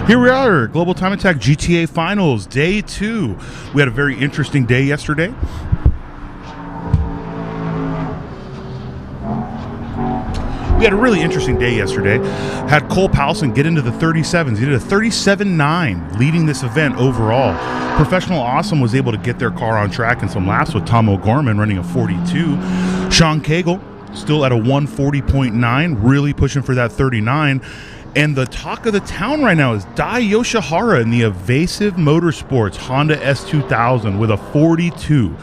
Here we are, Global Time Attack GTA Finals, Day 2. We had a very interesting day yesterday. Had Cole Powelson get into the 37s. He did a 37.9, leading this event overall. Professional Awesome was able to get their car on track in some laps with Tom O'Gorman running a 42. Sean Cagle still at a 140.9, really pushing for that 39. And the talk of the town right now is Dai Yoshihara in the Evasive Motorsports Honda S2000 with a 42.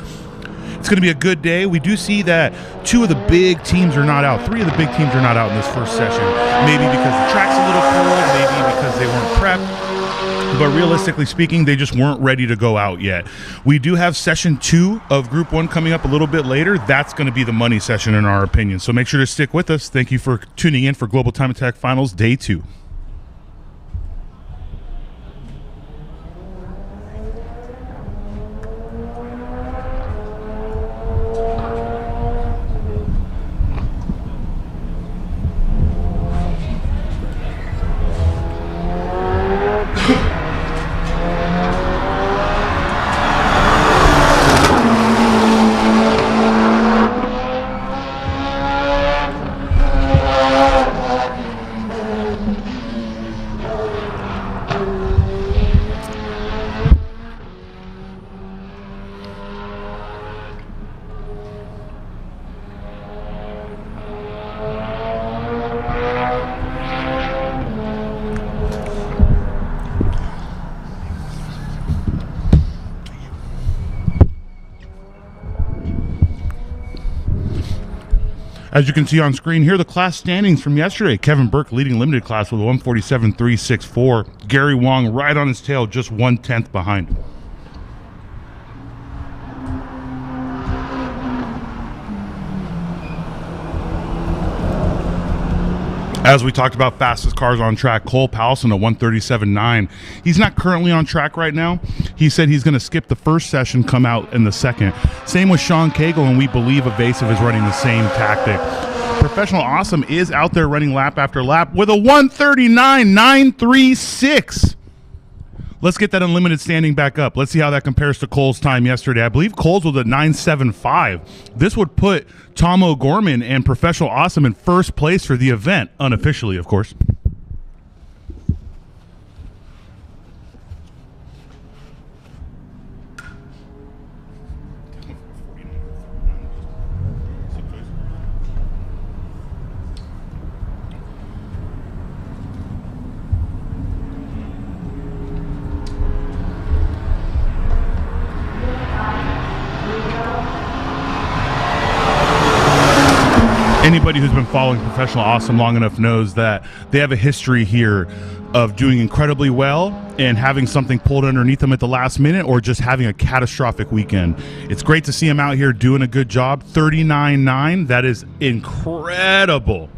It's going to be a good day. We do see that 2 of the big teams are not out. 3 of the big teams are not out in this first session. Maybe because the track's a little cold, maybe because they weren't prepped. But realistically speaking, they just weren't ready to go out yet. We do have session 2 of Group 1 coming up a little bit later. That's going to be the money session in our opinion. So make sure to stick with us. Thank you for tuning in for Global Time Attack Finals Day 2. As you can see on screen here, the class standings from yesterday. Kevin Burke leading limited class with a 147.364. Gary Wong right on his tail, just 1/10 behind. As we talked about fastest cars on track, Cole Powelson, a 137.9. He's not currently on track right now. He said he's going to skip the first session, come out in the second. Same with Sean Cagle, and we believe Evasive is running the same tactic. Professional Awesome is out there running lap after lap with a 139.936. Let's get that unlimited standing back up. Let's see how that compares to Cole's time yesterday. I believe Cole's was at 9.75. This would put Tom O'Gorman and Professional Awesome in first place for the event, unofficially, of course. Anybody who's been following Professional Awesome long enough knows that they have a history here of doing incredibly well and having something pulled underneath them at the last minute or just having a catastrophic weekend. It's great to see them out here doing a good job. 39.9, that is incredible.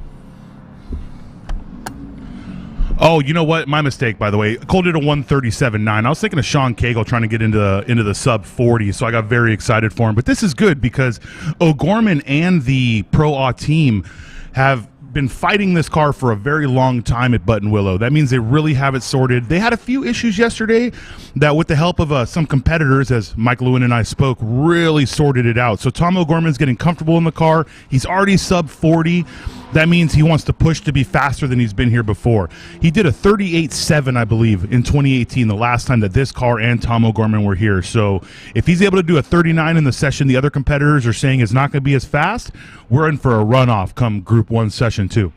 Oh, you know what? My mistake, by the way. Cole did a 137.9. I was thinking of Sean Cagle trying to get into the sub 40, so I got very excited for him. But this is good because O'Gorman and the Pro A team have been fighting this car for a very long time at Buttonwillow. That means they really have it sorted. They had a few issues yesterday that, with the help of some competitors, as Mike Lewin and I spoke, really sorted it out. So Tom O'Gorman's getting comfortable in the car. He's already sub 40. That means he wants to push to be faster than he's been here before. He did a 38.7, I believe, in 2018, the last time that this car and Tom O'Gorman were here. So if he's able to do a 39 in the session the other competitors are saying is not going to be as fast, we're in for a runoff come Group 1 Session 2.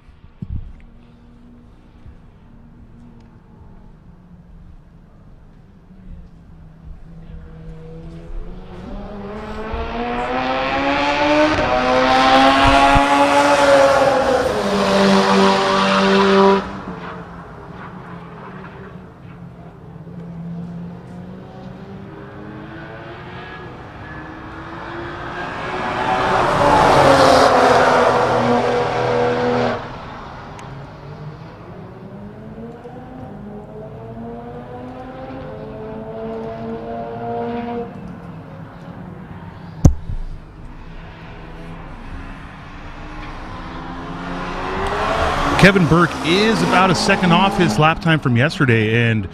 Kevin Burke is about a second off his lap time from yesterday, and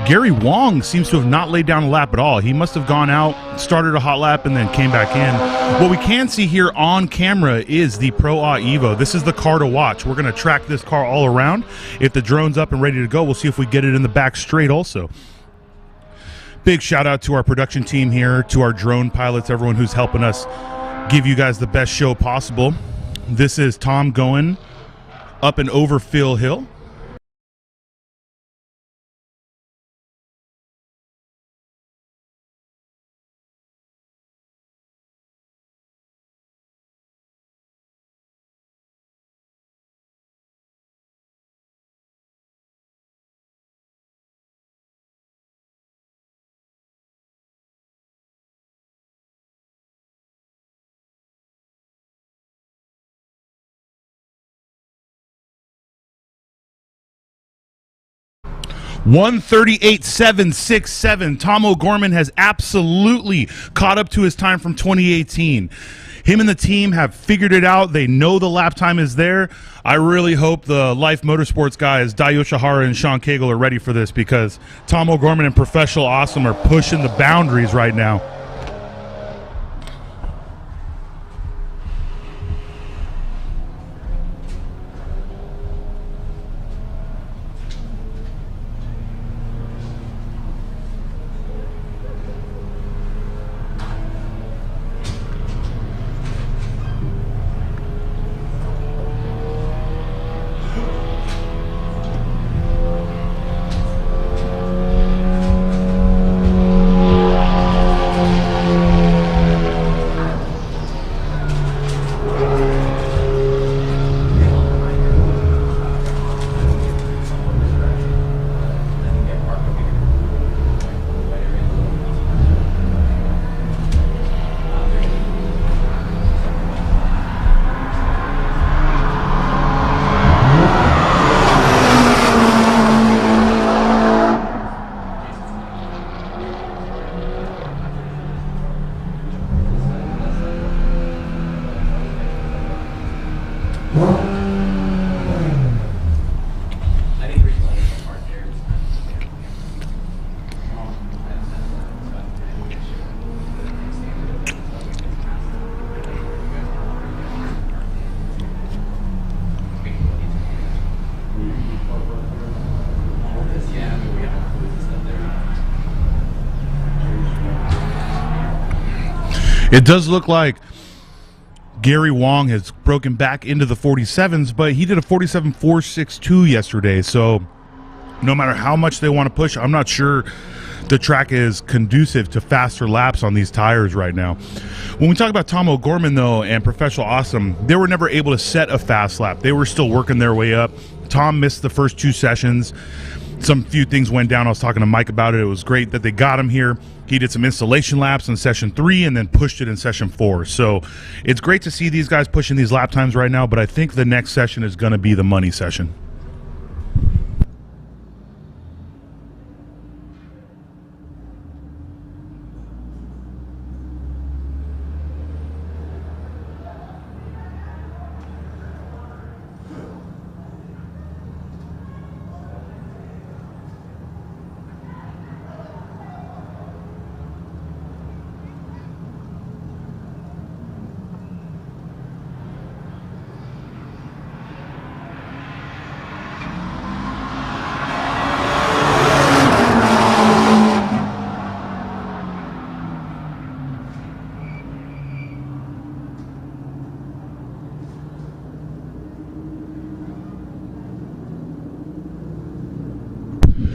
Gary Wong seems to have not laid down a lap at all. He must have gone out, started a hot lap, and then came back in. What we can see here on camera is the Pro A Evo. This is the car to watch. We're going to track this car all around. If the drone's up and ready to go, we'll see if we get it in the back straight also. Big shout out to our production team here, to our drone pilots, everyone who's helping us give you guys the best show possible. This is Tom going up and over Phil Hill. (1:38.767). Tom O'Gorman has absolutely caught up to his time from 2018. Him and the team have figured it out. They know the lap time is there. I really hope the Life Motorsports guys, Dai Yoshihara and Sean Cagle, are ready for this, because Tom O'Gorman and Professional Awesome are pushing the boundaries right now. It does look like Gary Wong has broken back into the 47s, but he did a 47.462 yesterday, so no matter how much they want to push, I'm not sure the track is conducive to faster laps on these tires right now. When we talk about Tom O'Gorman, though, and Professional Awesome, they were never able to set a fast lap. They were still working their way up. Tom missed the first two sessions. Some few things went down. I was talking to Mike about it. It was great that they got him here. He did some installation laps in session 3 and then pushed it in session 4. So it's great to see these guys pushing these lap times right now, but I think the next session is going to be the money session.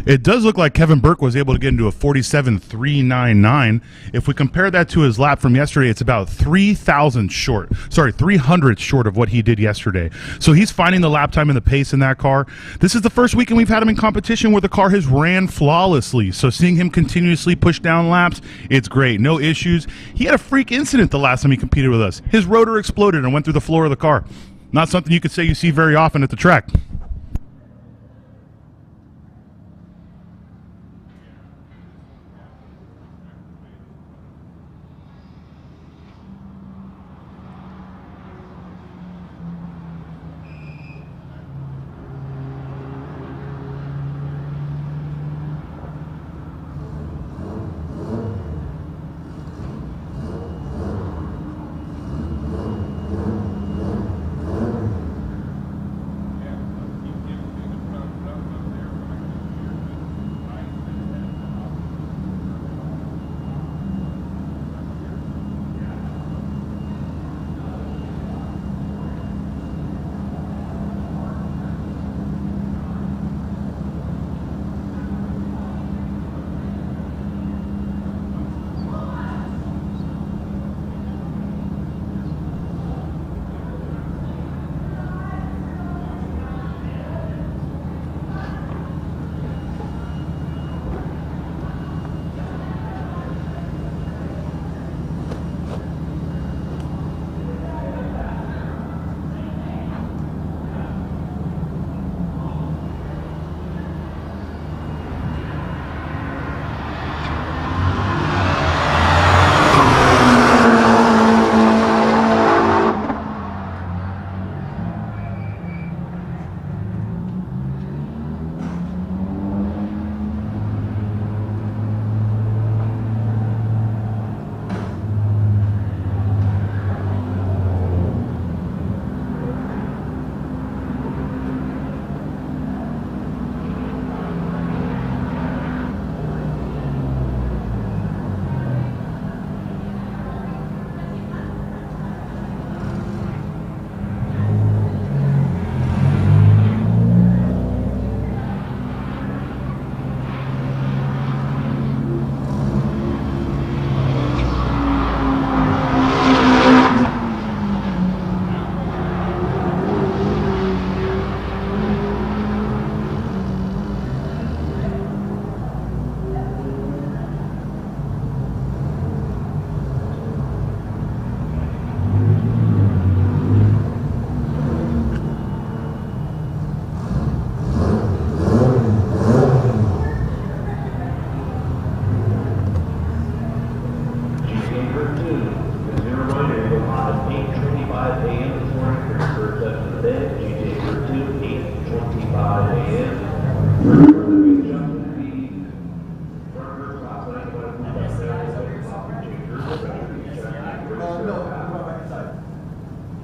It does look like Kevin Burke was able to get into a 47.399. If we compare that to his lap from yesterday, it's about 300 short of what he did yesterday. So he's finding the lap time and the pace in that car. This is the first weekend we've had him in competition where the car has ran flawlessly. So seeing him continuously push down laps, it's great. No issues. He had a freak incident the last time he competed with us. His rotor exploded and went through the floor of the car. Not something you could say you see very often at the track.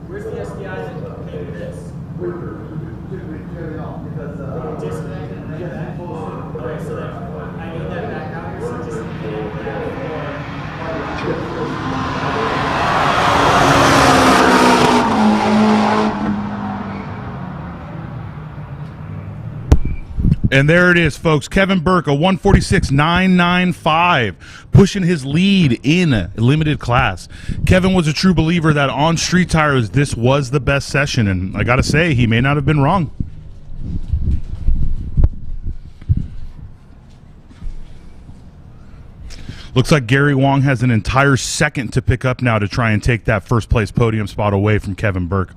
Where's the SDI that came with this? Disconnected and then that. Okay, so then I need that back out here, so just And there it is, folks. Kevin Burke, a 146.995, pushing his lead in a limited class. Kevin was a true believer that on street tires, this was the best session, and I got to say, he may not have been wrong. Looks like Gary Wong has an entire second to pick up now to try and take that first place podium spot away from Kevin Burke.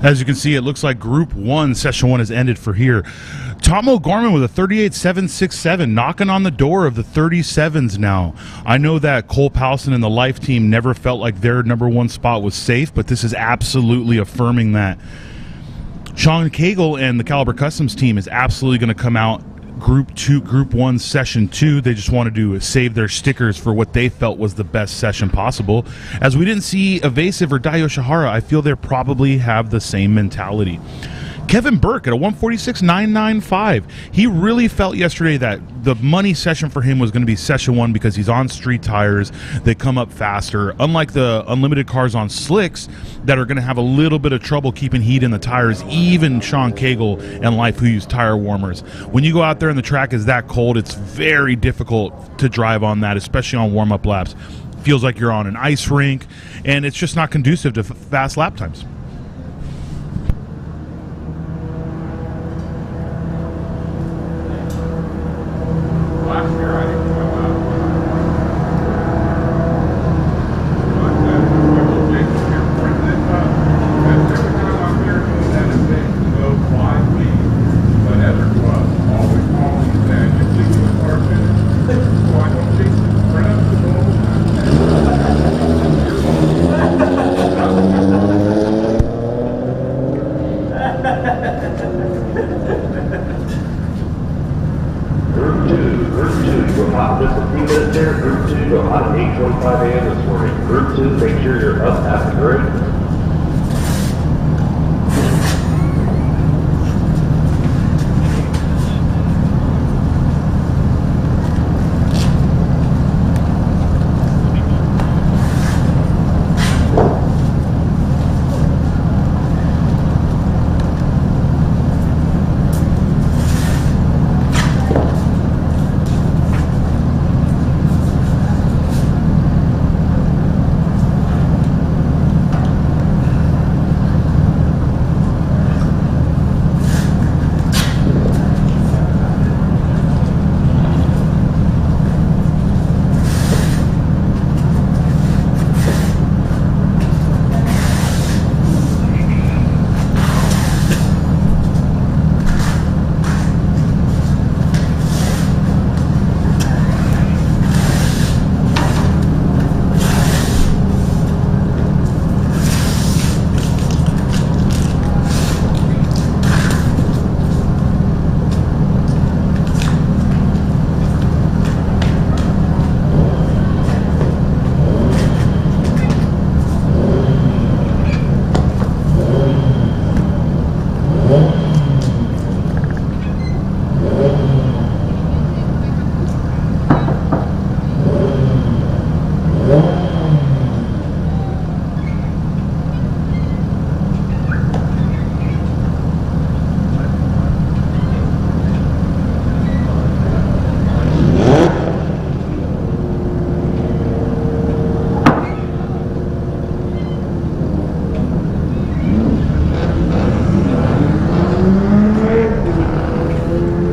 As you can see, it looks like Group 1, Session 1 has ended for here. Tom O'Gorman with a 38.767, knocking on the door of the 37s now. I know that Cole Powson and the Life team never felt like their number 1 spot was safe, but this is absolutely affirming that. Sean Cagle and the Caliber Customs team is absolutely going to come out Group 2, Group 1, Session 2. They just wanted to save their stickers for what they felt was the best session possible. As we didn't see Evasive or Dai Yoshihara, I feel they probably have the same mentality. Kevin Burke at a 146.995. He really felt yesterday that the money session for him was going to be Session 1 because he's on street tires. They come up faster. Unlike the unlimited cars on slicks that are going to have a little bit of trouble keeping heat in the tires, even Sean Cagle and Life who use tire warmers. When you go out there and the track is that cold, it's very difficult to drive on that, especially on warm-up laps. Feels like you're on an ice rink, and it's just not conducive to fast lap times.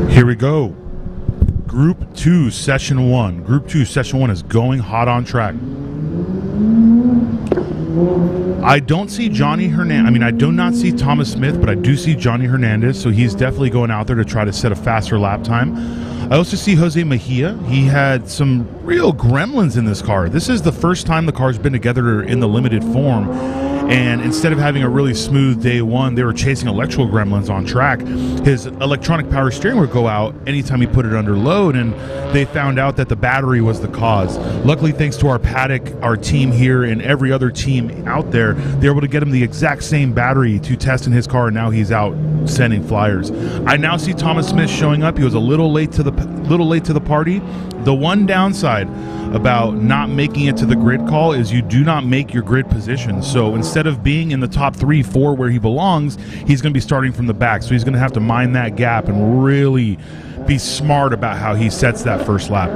Here we go. Group 2, Session 1. Group 2, Session 1 is going hot on track. I don't see Johnny Hernandez. I mean, I do not see Thomas Smith, but I do see Johnny Hernandez, so he's definitely going out there to try to set a faster lap time. I also see Jose Mejia. He had some real gremlins in this car. This is the first time the car's been together in the limited form. And instead of having a really smooth day one, they were chasing electrical gremlins on track. His electronic power steering would go out anytime he put it under load, and they found out that the battery was the cause. Luckily, thanks to our paddock, our team here, and every other team out there, they were able to get him the exact same battery to test in his car, and now he's out sending flyers. I now see Thomas Smith showing up. He was a little late to the party. The one downside about not making it to the grid call is you do not make your grid position. So instead of being in the top 3, 4 where he belongs, he's going to be starting from the back. So he's going to have to mind that gap and really be smart about how he sets that first lap.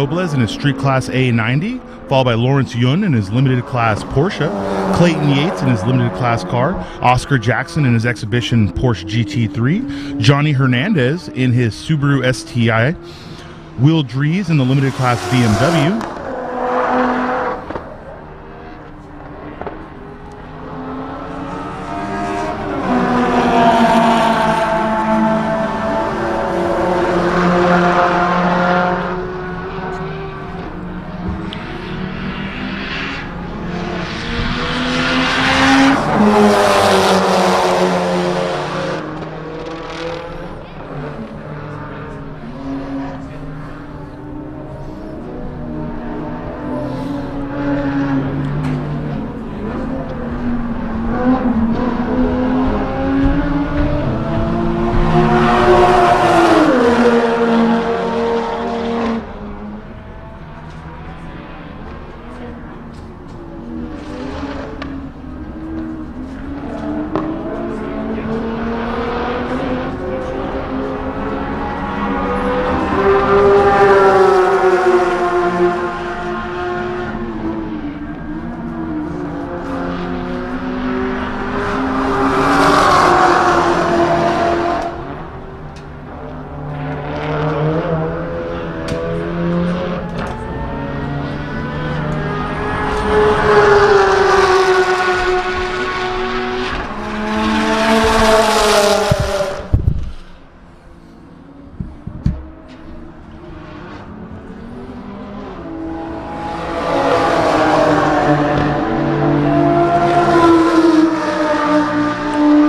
Robles in his Street Class A90, followed by Lawrence Yun in his Limited Class Porsche, Clayton Yates in his Limited Class car, Oscar Jackson in his Exhibition Porsche GT3, Johnny Hernandez in his Subaru STI, Will Dries in the Limited Class BMW,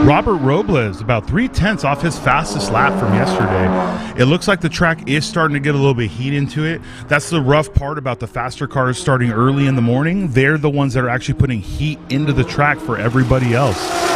Robert Robles, about 3/10 off his fastest lap from yesterday. It looks like the track is starting to get a little bit of heat into it. That's the rough part about the faster cars starting early in the morning. They're the ones that are actually putting heat into the track for everybody else.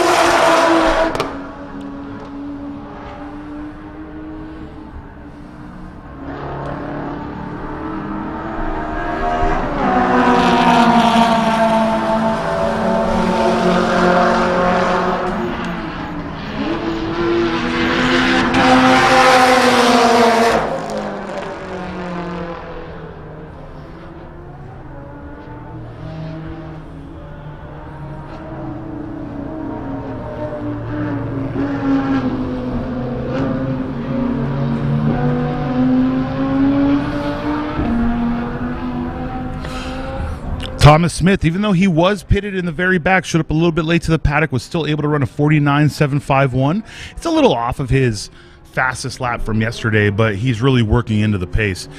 Thomas Smith, even though he was pitted in the very back, showed up a little bit late to the paddock, was still able to run a 49.751. It's a little off of his fastest lap from yesterday, but he's really working into the pace.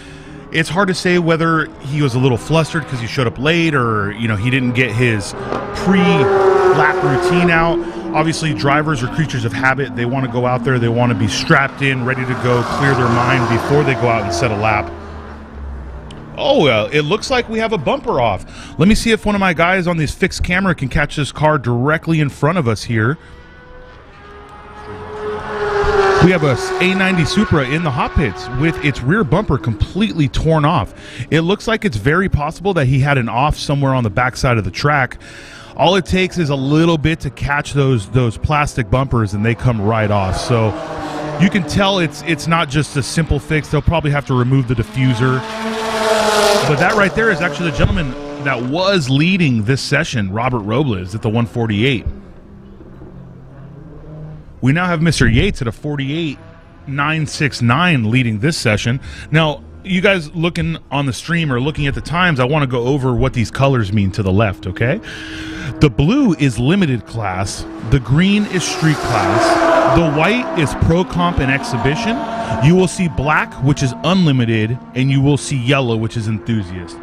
It's hard to say whether he was a little flustered because he showed up late or, he didn't get his pre-lap routine out. Obviously, drivers are creatures of habit. They want to go out there. They want to be strapped in, ready to go, clear their mind before they go out and set a lap. Oh, it looks like we have a bumper off. Let me see if one of my guys on this fixed camera can catch this car directly in front of us here. We have a A90 Supra in the hot pits with its rear bumper completely torn off. It looks like it's very possible that he had an off somewhere on the backside of the track. All it takes is a little bit to catch those plastic bumpers and they come right off. So you can tell it's not just a simple fix. They'll probably have to remove the diffuser. But that right there is actually the gentleman that was leading this session, Robert Robles, at the 148. We now have Mr. Yates at a 48.969 leading this session. Now, you guys looking on the stream or looking at the times, I want to go over what these colors mean to the left, okay? The blue is limited class. The green is street class. The white is Pro Comp and Exhibition. You will see black, which is unlimited, and you will see yellow, which is enthusiast.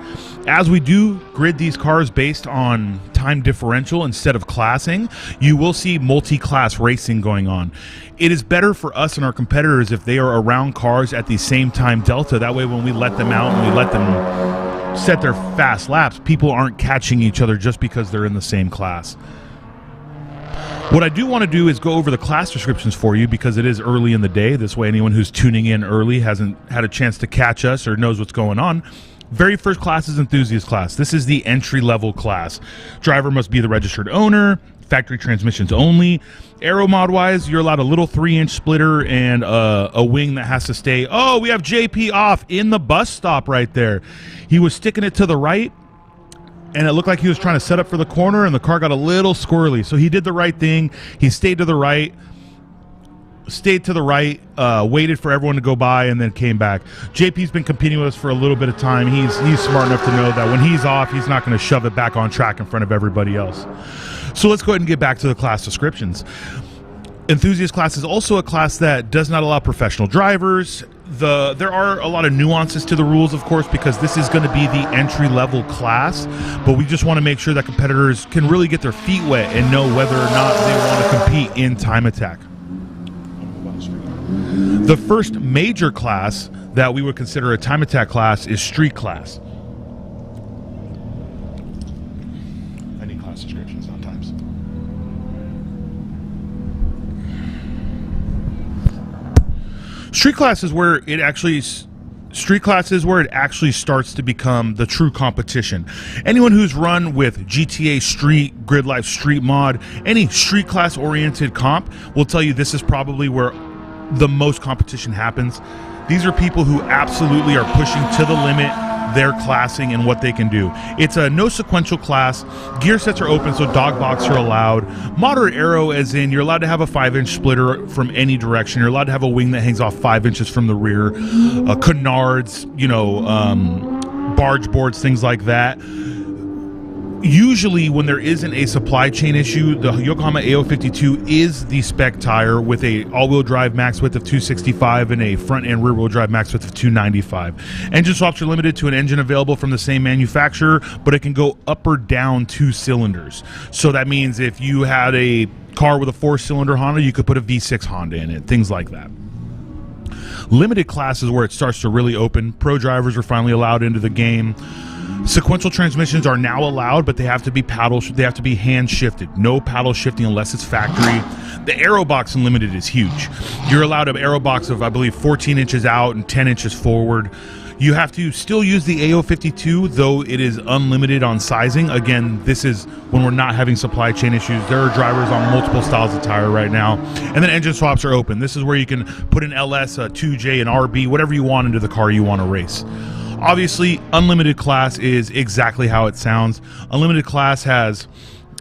As we do grid these cars based on time differential instead of classing, you will see multi-class racing going on. It is better for us and our competitors if they are around cars at the same time delta. That way when we let them out and we let them set their fast laps, people aren't catching each other just because they're in the same class. What I do want to do is go over the class descriptions for you because it is early in the day. This way anyone who's tuning in early hasn't had a chance to catch us or knows what's going on. Very first class is enthusiast class. This is the entry-level class. Driver must be the registered owner, factory transmissions only. Aero mod wise, you're allowed a little 3-inch splitter and a wing that has to stay. Oh, we have JP off in the bus stop right there. He was sticking it to the right, and it looked like he was trying to set up for the corner, and the car got a little squirrely. So he did the right thing. He stayed to the right, waited for everyone to go by, and then came back. JP's been competing with us for a little bit of time. He's smart enough to know that when he's off, he's not going to shove it back on track in front of everybody else. So let's go ahead and get back to the class descriptions. Enthusiast class is also a class that does not allow professional drivers. There are a lot of nuances to the rules, of course, because this is going to be the entry-level class, but we just want to make sure that competitors can really get their feet wet and know whether or not they want to compete in time attack. The first major class that we would consider a time attack class is street class. I need class descriptions sometimes. Street class is where it actually starts to become the true competition. Anyone who's run with GTA Street, Grid Life Street Mod, any street class oriented comp will tell you this is probably where the most competition happens. These are people who absolutely are pushing to the limit their classing and what they can do. It's a no sequential class. Gear sets are open, so dog box are allowed. Moderate aero, as in you're allowed to have a 5-inch splitter from any direction. You're allowed to have a wing that hangs off 5 inches from the rear. Canards, barge boards, things like that. Usually when there isn't a supply chain issue, the Yokohama AO52 is the spec tire with a all-wheel drive max width of 265 and a front and rear-wheel drive max width of 295. Engine swaps are limited to an engine available from the same manufacturer, but it can go up or down 2 cylinders. So that means if you had a car with a 4-cylinder Honda, you could put a V6 Honda in it, things like that. Limited class is where it starts to really open. Pro drivers are finally allowed into the game. Sequential transmissions are now allowed, but they have to be hand shifted. No paddle shifting unless it's factory. The aero box in limited is huge. You're allowed an aero box of, I believe, 14 inches out and 10 inches forward. You have to still use the AO52, though it is unlimited on sizing. Again, this is when we're not having supply chain issues. There are drivers on multiple styles of tire right now. And then engine swaps are open. This is where you can put an LS, a 2J, an RB, whatever you want into the car you want to race. Obviously, unlimited class is exactly how it sounds. Unlimited class has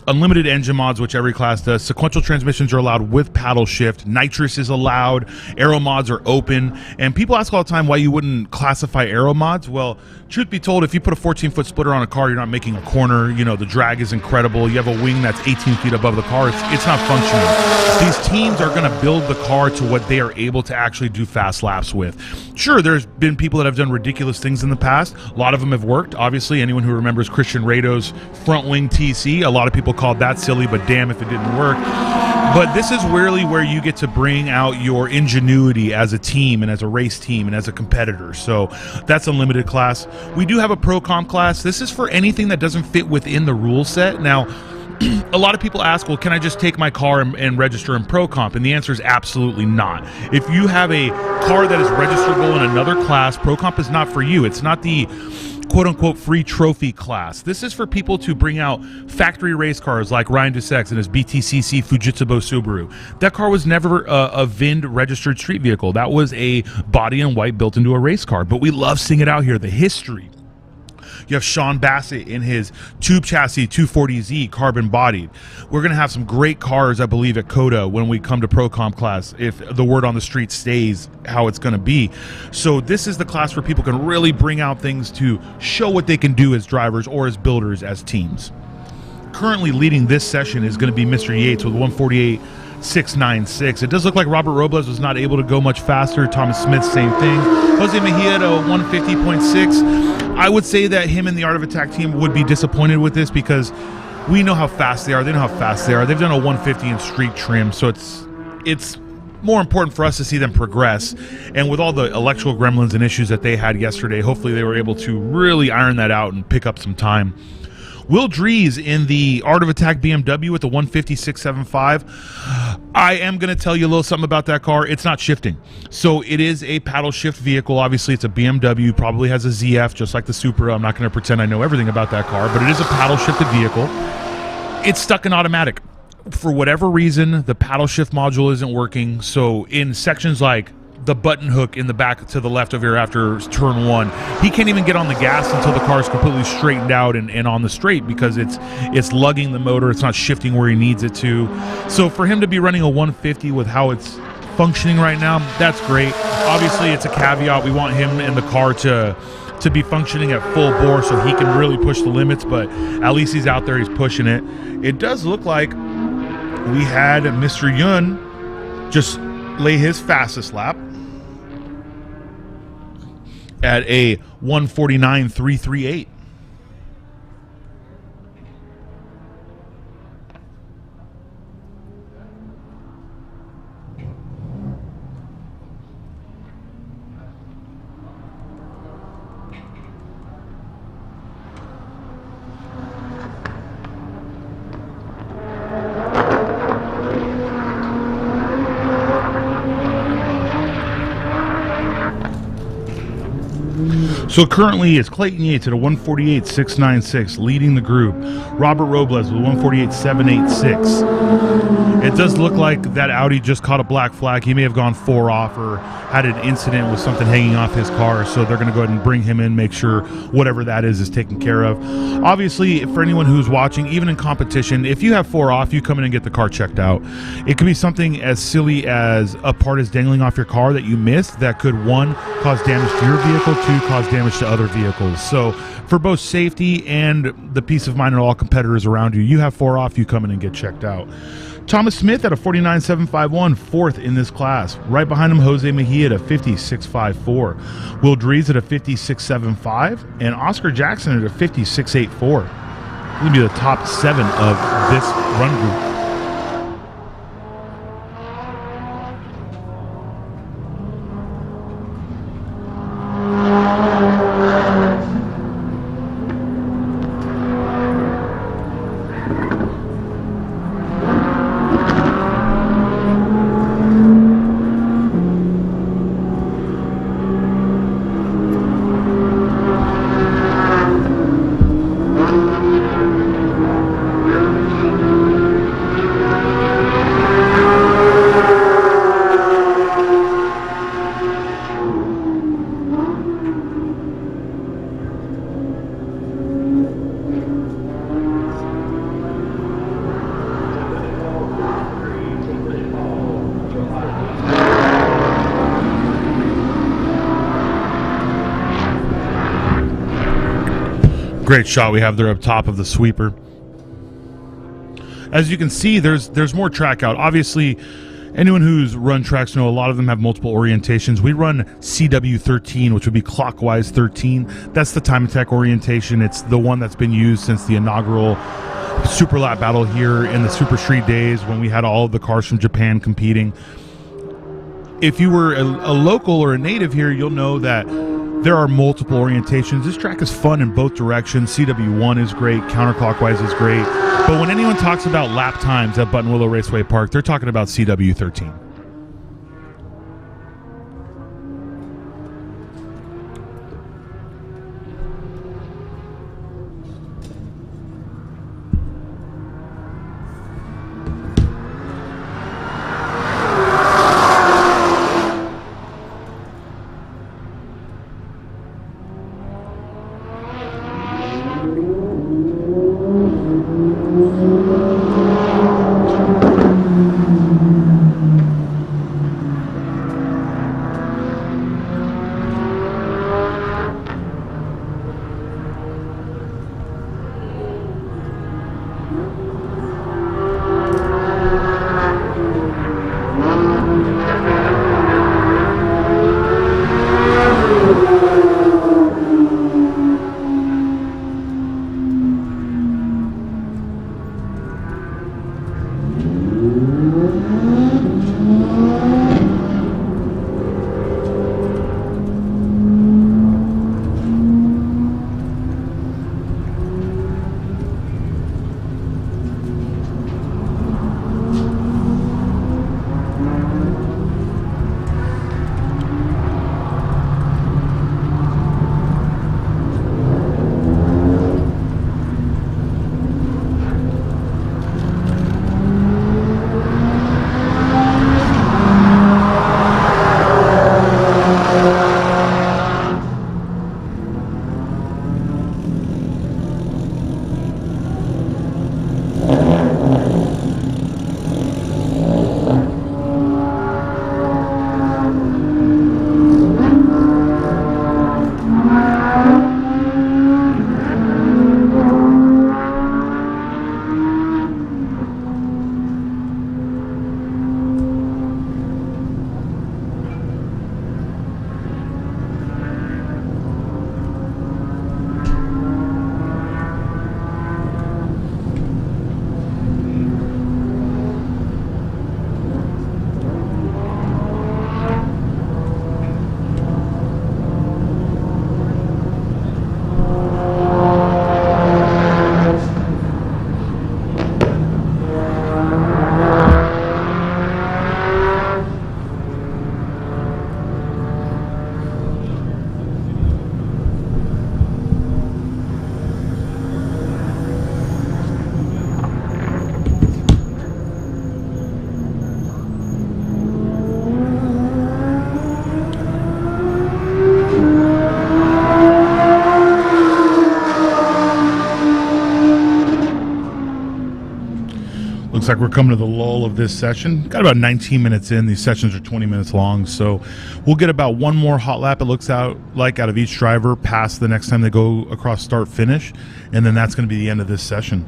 unlimited engine mods, which every class does. Sequential transmissions are allowed with paddle shift. Nitrous is allowed. Aero mods are open. And people ask all the time why you wouldn't classify aero mods. Well, truth be told, if you put a 14-foot splitter on a car, you're not making a corner. The drag is incredible. You have a wing that's 18 feet above the car. It's not functional. These teams are going to build the car to what they are able to actually do fast laps with. Sure, there's been people that have done ridiculous things in the past. A lot of them have worked. Obviously, anyone who remembers Christian Rado's front wing TC, a lot of people called that silly, but damn if it didn't work. But this is really where you get to bring out your ingenuity as a team and as a race team and as a competitor. So that's unlimited class. We do have a pro comp class. This is for anything that doesn't fit within the rule set. Now, a lot of people ask, well, can I just take my car and register in pro comp? And the answer is absolutely not. If you have a car that is registerable in another class, pro comp is not for you. It's not the quote-unquote free trophy class. This is for people to bring out factory race cars like Ryan Dussex and his BTCC Fujitsubo Subaru. That car was never a VIN registered street vehicle. That was a body in white built into a race car. But we love seeing it out here, the history. You have Sean Bassett in his tube chassis 240Z carbon bodied. We're going to have some great cars, I believe, at COTA when we come to Pro Comp class, if the word on the street stays how it's going to be. So this is the class where people can really bring out things to show what they can do as drivers or as builders, as teams. Currently leading this session is going to be Mr. Yates with 148.696. It does look like Robert Robles was not able to go much faster. Thomas Smith, same thing. Jose Mejia at a 150.6. I would say that him and the Art of Attack team would be disappointed with this because we know how fast they are. They know how fast they are. They've done a 150 in street trim, so it's more important for us to see them progress. And with all the electrical gremlins and issues that they had yesterday, hopefully they were able to really iron that out and pick up some time. Will Dries in the Art of Attack BMW with the 150.675. I am going to tell you a little something about that car. It's not shifting. So it is a paddle shift vehicle. Obviously, it's a BMW, probably has a ZF, just like the Supra. I'm not going to pretend I know everything about that car, but it is a paddle shifted vehicle. It's stuck in automatic. for whatever reason, the paddle shift module isn't working. So in sections like the button hook in the back to the left of here after turn 1, he can't even get on the gas until the car is completely straightened out and on the straight, because it's lugging the motor. It's not shifting where he needs it to. So for him to be running a 150 with how it's functioning right now, that's great. Obviously, it's a caveat. We want him and the car to be functioning at full bore so he can really push the limits, but at least he's out there, he's pushing it. It does look like we had Mr. Yun just lay his fastest lap at a 149.338. So currently it's Clayton Yates at a 148.696, leading the group. Robert Robles with 148.786. It does look like that Audi just caught a black flag. He may have gone 4 off or had an incident with something hanging off his car, so they're going to go ahead and bring him in, make sure whatever that is taken care of. Obviously, for anyone who's watching, even in competition, if you have 4 off, you come in and get the car checked out. It could be something as silly as a part is dangling off your car that you missed that could, 1, cause damage to your vehicle, 2, cause damage to other vehicles. So for both safety and the peace of mind of all competitors around you, you have 4 off, you come in and get checked out. Thomas Smith at a 49.751, 4th in this class. Right behind him, Jose Mejia at a 56.54. Will Dries at a 56.75, and Oscar Jackson at a 56.84. Going to be the top 7 of this run group. Great shot we have there up top of the sweeper. As you can see, there's more track out. Obviously, anyone who's run tracks know a lot of them have multiple orientations. We run CW13, which would be clockwise 13. That's the time attack orientation. It's the one that's been used since the inaugural Super Lap battle here in the Super Street days when we had all of the cars from Japan competing. If you were a local or a native here, you'll know that there are multiple orientations. This track is fun in both directions. CW1 is great, counterclockwise is great. But when anyone talks about lap times at Buttonwillow Raceway Park, they're talking about CW13. Looks like we're coming to the lull of this session. Got about 19 minutes in. These sessions are 20 minutes long, so we'll get about one more hot lap, it looks out of each driver past the next time they go across start finish, and then that's going to be the end of this session.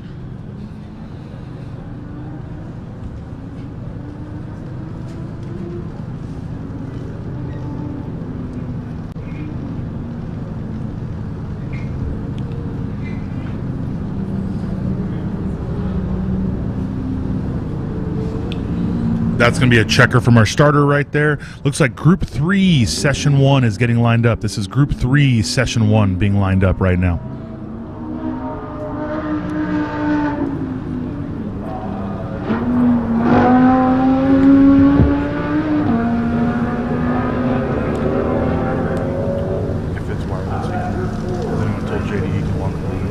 That's going to be a checker from our starter right there. Looks like Group 3, Session 1 is getting lined up. This is Group 3, Session 1 being lined up right now. If it's wireless, anyone told JD he can walk the lead.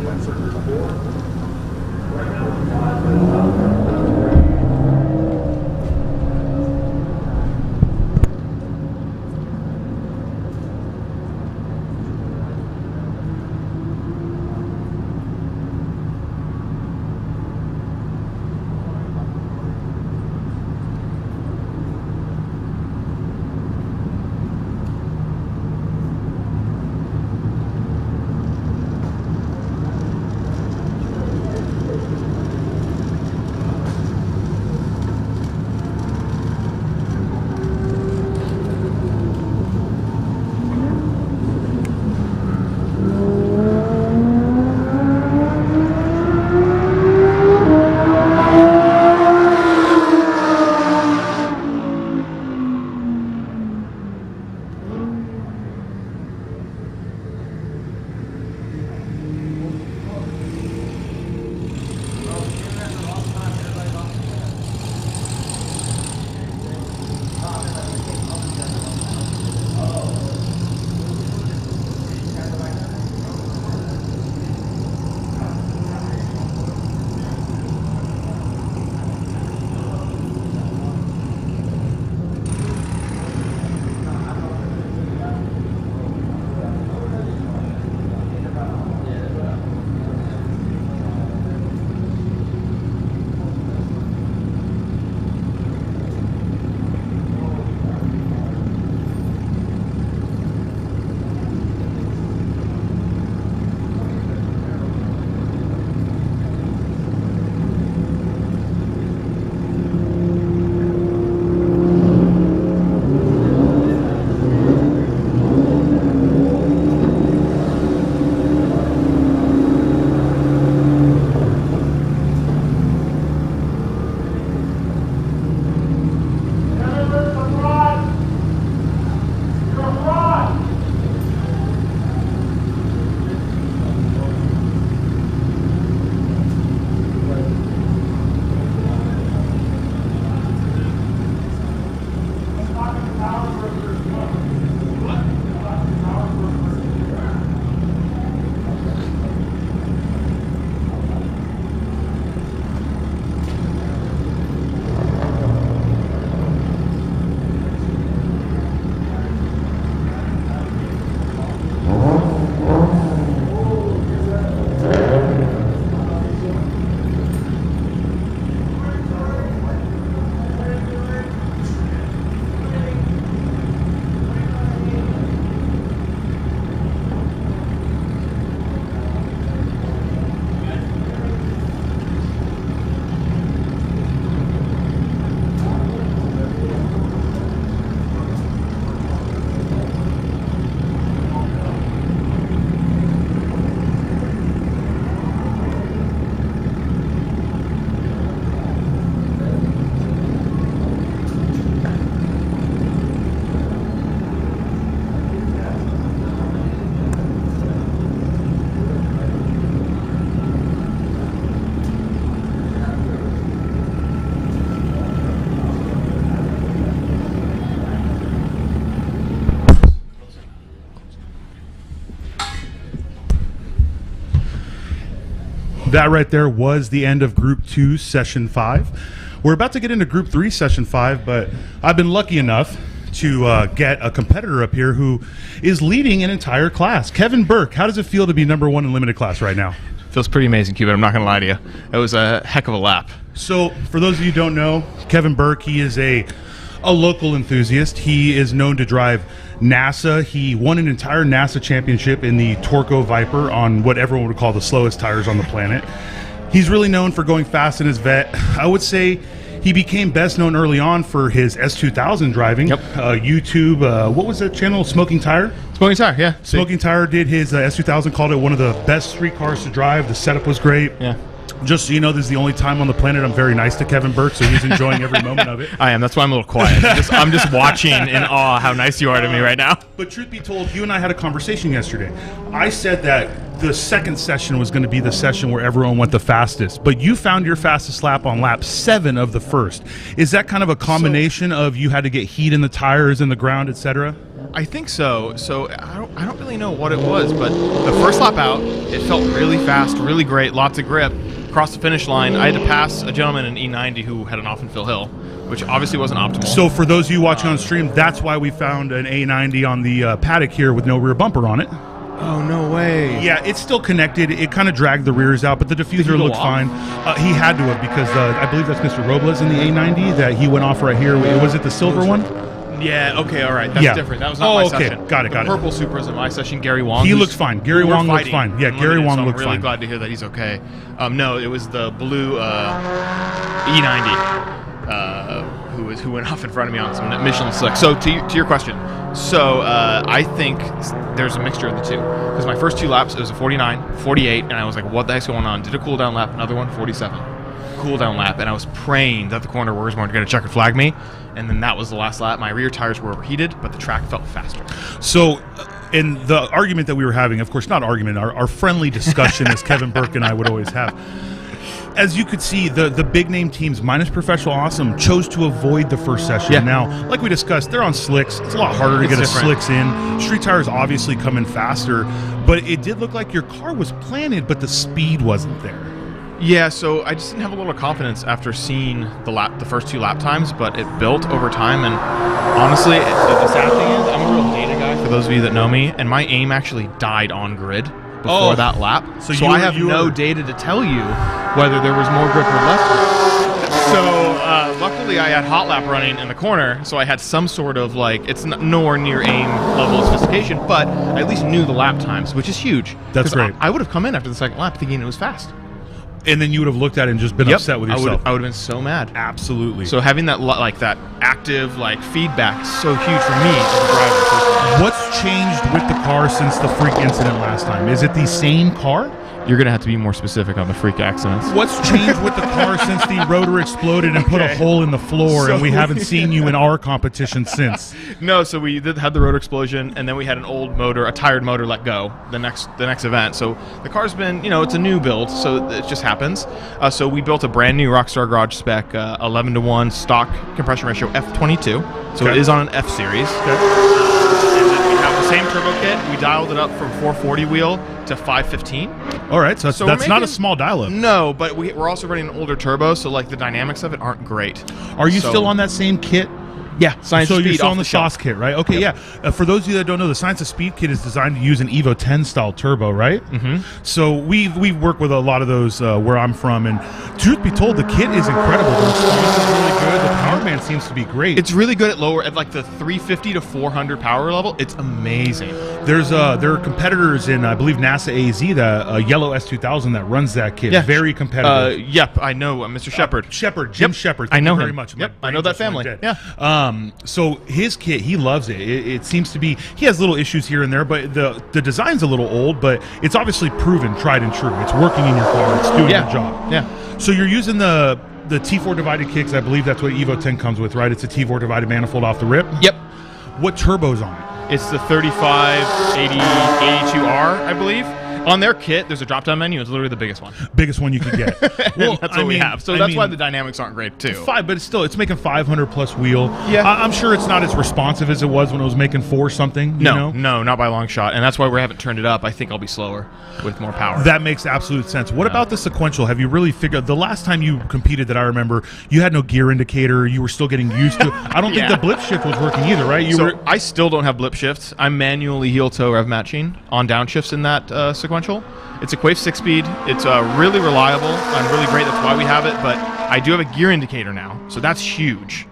That right there was the end of Group 2, Session 5. We're about to get into Group 3, Session 5, but I've been lucky enough to get a competitor up here who is leading an entire class. Kevin Burke, how does it feel to be #1 in limited class right now? Feels pretty amazing, Cuban. I'm not going to lie to you. It was a heck of a lap. So, for those of you who don't know, Kevin Burke, he is a local enthusiast. He is known to drive NASA. He won an entire NASA championship in the Torco Viper on what everyone would call the slowest tires on the planet. He's really known for going fast in his vet. I would say he became best known early on for his S2000 driving. Yep. YouTube, what was that channel? Smoking Tire? Smoking Tire, yeah. Smoking Tire did his S2000, called it one of the best street cars to drive. The setup was great. Yeah. Just so you know, this is the only time on the planet I'm very nice to Kevin Burke, so he's enjoying every moment of it. I am. That's why I'm a little quiet. I'm just watching in awe how nice you are to me right now. But truth be told, you and I had a conversation yesterday. I said that the second session was going to be the session where everyone went the fastest, but you found your fastest lap on lap 7 of the first. Is that kind of a combination of you had to get heat in the tires and the ground, etc.? I think so. So I don't really know what it was, but the first lap out, it felt really fast, really great, lots of grip. Across the finish line, I had to pass a gentleman in E90 who had an off and fill hill, which obviously wasn't optimal. So for those of you watching on stream, that's why we found an A90 on the paddock here with no rear bumper on it. Oh, no way. Yeah, it's still connected. It kind of dragged the rears out, but the diffuser looked fine. He had to have, because I believe that's Mr. Robles in the A90 that he went off right here. Was it the silver one? Yeah, okay, all right. That's different. That was not my session. Got it. The purple Supra's in my session. Gary Wong. He looks fine. Gary Wong looks fine. Yeah, Gary Wong looks fine. I'm really glad to hear that he's okay. No, it was the blue E90 who went off in front of me on some Michelin Slick. So to your question, so I think there's a mixture of the two. Because my first 2 laps, it was a 49, 48, and I was like, what the heck's going on? Did a cool down lap, another one, 47. Cool down lap, and I was praying that the corner workers weren't going to checker flag me, and then that was the last lap. My rear tires were overheated, but the track felt faster. So, in the argument that we were having, of course, not argument, our friendly discussion, as Kevin Burke and I would always have, as you could see, the big name teams, minus Professional Awesome, chose to avoid the first session. Yeah. Now, like we discussed, they're on slicks. It's a lot harder to get a slicks in. Street tires obviously come in faster, but it did look like your car was planted, but the speed wasn't there. Yeah, so I just didn't have a little confidence after seeing the first 2 lap times, but it built over time. And honestly, the sad thing is, I'm a real data guy for those of you that know me, and my aim actually died on grid before that lap. So I have no data to tell you whether there was more grip or less grip. So luckily, I had hot lap running in the corner, so I had some sort of it's nowhere near aim level of sophistication, but I at least knew the lap times, which is huge. That's great. I would have come in after the second lap thinking it was fast. And then you would have looked at it and just been upset with yourself. I would have been so mad. Absolutely. So having that that active feedback is so huge for me as a driver. What's changed with the car since the freak incident last time? Is it the same car? You're going to have to be more specific on the freak accidents. What's changed with the car since the rotor exploded and put a hole in the floor, and we haven't seen you in our competition since? No, so we had the rotor explosion, and then we had an old motor, a tired motor, let go the next event. So the car's been, it's a new build, so it just happens. So we built a brand new Rockstar Garage spec 11:1 stock compression ratio F22. So it is on an F series. And then we have the same turbo kit. We dialed it up from 440 wheel to 515. All right, so that's not a small dial-up. No, but we're also running an older turbo, so the dynamics of it aren't great. Are you still on that same kit? Yeah, Science so of Speed. You're still on the shelf sauce kit, right? Okay, yeah. For those of you that don't know, the Science of Speed kit is designed to use an Evo 10 style turbo, right? Mm-hmm. So we work with a lot of those where I'm from, and truth be told, the kit is incredible. The response is really good. The power band seems to be great. It's really good at the 350 to 400 power level. It's amazing. There are competitors in, I believe, NASA AZ, the yellow S2000 that runs that kit. Yeah. Very competitive. Yep, I know Mr. Shepard. Jim Shepard. I know very him. much. Yep, I know that family. Yeah. So his kit, he loves it. It seems to be, he has little issues here and there, but the design's a little old, but it's obviously proven, tried and true. It's working in your car. It's doing the job. Yeah. So you're using the T4 divided kicks. I believe that's what Evo 10 comes with, right? It's a T4 divided manifold off the rip. Yep. What turbo's on it? It's the 3582R, I believe. On their kit, there's a drop-down menu. It's literally the biggest one. Biggest one you could get. Well, that's what we have. So that's why the dynamics aren't great, too. But it's making 500 plus wheel. Yeah. I'm sure it's not as responsive as it was when it was making 4 something. No, not by a long shot. And that's why we haven't turned it up. I think I'll be slower with more power. That makes absolute sense. What about the sequential? Have you really figured, the last time you competed that I remember, you had no gear indicator. You were still getting used to I don't think the blip shift was working either, right? I still don't have blip shifts. I'm manually heel toe rev matching on downshifts in that sequential. It's a Quaife 6-speed. It's really reliable and really great. That's why we have it. But I do have a gear indicator now, so that's huge.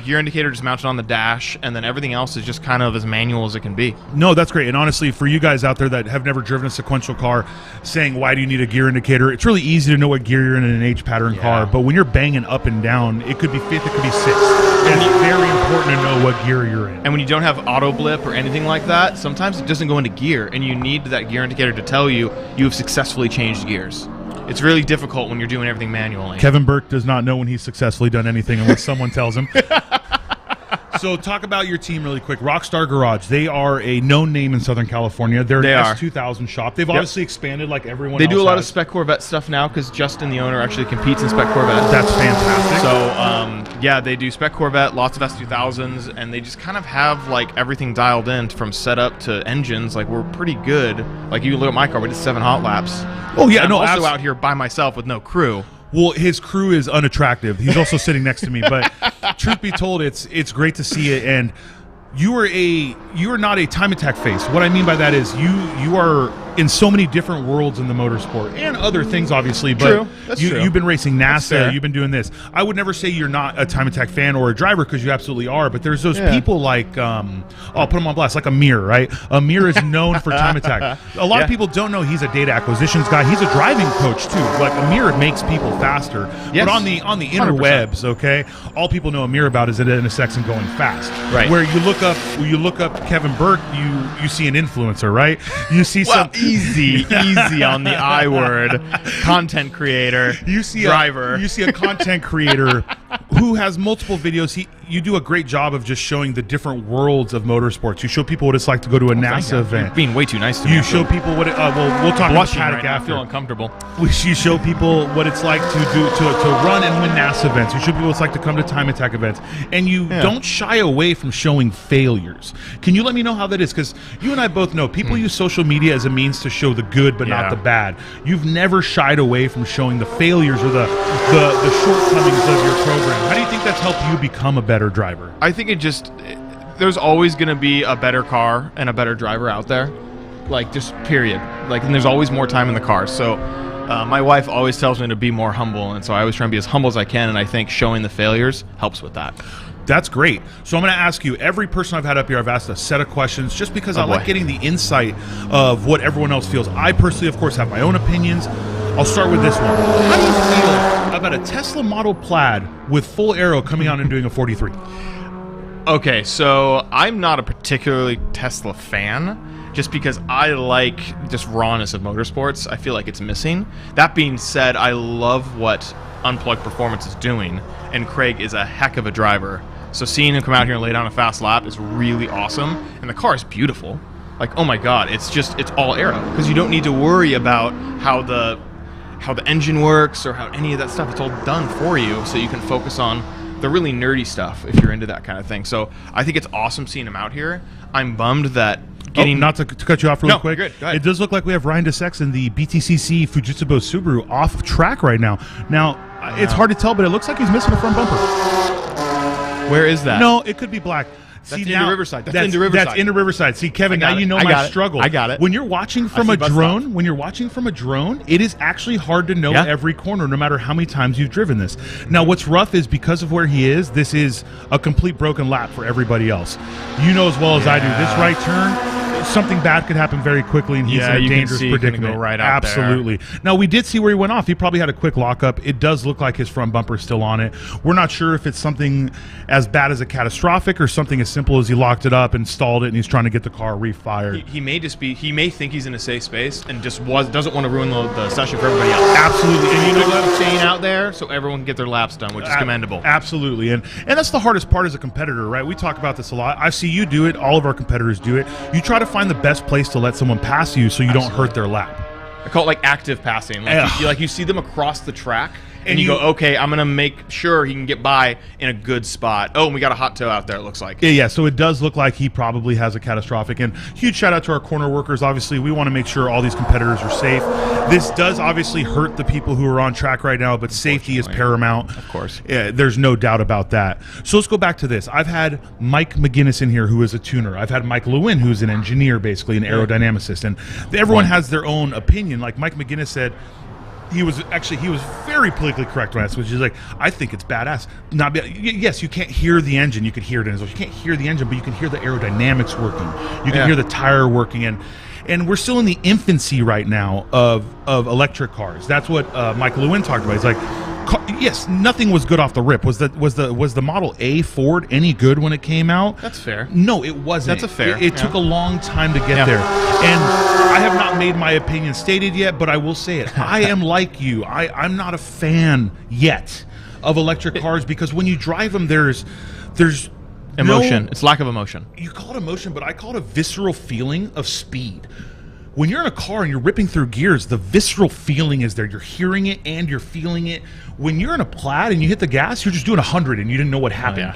Gear indicator just mounted on the dash, and then everything else is just kind of as manual as it can be. No, that's great. And honestly, for you guys out there that have never driven a sequential car, saying, why do you need a gear indicator? It's really easy to know what gear you're in an H-pattern car, but when you're banging up and down, it could be fifth, it could be sixth. And it's very important to know what gear you're in. And when you don't have auto blip or anything like that, sometimes it doesn't go into gear, and you need that gear indicator to tell you have successfully changed gears. It's really difficult when you're doing everything manually. Kevin Burke does not know when he's successfully done anything unless someone tells him. So talk about your team really quick. Rockstar Garage, they are a known name in Southern California. They're an S2000 shop. They've obviously expanded like everyone else. They do a lot of Spec Corvette stuff now because Justin, the owner, actually competes in Spec Corvette. That's fantastic. So, yeah, they do Spec Corvette, lots of S2000s, and they just kind of have like everything dialed in from setup to engines. Like, we're pretty good. Like, you look at my car, we did 7 hot laps. Oh, yeah, and no, I'm also out here by myself with no crew. Well, his crew is unattractive. He's also sitting next to me, but truth be told, it's great to see it. And you are not a time attack face. What I mean by that is you are in so many different worlds in the motorsport and other things, obviously. But true. That's true. You've been racing NASA. You've been doing this. I would never say you're not a time attack fan or a driver because you absolutely are. But there's those people like I'll put him on blast, like Amir, right? Amir is known for time attack. A lot of people don't know he's a data acquisitions guy. He's a driving coach too. Like Amir makes people faster. Yes. But on the 100%. interwebs, okay, all people know Amir about is at NSX and going fast. Right. Where you look up Kevin Burke, you see an influencer, right? You see some easy on the I word. Content creator. You see driver. You see a content creator who has multiple videos. You do a great job of just showing the different worlds of motorsports. You show people what it's like to go to a NASA event. You're being way too nice to me. You show people what we'll talk about paddock right after. I feel uncomfortable. You show people what it's like to run and win NASA events. You show people what it's like to come to time attack events, and you don't shy away from showing failures. Can you let me know how that is? Because you and I both know people use social media as a means to show the good but not the bad. You've never shied away from showing the failures or the shortcomings of your program. How do you think that's helped you become a better driver? I think there's always going to be a better car and a better driver out there. Like, just period. Like, and there's always more time in the car. So my wife always tells me to be more humble, and so I always try and be as humble as I can, and I think showing the failures helps with that. That's great. So I'm going to ask you, every person I've had up here, I've asked a set of questions just because I like getting the insight of what everyone else feels. I personally, of course, have my own opinions. I'll start with this one. How do you feel about a Tesla Model Plaid with full aero coming out and doing a 43? Okay, so I'm not a particularly Tesla fan, just because I like just rawness of motorsports. I feel like it's missing. That being said, I love what Unplugged Performance is doing, and Craig is a heck of a driver. So seeing him come out here and lay down a fast lap is really awesome, and the car is beautiful. Like, oh my god, it's all aero, because you don't need to worry about how the engine works or how any of that stuff. It's all done for you, so you can focus on the really nerdy stuff if you're into that kind of thing. So I think it's awesome seeing him out here. I'm bummed that not to cut you off really quick. Good. Go ahead. It does look like we have Ryan DeSex in the BTCC Fujitsubo Subaru off track right now. Now, it's hard to tell, but it looks like he's missing a front bumper. Where is that? No, it could be black. That's into Riverside. That's into Riverside. See, Kevin, now you know my struggle. I got it. When you're watching from a drone, it is actually hard to know every corner, no matter how many times you've driven this. Now, what's rough is because of where he is, this is a complete broken lap for everybody else. You know as well as I do, this right turn, something bad could happen very quickly, and he's in a dangerous predicament. Go right out Absolutely. There. Now, we did see where he went off. He probably had a quick lockup. It does look like his front bumper is still on it. We're not sure if it's something as bad as a catastrophic or something as simple as he locked it up and stalled it, and he's trying to get the car refired. He may think he's in a safe space and just doesn't want to ruin the session for everybody else. Absolutely. And you know what? Staying out there so everyone can get their laps done, which is commendable. Absolutely. And that's the hardest part as a competitor, right? We talk about this a lot. I see you do it. All of our competitors do it. You try to find the best place to let someone pass you so you don't hurt their lap. I call it like active passing. Like you see them across the track, and you go, okay, I'm going to make sure he can get by in a good spot. Oh, and we got a hot toe out there, it looks like. Yeah, so it does look like he probably has a catastrophic. And huge shout out to our corner workers. Obviously, we want to make sure all these competitors are safe. This does obviously hurt the people who are on track right now, but safety is paramount. Of course. Yeah, there's no doubt about that. So let's go back to this. I've had Mike McGinnis in here, who is a tuner. I've had Mike Lewin, who's an engineer, basically, an aerodynamicist. And everyone has their own opinion. Like Mike McGinnis said, he was very politically correct when asked, which is like, I think it's badass. Yes, you can't hear the engine. You could hear it in his voice. You can't hear the engine, but you can hear the aerodynamics working. You can hear the tire working, and we're still in the infancy right now of electric cars. That's what Michael Lewin talked about. He's like, yes, nothing was good off the rip. Was the Model A Ford any good when it came out? That's fair. No, it wasn't. That's a fair. It took a long time to get there, and I have not made my opinion stated yet, but I will say it. I am like you. I'm not a fan yet of electric cars because when you drive them, there's emotion. It's lack of emotion. You call it emotion, but I call it a visceral feeling of speed. When you're in a car and you're ripping through gears, the visceral feeling is there. You're hearing it and you're feeling it. When you're in a Plaid and you hit the gas, you're just doing 100 and you didn't know what happened.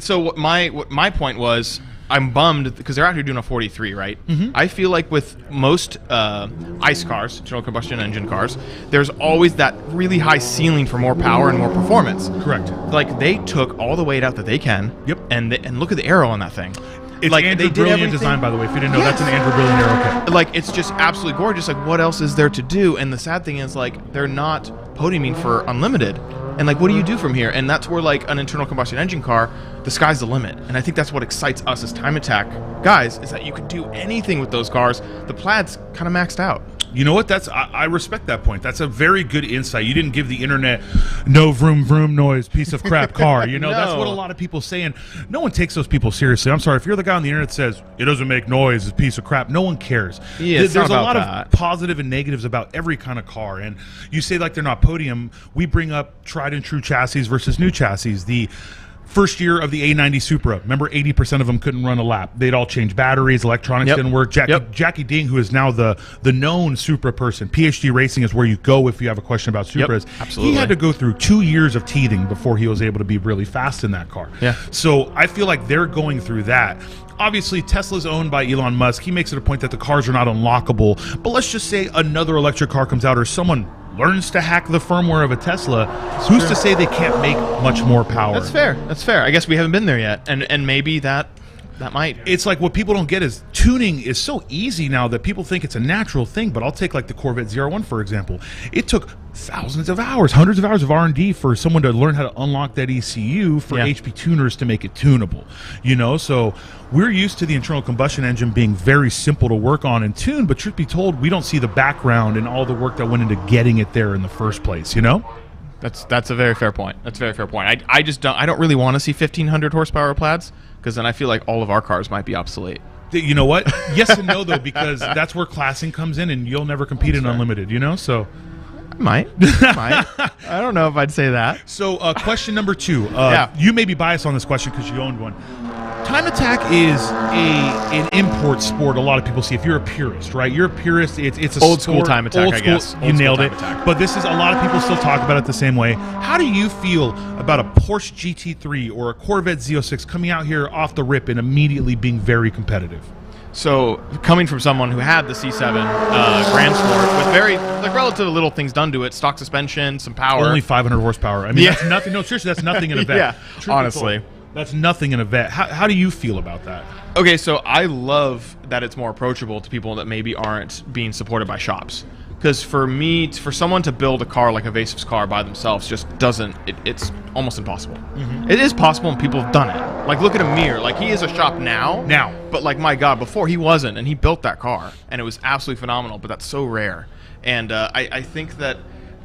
So what my point was, I'm bummed because they're out here doing a 43, right? I feel like with most ICE cars, internal combustion engine cars, there's always that really high ceiling for more power and more performance. Correct. Like they took all the weight out that they can. Yep. And look at the aero on that thing. It's like Andrew they did Brilliant everything. design, by the way. If you didn't know, that's an Andrew Brilliant aero kit. Like it's just absolutely gorgeous. Like what else is there to do? And the sad thing is like they're not podiuming for unlimited. And like what do you do from here? And that's where like an internal combustion engine car, the sky's the limit. And I think that's what excites us as time attack guys is that you could do anything with those cars. The Plaid's kind of maxed out. You know what? I respect that point. That's a very good insight. You didn't give the internet no vroom vroom noise, piece of crap car. You know, that's what a lot of people say, and no one takes those people seriously. I'm sorry, if you're the guy on the internet that says it doesn't make noise, it's a piece of crap, no one cares. Yeah, it's There's not a about lot that. of positive and negatives about every kind of car, and you say like they're not podium. We bring up tried and true chassis versus new chassis. The first year of the A90 Supra, remember 80% of them couldn't run a lap. They'd all change batteries, electronics didn't work. Jackie Ding, who is now the known Supra person, PhD Racing is where you go if you have a question about Supras. Absolutely. He had to go through 2 years of teething before he was able to be really fast in that car. Yeah. So I feel like they're going through that. Obviously, Tesla's owned by Elon Musk. He makes it a point that the cars are not unlockable. But let's just say another electric car comes out or someone learns to hack the firmware of a Tesla. Who's to say they can't make much more power? That's fair. That's fair. I guess we haven't been there yet. And maybe that might. It's like what people don't get is tuning is so easy now that people think it's a natural thing. But I'll take like the Corvette ZR1 for example. It took thousands of hours, hundreds of hours of R&D for someone to learn how to unlock that ECU for HP tuners to make it tunable. You know, so we're used to the internal combustion engine being very simple to work on and tune. But truth be told, we don't see the background and all the work that went into getting it there in the first place. You know. That's a very fair point. That's a very fair point. I just don't really want to see 1,500 horsepower Plaids because then I feel like all of our cars might be obsolete. You know what? Yes and no though, because that's where classing comes in, and you'll never compete in unlimited. You know, so I might. I don't know if I'd say that. So question number 2. You may be biased on this question because you owned one. Time attack is an import sport. A lot of people see. If you're a purist, right? You're a purist. It's a old sport, school time attack. Old I school, guess you nailed it. But this is a lot of people still talk about it the same way. How do you feel about a Porsche GT3 or a Corvette Z06 coming out here off the rip and immediately being very competitive? So coming from someone who had the C7 Grand Sport with very like relatively little things done to it, stock suspension, some power, only 500 horsepower. I mean, that's nothing. No, seriously, that's nothing in a vet. Honestly. That's nothing in a vet. How do you feel about that? Okay, so I love that it's more approachable to people that maybe aren't being supported by shops. Because for someone to build a car like Evasive's car by themselves just doesn't, it's almost impossible. It is possible and people have done it. Like look at Amir, like he is a shop now. But like my God, before he wasn't, and he built that car and it was absolutely phenomenal, but that's so rare. And I think that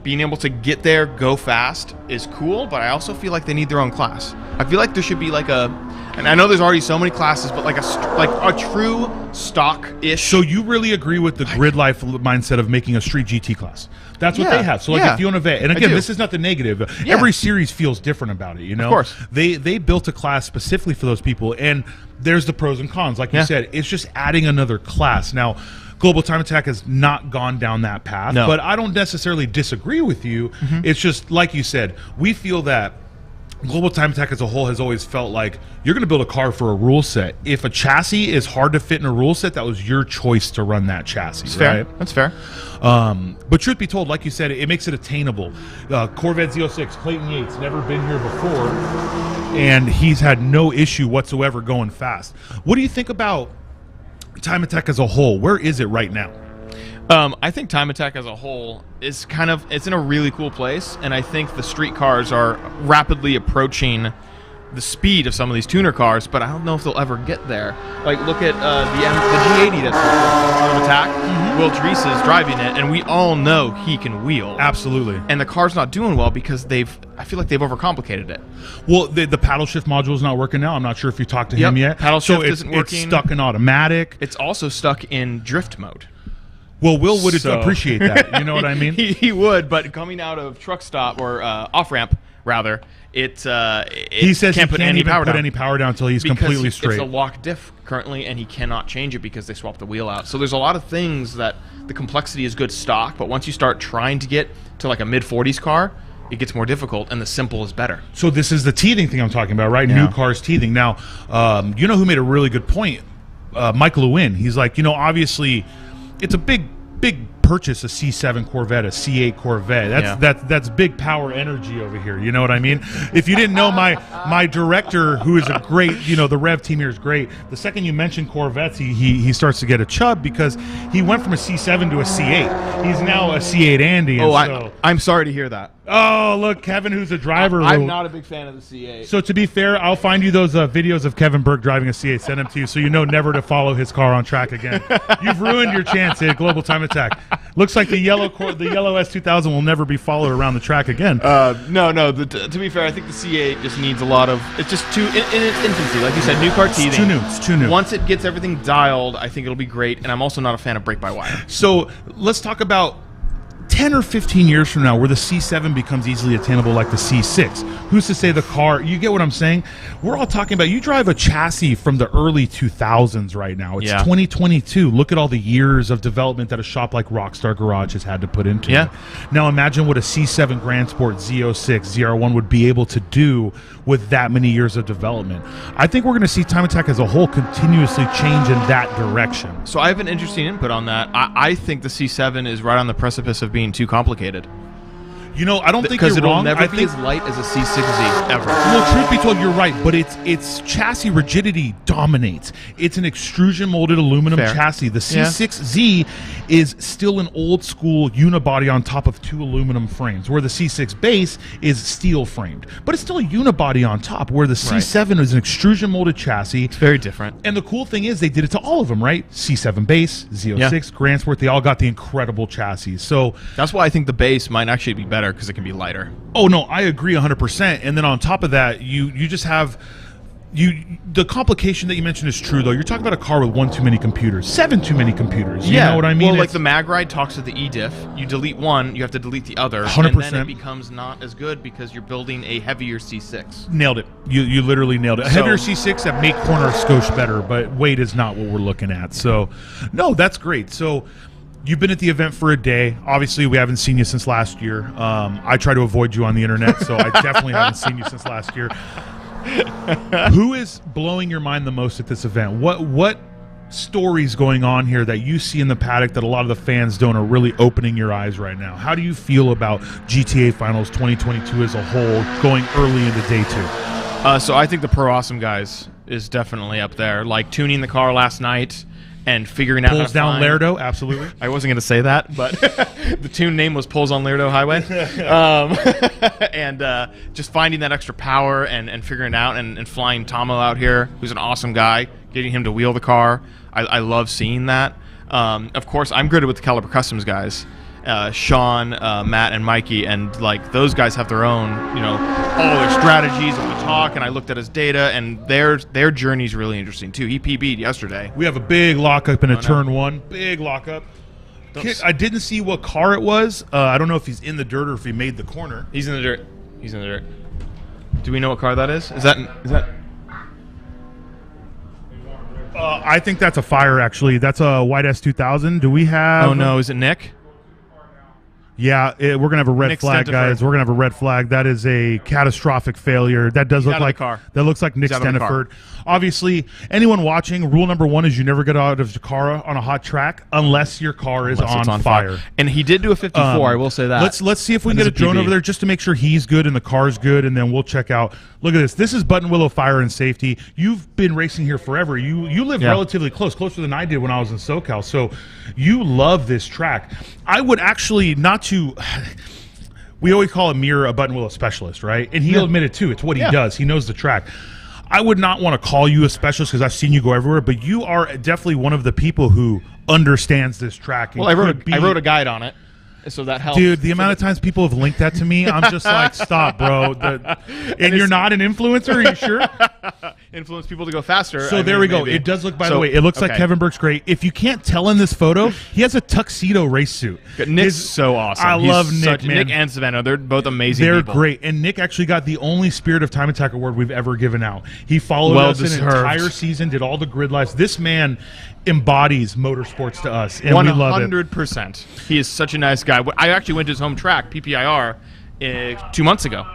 being able to get there, go fast is cool, but I also feel like they need their own class. I feel like there should be like and I know there's already so many classes, but like a true stock-ish. So you really agree with the grid life mindset of making a street GT class? That's what they have. So like if you own a vet, and again, this is not the negative. Every series feels different about it, you know? Of course. They built a class specifically for those people, and there's the pros and cons. Like you said, it's just adding another class. Now, Global Time Attack has not gone down that path, but I don't necessarily disagree with you. It's just, like you said, we feel that Global Time Attack as a whole has always felt like you're going to build a car for a rule set. If a chassis is hard to fit in a rule set, that was your choice to run that chassis, right? That's fair. But truth be told, like you said, it makes it attainable. Corvette Z06, Clayton Yates, never been here before, and he's had no issue whatsoever going fast. What do you think about Time Attack as a whole? Where is it right now? I think Time Attack as a whole is it's in a really cool place, and I think the street cars are rapidly approaching the speed of some of these tuner cars, but I don't know if they'll ever get there. Like, look at the G80 that's Time Attack. Will Drees is driving it, and we all know he can wheel. Absolutely. And the car's not doing well because I feel like they've overcomplicated it. Well, the paddle shift module is not working now. I'm not sure if you talked to him yet. Paddle shift isn't working. It's stuck in automatic. It's also stuck in drift mode. Well, Will would appreciate that. You know what I mean? He would, but coming out of truck stop or off ramp rather, he says he can't put any power down until he's completely straight. It's a lock diff currently, and he cannot change it because they swapped the wheel out. So there's a lot of things that the complexity is good stock, but once you start trying to get to like a mid-40s car, it gets more difficult, and the simple is better. So this is the teething thing I'm talking about, right? Yeah. New cars teething. Now, you know who made a really good point? Michael Lewin. He's like, obviously, it's a big purchase, a C7 Corvette, a C8 Corvette. That's big power energy over here. You know what I mean? If you didn't know, my director, who is a great, the Rev team here is great. The second you mention Corvettes, he starts to get a chub because he went from a C7 to a C8. He's now a C8 Andy. I'm sorry to hear that. Oh, look, Kevin, who's a driver. I'm not a big fan of the C8. So to be fair, I'll find you those videos of Kevin Burke driving a C8, send them to you so you know never to follow his car on track again. You've ruined your chance at Global Time Attack. Looks like the yellow S2000 will never be followed around the track again. No. To be fair, I think the C8 just needs a lot of. It's just too in its infancy, like you said, new car teething. It's too new. Once it gets everything dialed, I think it'll be great. And I'm also not a fan of brake-by-wire. So let's talk about 10 or 15 years from now where the C7 becomes easily attainable like the C6. Who's to say the car, you get what I'm saying? We're all talking about, you drive a chassis from the early 2000s right now. It's 2022. Look at all the years of development that a shop like Rockstar Garage has had to put into it. Now imagine what a C7 Grand Sport Z06, ZR1 would be able to do with that many years of development. I think we're going to see Time Attack as a whole continuously change in that direction. So I have an interesting input on that. I think the C7 is right on the precipice of being too complicated. I don't think you're wrong. Because it'll never be as light as a C6Z ever. Well, truth be told, you're right, but its chassis rigidity dominates. It's an extrusion molded aluminum chassis. The C6Z is still an old school unibody on top of two aluminum frames, where the C6 base is steel framed. But it's still a unibody on top, where the C7 is an extrusion molded chassis. It's very different. And the cool thing is they did it to all of them, right? C7 base, Z06, Grand Sport, they all got the incredible chassis. So that's why I think the base might actually be better, because it can be lighter. Oh no, I agree 100%. And then on top of that, you just have the complication that you mentioned is true though. You're talking about a car with one too many computers, 7 too many computers. You know what I mean? Well, like the mag ride talks to the e-diff. You delete one, you have to delete the other. 100%. And then it becomes not as good because you're building a heavier C6. Nailed it. You literally nailed it. A heavier C6 that make corner skosh better, but weight is not what we're looking at. So no, that's great. So you've been at the event for a day. Obviously, we haven't seen you since last year. I try to avoid you on the internet, so I definitely haven't seen you since last year. Who is blowing your mind the most at this event? What stories going on here that you see in the paddock that a lot of the fans don't are really opening your eyes right now? How do you feel about GTA Finals 2022 as a whole going early into day 2? So I think the Pro Awesome guys is definitely up there. Like tuning the car last night and figuring out Pulls down Lerdo, absolutely. I wasn't going to say that, but the tune name was Pulls on Lerdo Highway. And just finding that extra power and figuring it out and flying Tomo out here, who's an awesome guy, getting him to wheel the car. I love seeing that. Of course, I'm good with the Caliber Customs guys. Sean, Matt, and Mikey, and like those guys have their own, all their strategies and we talk, and I looked at his data, and their journey's really interesting too. He PB'd yesterday. We have a big lockup in a turn 1. Big lockup. I didn't see what car it was. I don't know if he's in the dirt or if he made the corner. He's in the dirt. He's in the dirt. Do we know what car that is? Is that? I think that's a Fire, actually. That's a white S2000. Do we have... Oh, no. Is it Nick? Yeah, we're going to have a red Nick flag, Stentiford. guys. We're going to have a red flag. That is a catastrophic failure. That does He's look out of the like car. that looks like Nick He's out of the car. Steniford. Obviously, anyone watching, rule number 1 is you never get out of the car on a hot track unless your car is Unless it's on fire. And he did do a 54. I will say that. Let's see if we can That get a is a drone PB. over there just to make sure he's good and the car's good, and then we'll check out. Look at this. This is Buttonwillow Fire and Safety. You've been racing here forever. You live relatively closer than I did when I was in SoCal. So you love this track. I would actually not to. We always call Amir a Buttonwillow specialist, right? And he'll admit it too. It's what he does. He knows the track. I would not want to call you a specialist because I've seen you go everywhere, but you are definitely one of the people who understands this track. Well, I wrote a guide on it, so that helps. Dude, the amount of times people have linked that to me, I'm just like, stop, bro. And you're not an influencer, are you sure? Influence people to go faster. So there we go. It does look, by the way, it looks like Kevin Burke's great. If you can't tell in this photo, he has a tuxedo race suit. Nick's so awesome. I love Nick, man. Nick and Savannah, they're both amazing They're people. great. And Nick actually got the only Spirit of Time Attack award we've ever given out. He followed us an entire season, did all the grid lives. This man embodies motorsports to us, and we love it. 100%. He is such a nice guy. I actually went to his home track, PPIR, 2 months ago.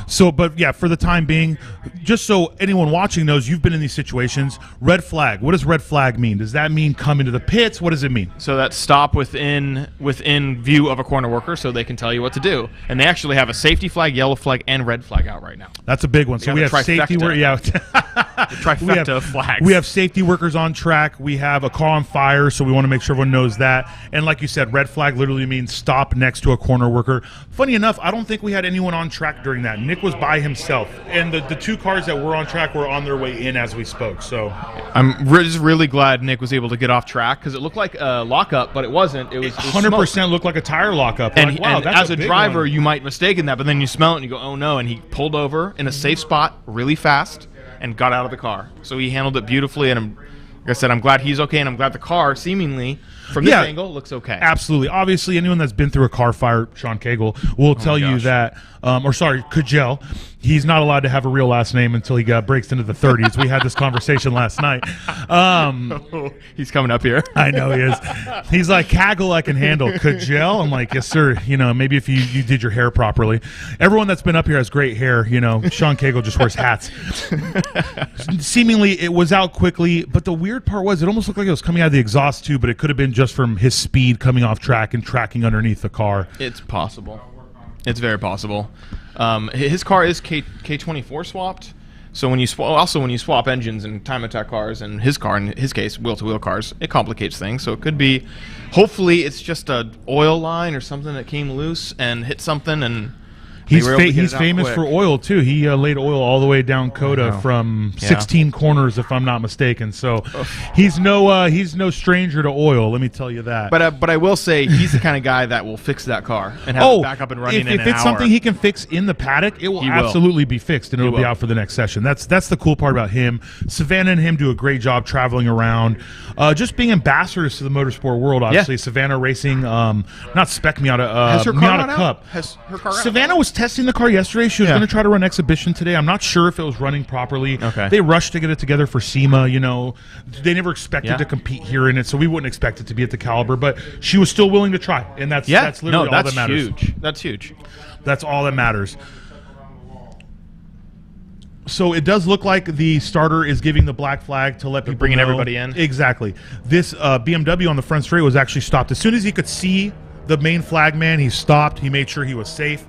So, but yeah, for the time being, just so anyone watching knows, you've been in these situations. Red flag. What does red flag mean? Does that mean come into the pits? What does it mean? So that stop within view of a corner worker, so they can tell you what to do. And they actually have a safety flag, yellow flag, and red flag out right now. That's a big one. So we have safety work. Yeah, trifecta of flags. We have safety workers on track. We have a car on fire, so we want to make sure everyone knows that. And like you said, red flag literally means stop next to a corner worker. Funny enough, I don't think we had anyone on track during that. Nick was by himself, and the 2 cars that were on track were on their way in as we spoke. So I'm just really glad Nick was able to get off track because it looked like a lockup, but it wasn't. It was 100% looked like a tire lockup. And, like, wow, and that's as a driver, you might mistake that, but then you smell it and you go, oh no, and he pulled over in a safe spot really fast and got out of the car. So he handled it beautifully, and like I said, I'm glad he's okay, and I'm glad the car, seemingly, from this angle, looks okay. Absolutely. Obviously, anyone that's been through a car fire, Sean Cagle, will tell you that, Kajel, he's not allowed to have a real last name until he breaks into the 30s. We had this conversation last night. He's coming up here. I know he is. He's like, Cagle I can handle. Kajel? I'm like, yes, sir. Maybe if you did your hair properly. Everyone that's been up here has great hair. Sean Cagle just wears hats. Seemingly, it was out quickly, but the weird part was it almost looked like it was coming out of the exhaust tube, but it could have been just from his speed coming off track and tracking underneath the car. It's possible. It's very possible. His car is K24 swapped, so when you swap engines and time attack cars, and his car, in his case, wheel-to-wheel cars, it complicates things. So it could be, hopefully, it's just a oil line or something that came loose and hit something, and he's famous for oil too. He laid oil all the way down Coda from 16 corners, if I'm not mistaken. So he's no stranger to oil. Let me tell you that. But I will say he's the kind of guy that will fix that car and have it back up and running in an hour. If it's something he can fix in the paddock, it will absolutely be fixed, and it'll be out for the next session. That's the cool part about him. Savannah and him do a great job traveling around, just being ambassadors to the motorsport world. Obviously, Savannah Racing, not Spec Miata, Has her car Miata Cup. Has her car Savannah was testing the car yesterday. She was going to try to run exhibition today. I'm not sure if it was running properly. Okay. They rushed to get it together for SEMA. They never expected to compete here in it, so we wouldn't expect it to be at the caliber. But she was still willing to try, and that's literally all that matters. Huge. That's huge. That's all that matters. So it does look like the starter is giving the black flag to let people bringing know. everybody in. Exactly. This BMW on the front straight was actually stopped as soon as he could see the main flag man. He stopped. He made sure he was safe.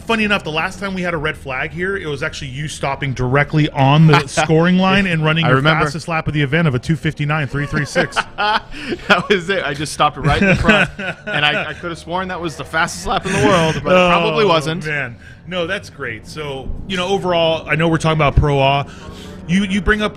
Funny enough, the last time we had a red flag here, it was actually you stopping directly on the scoring line and running the fastest lap of the event of a 2:59.336. That was it. I just stopped right in front, and I could have sworn that was the fastest lap in the world, but it probably wasn't. Man, no, that's great. So overall, I know we're talking about Pro A. You bring up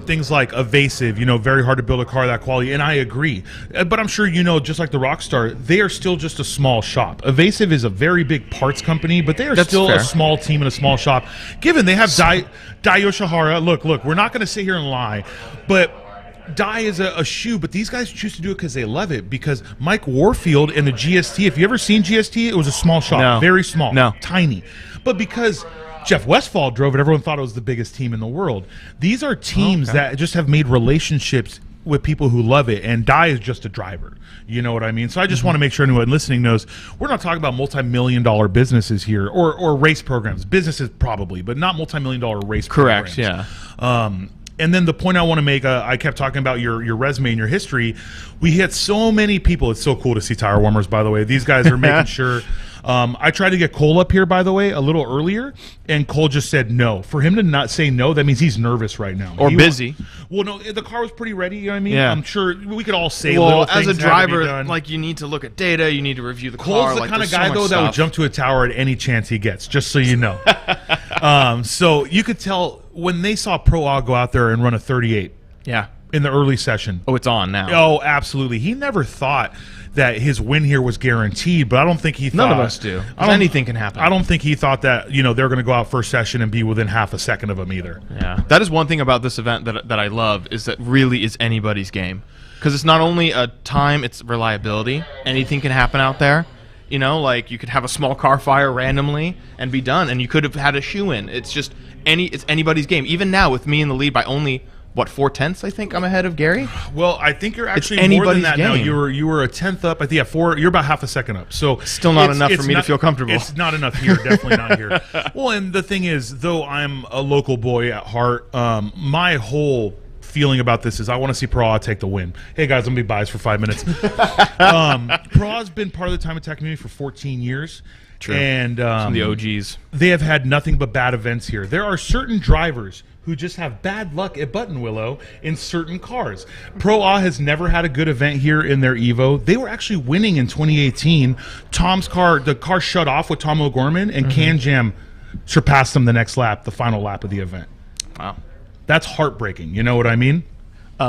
things like Evasive, very hard to build a car that quality, and I agree. But I'm sure just like the Rockstar, they are still just a small shop. Evasive is a very big parts company, but they are still a small team and a small shop. Given they have Dai Yoshihara, look, we're not going to sit here and lie, but Dai is a shoe, but these guys choose to do it because they love it. Because Mike Warfield and the GST, if you ever seen GST, it was a small shop, very small, tiny. But because Jeff Westphal drove it, everyone thought it was the biggest team in the world. These are teams that just have made relationships with people who love it, and Dai is just a driver. You know what I mean? So I just want to make sure anyone listening knows we're not talking about multi-million-dollar businesses here, or race programs. Businesses probably, but not multi-million-dollar race programs. Correct, yeah. And then the point I want to make, I kept talking about your resume and your history. We hit so many people. It's so cool to see tire warmers, by the way. These guys are making sure. I tried to get Cole up here, by the way, a little earlier, and Cole just said no. For him to not say no, that means he's nervous right now. Or busy. Well, no, the car was pretty ready, you know what I mean? Yeah. I'm sure we could all say Well, little as things a that had to be driver, done. like, you need to look at data, you need to review the Cole's car. the like, kind of there's guy, so much though, that would stuff. jump to a tower at any chance he gets, just so you know. So you could tell when they saw Pro A go out there and run a 38 Yeah. in the early session. Oh, it's on now. Oh, absolutely. He never thought that his win here was guaranteed, but I don't think he thought... None of us do. Anything can happen. I don't think he thought that, they're going to go out first session and be within half a second of him either. Yeah. That is one thing about this event that I love, is that really is anybody's game. Because it's not only a time, it's reliability. Anything can happen out there. Like you could have a small car fire randomly and be done, and you could have had a shoe-in. It's just it's anybody's game. Even now, with me in the lead by only... 4/10 I think I'm ahead of Gary. Well, I think you're actually It's more than anybody's that now. game. You were a tenth up. I think you're about half a second up. So Still not enough for me to feel comfortable. It's not enough here. Definitely not here. Well, and the thing is, though I'm a local boy at heart, my whole feeling about this is I want to see Pro A take the win. Hey guys, I'm gonna be biased for 5 minutes. Pro A's been part of the time attack community for 14 years. True. And Some of the OGs. they have had nothing but bad events here. There are certain drivers who just have bad luck at Buttonwillow in certain cars. Pro A has never had a good event here in their Evo. They were actually winning in 2018. Tom's car, the car shut off with Tom O'Gorman, and Can Jam surpassed them the next lap, the final lap of the event. Wow. That's heartbreaking. You know what I mean?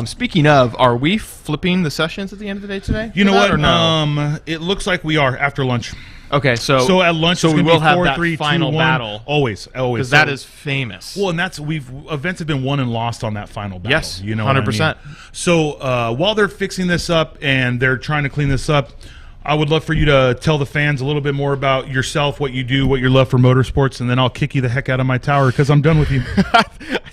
Speaking of, are we flipping the sessions at the end of the day today? You know what? Or no? It looks like we are after lunch. Okay, So at lunch, so it's we gonna will be have 4, that 3, 2, final 1. battle. Always. Because that is famous. Well, and events have been won and lost on that final battle. Yes, you know, 100%. What I mean? So while they're fixing this up and they're trying to clean this up, I would love for you to tell the fans a little bit more about yourself, what you do, what your love for motorsports, and then I'll kick you the heck out of my tower because I'm done with you. I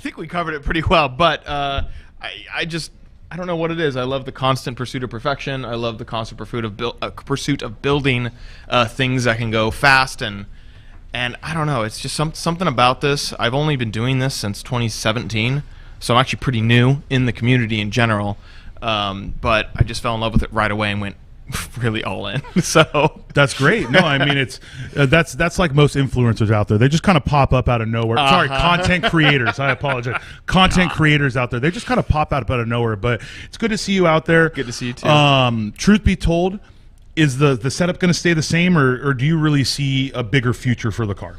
think we covered it pretty well, but I don't know what it is. I love the constant pursuit of perfection. I love the constant pursuit of building things that can go fast, and I don't know. It's just something about this. I've only been doing this since 2017, so I'm actually pretty new in the community in general. But I just fell in love with it right away and went really all in. So that's great. No, I mean it's that's like most influencers out there. They just kind of pop up out of nowhere. Sorry, content creators. I apologize. Content creators out there. They just kind of pop out of nowhere. But it's good to see you out there. Good to see you too. Truth be told, is the setup going to stay the same, or do you really see a bigger future for the car?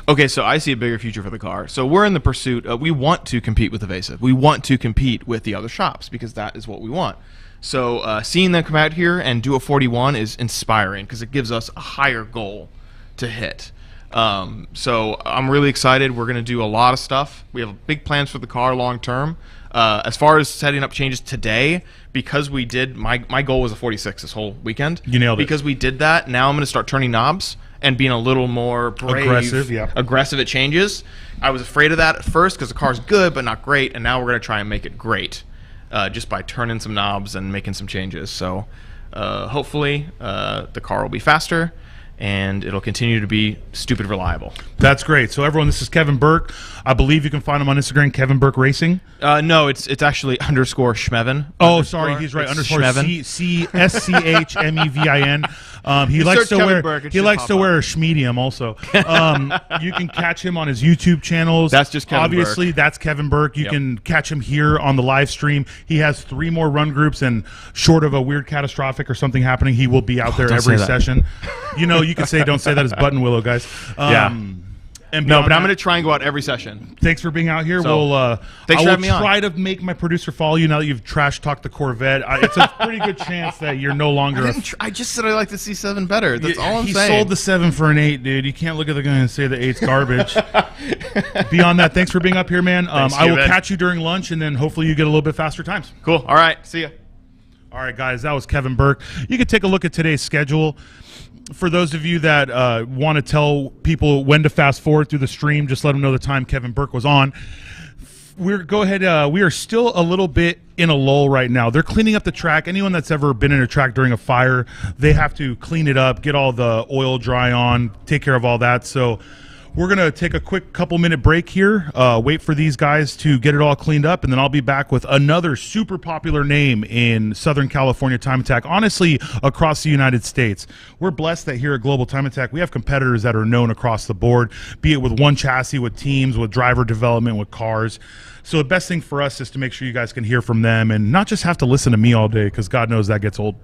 Okay, so I see a bigger future for the car. So we're in the pursuit. We want to compete with Evasive. We want to compete with the other shops because that is what we want. So seeing them come out here and do a 41 is inspiring because it gives us a higher goal to hit. So I'm really excited. We're going to do a lot of stuff. We have big plans for the car long term. As far as setting up changes today, because we did, my goal was a 46 this whole weekend. You nailed it. Because we did that, now I'm going to start turning knobs and being a little more brave, aggressive at changes. I was afraid of that at first because the car's good but not great, and now we're going to try and make it great. Just by turning some knobs and making some changes. So hopefully the car will be faster and it'll continue to be stupid reliable. That's great. So everyone, this is Kevin Burke. I believe you can find him on Instagram, Kevin Burke Racing. No, it's actually _Schmevin. Oh, sorry, he's right. Schmevin. SCHMEVIN. He likes to wear a schmedium also. You can catch him on his YouTube channels. That's just Kevin Obviously, Burke. that's Kevin Burke. You can catch him here on the live stream. He has 3 more run groups, and short of a weird catastrophic or something happening, he will be out there every session. You know, you can say, don't say that as Buttonwillow, guys. And no, but I'm going to try and go out every session. Thanks for being out here. So, I will try to make my producer follow you now that you've trash talked the Corvette. It's a pretty good chance that you're no longer. I just said I like the C7 better. That's all I'm saying. saying. He sold the 7 for an 8, dude. You can't look at the guy and say the 8's garbage. Beyond that, thanks for being up here, man. I will catch you during lunch, and then hopefully you get a little bit faster times. Cool. All right. See ya. All right, guys. That was Kevin Burke. You can take a look at today's schedule. For those of you that want to tell people when to fast forward through the stream, just let them know the time Kevin Burke was on. we're go ahead. We are still a little bit in a lull right now. They're cleaning up the track. Anyone that's ever been in a track during a fire, they have to clean it up, get all the oil dry on, take care of all that. So we're going to take a quick couple-minute break here, wait for these guys to get it all cleaned up, and then I'll be back with another super popular name in Southern California Time Attack, honestly, across the United States. We're blessed that here at Global Time Attack, we have competitors that are known across the board, be it with one chassis, with teams, with driver development, with cars. So the best thing for us is to make sure you guys can hear from them and not just have to listen to me all day, because God knows that gets old.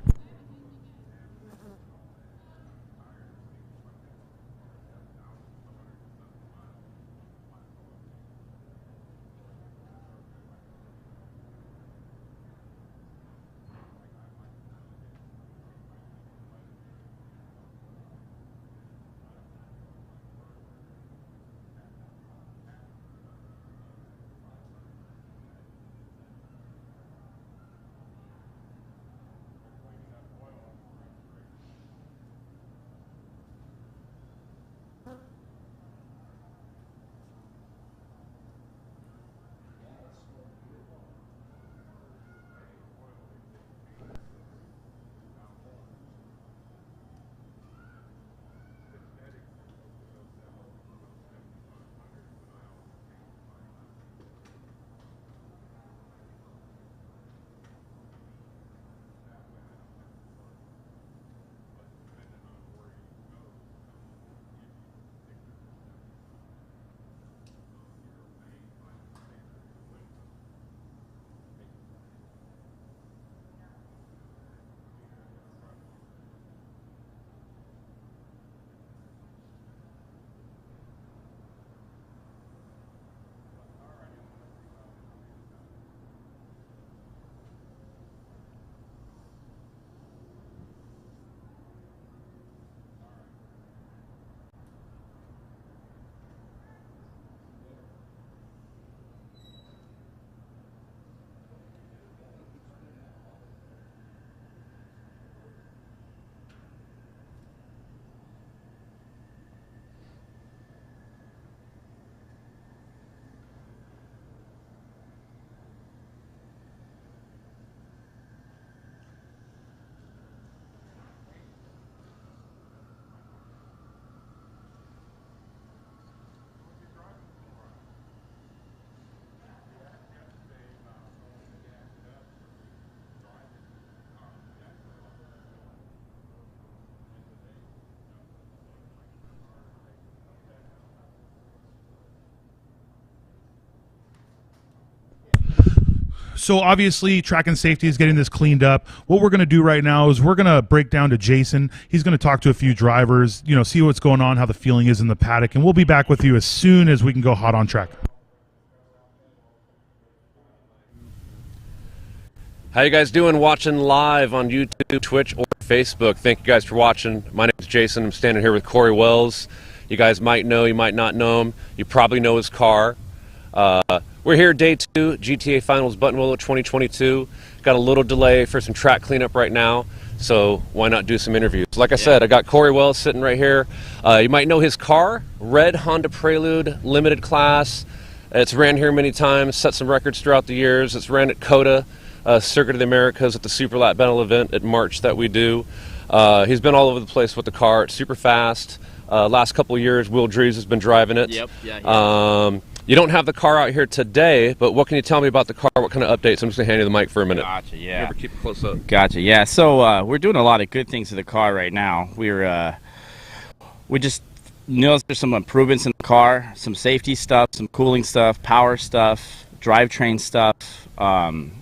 So obviously track and safety is getting this cleaned up. What we're going to do right now is we're going to break down to Jason. He's going to talk to a few drivers, you know, see what's going on, how the feeling is in the paddock, and we'll be back with you as soon as we can go hot on track. How you guys doing watching live on YouTube, Twitch, or Facebook? Thank you guys for watching. My name is Jason. I'm standing here with Corey Wells. You guys might know, you might not know him. You probably know his car. We're here day 2, GTA Finals Buttonwillow 2022. Got a little delay for some track cleanup right now, so why not do some interviews? Like I said, I got Corey Wells sitting right here. You might know his car, red Honda Prelude, limited class. It's ran here many times, set some records throughout the years. It's ran at COTA, Circuit of the Americas, at the Super Lap Battle event at March that we do. He's been all over the place with the car. It's super fast. Last couple of years, Will Drees has been driving it. Yep. Yeah. You don't have the car out here today, but what can you tell me about the car? What kind of updates? I'm just going to hand you the mic for a minute. Gotcha, yeah. Remember, keep it close up. Gotcha, yeah. So we're doing a lot of good things to the car right now. We just noticed there's some improvements in the car, some safety stuff, some cooling stuff, power stuff, drivetrain stuff.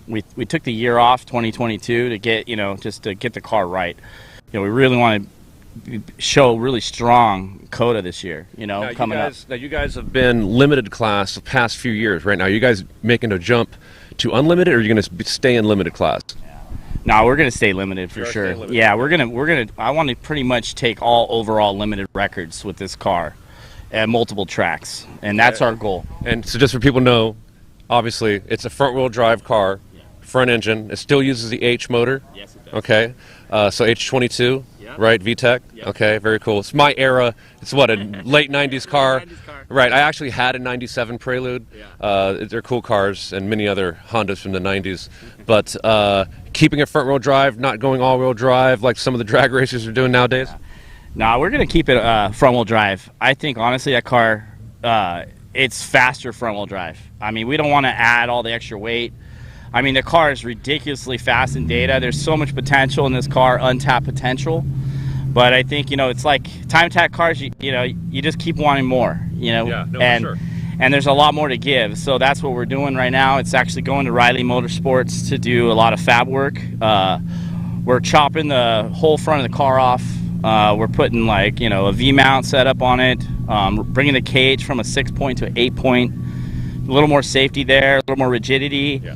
We took the year off, 2022, to get, just to get the car right. We really want to show really strong COTA this year, coming up. Now you guys have been limited class the past few years. Right now, are you guys making a jump to unlimited, or are you going to stay in limited class? No, we're going to stay limited for sure. Limited. Yeah, we're gonna. I want to pretty much take all overall limited records with this car at multiple tracks, and that's our goal. And so, just for people to know, obviously, it's a front-wheel drive car, front engine. It still uses the H motor. Yes, it does. Okay, so H22. right? VTEC. Yep. Okay, very cool. It's my era. It's what, a late '90s car. Right. I actually had a '97 Prelude. They're cool cars, and many other Hondas from the '90s. But keeping it front-wheel drive, not going all-wheel drive like some of the drag racers are doing nowadays. No, we're gonna keep it front-wheel drive. I think honestly that car, it's faster front-wheel drive. I mean, we don't want to add all the extra weight. I mean, the car is ridiculously fast in data. There's so much potential in this car, untapped potential. But I think, it's like time attack cars, you just keep wanting more, Yeah, no, and, for sure. and there's a lot more to give. So that's what we're doing right now. It's actually going to Riley Motorsports to do a lot of fab work. We're chopping the whole front of the car off. We're putting a V-mount setup on it, bringing the cage from a 6-point to an 8-point, a little more safety there, a little more rigidity. Yeah.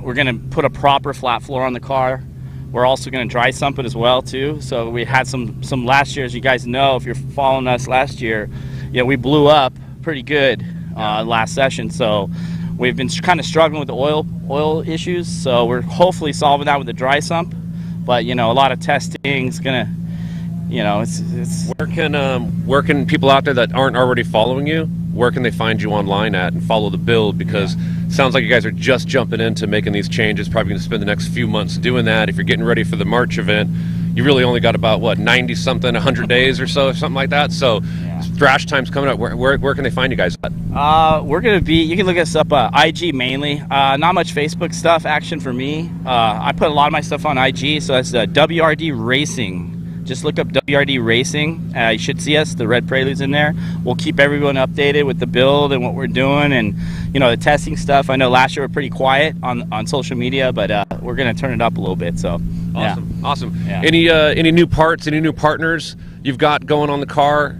We're going to put a proper flat floor on the car. We're also going to dry sump it as well too. So we had some last year, as you guys know, if you're following us last year, we blew up pretty good last session. So we've been kind of struggling with the oil issues. So we're hopefully solving that with the dry sump. But a lot of testing is gonna, it's. Where can people out there that aren't already following you, where can they find you online at and follow the build? Because it sounds like you guys are just jumping into making these changes, probably going to spend the next few months doing that. If you're getting ready for the March event, you really only got about, 90-something, 100 days or so, something like that. So thrash time's coming up. Where can they find you guys at? We're going to be, you can look us up IG mainly. Not much Facebook stuff, action for me. I put a lot of my stuff on IG, so that's WRD Racing. Just look up WRD Racing. You should see us. The red Prelude's in there. We'll keep everyone updated with the build and what we're doing and, the testing stuff. I know last year we were pretty quiet on social media, but we're going to turn it up a little bit. So, Awesome. Yeah. Any new parts, any new partners you've got going on the car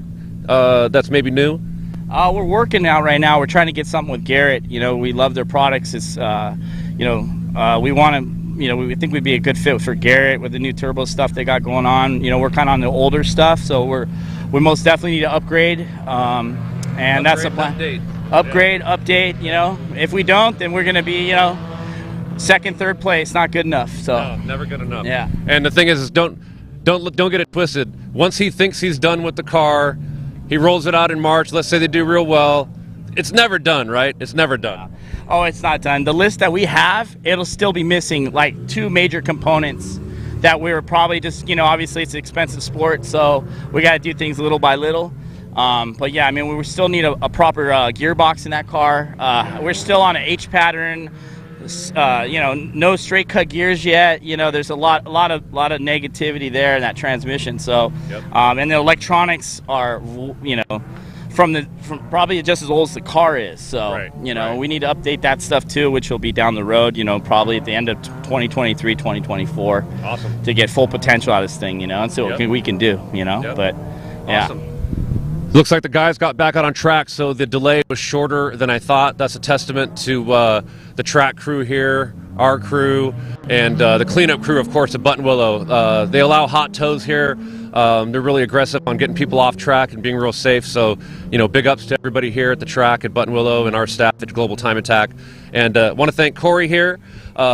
that's maybe new? We're working out right now. We're trying to get something with Garrett. We love their products. It's, we want to. We think we'd be a good fit for Garrett with the new turbo stuff they got going on. We're kind of on the older stuff, so we most definitely need to upgrade. And that's the plan. Update. If we don't, then we're going to be, second, third place. Not good enough. So No, never good enough. Yeah. And the thing is don't get it twisted. Once he thinks he's done with the car, he rolls it out in March. Let's say they do real well. It's never done, right? It's never done. Oh, it's not done. The list that we have, it'll still be missing two major components that we're probably just, obviously it's an expensive sport, so we got to do things little by little. But yeah, we still need a proper gearbox in that car. We're still on an H pattern, no straight cut gears yet. There's a lot of negativity there in that transmission. So, and the electronics are, from probably just as old as the car is. So, we need to update that stuff too, which will be down the road, probably at the end of 2023, 2024. Awesome. To get full potential out of this thing, and see what we can do, But, yeah. Awesome. Looks like the guys got back out on track, so the delay was shorter than I thought. That's a testament to the track crew here, our crew, and the cleanup crew, of course, at Buttonwillow. They allow hot tows here. They're really aggressive on getting people off track and being real safe. So, big ups to everybody here at the track at Buttonwillow and our staff at Global Time Attack. And want to thank Corey here,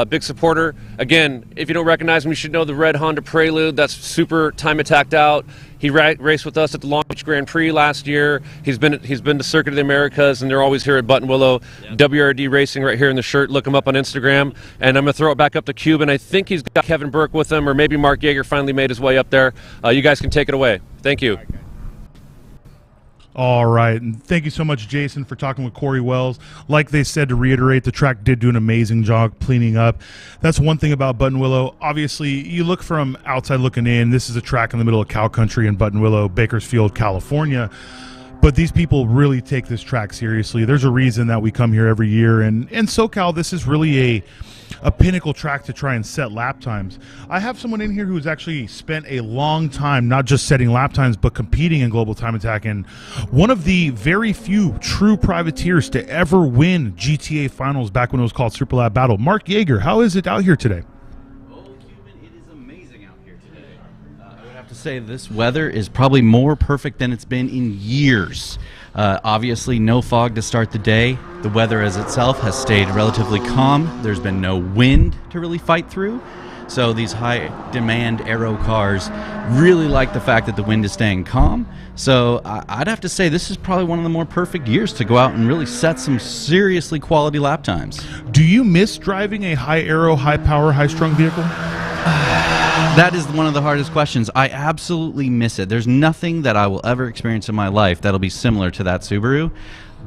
big supporter. Again, if you don't recognize him, you should know the red Honda Prelude. That's super time attacked out. He raced with us at the Long Beach Grand Prix last year. He's been to Circuit of the Americas, and they're always here at Buttonwillow. WRD Racing right here in the shirt. Look him up on Instagram. And I'm going to throw it back up to Cuban. I think he's got Kevin Burke with him, or maybe Mark Yeager finally made his way up there. You guys can take it away. Thank you. All right, and thank you so much, Jason, for talking with Corey Wells. Like they said, to reiterate, the track did do an amazing job cleaning up. That's one thing about Buttonwillow. Obviously, you look from outside looking in. This is a track in the middle of cow country in Buttonwillow, Bakersfield, California. But these people really take this track seriously. There's a reason that we come here every year. And in SoCal, this is really a pinnacle track to try and set lap times. I have someone in here who's actually spent a long time not just setting lap times, but competing in Global Time Attack, and one of the very few true privateers to ever win GTA Finals back when it was called Super Lap Battle. Mark Yeager, how is it out here today? Oh, Cuban, it is amazing out here today. I would have to say this weather is probably more perfect than it's been in years. Obviously, no fog to start the day. The weather as itself has stayed relatively calm. There's been no wind to really fight through. So these high-demand aero cars really like the fact that the wind is staying calm. So I'd have to say this is probably one of the more perfect years to go out and really set some seriously quality lap times. Do you miss driving a high aero, high power, high strung vehicle? That is one of the hardest questions. I absolutely miss it. There's nothing that I will ever experience in my life that'll be similar to that Subaru.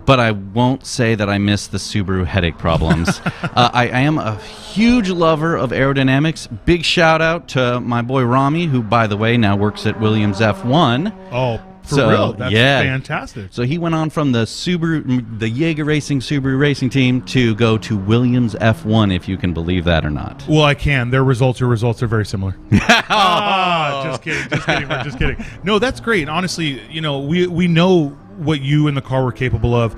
But I won't say that I miss the Subaru headache problems. I am a huge lover of aerodynamics. Big shout out to my boy Rami, who, by the way, now works at Williams F1. Oh, for real? That's fantastic. So he went on from the Jaeger Racing Subaru racing team to go to Williams F1, if you can believe that or not. Well, I can. Their results are very similar. Just kidding. We're just kidding. No, that's great. Honestly, we know what you and the car were capable of.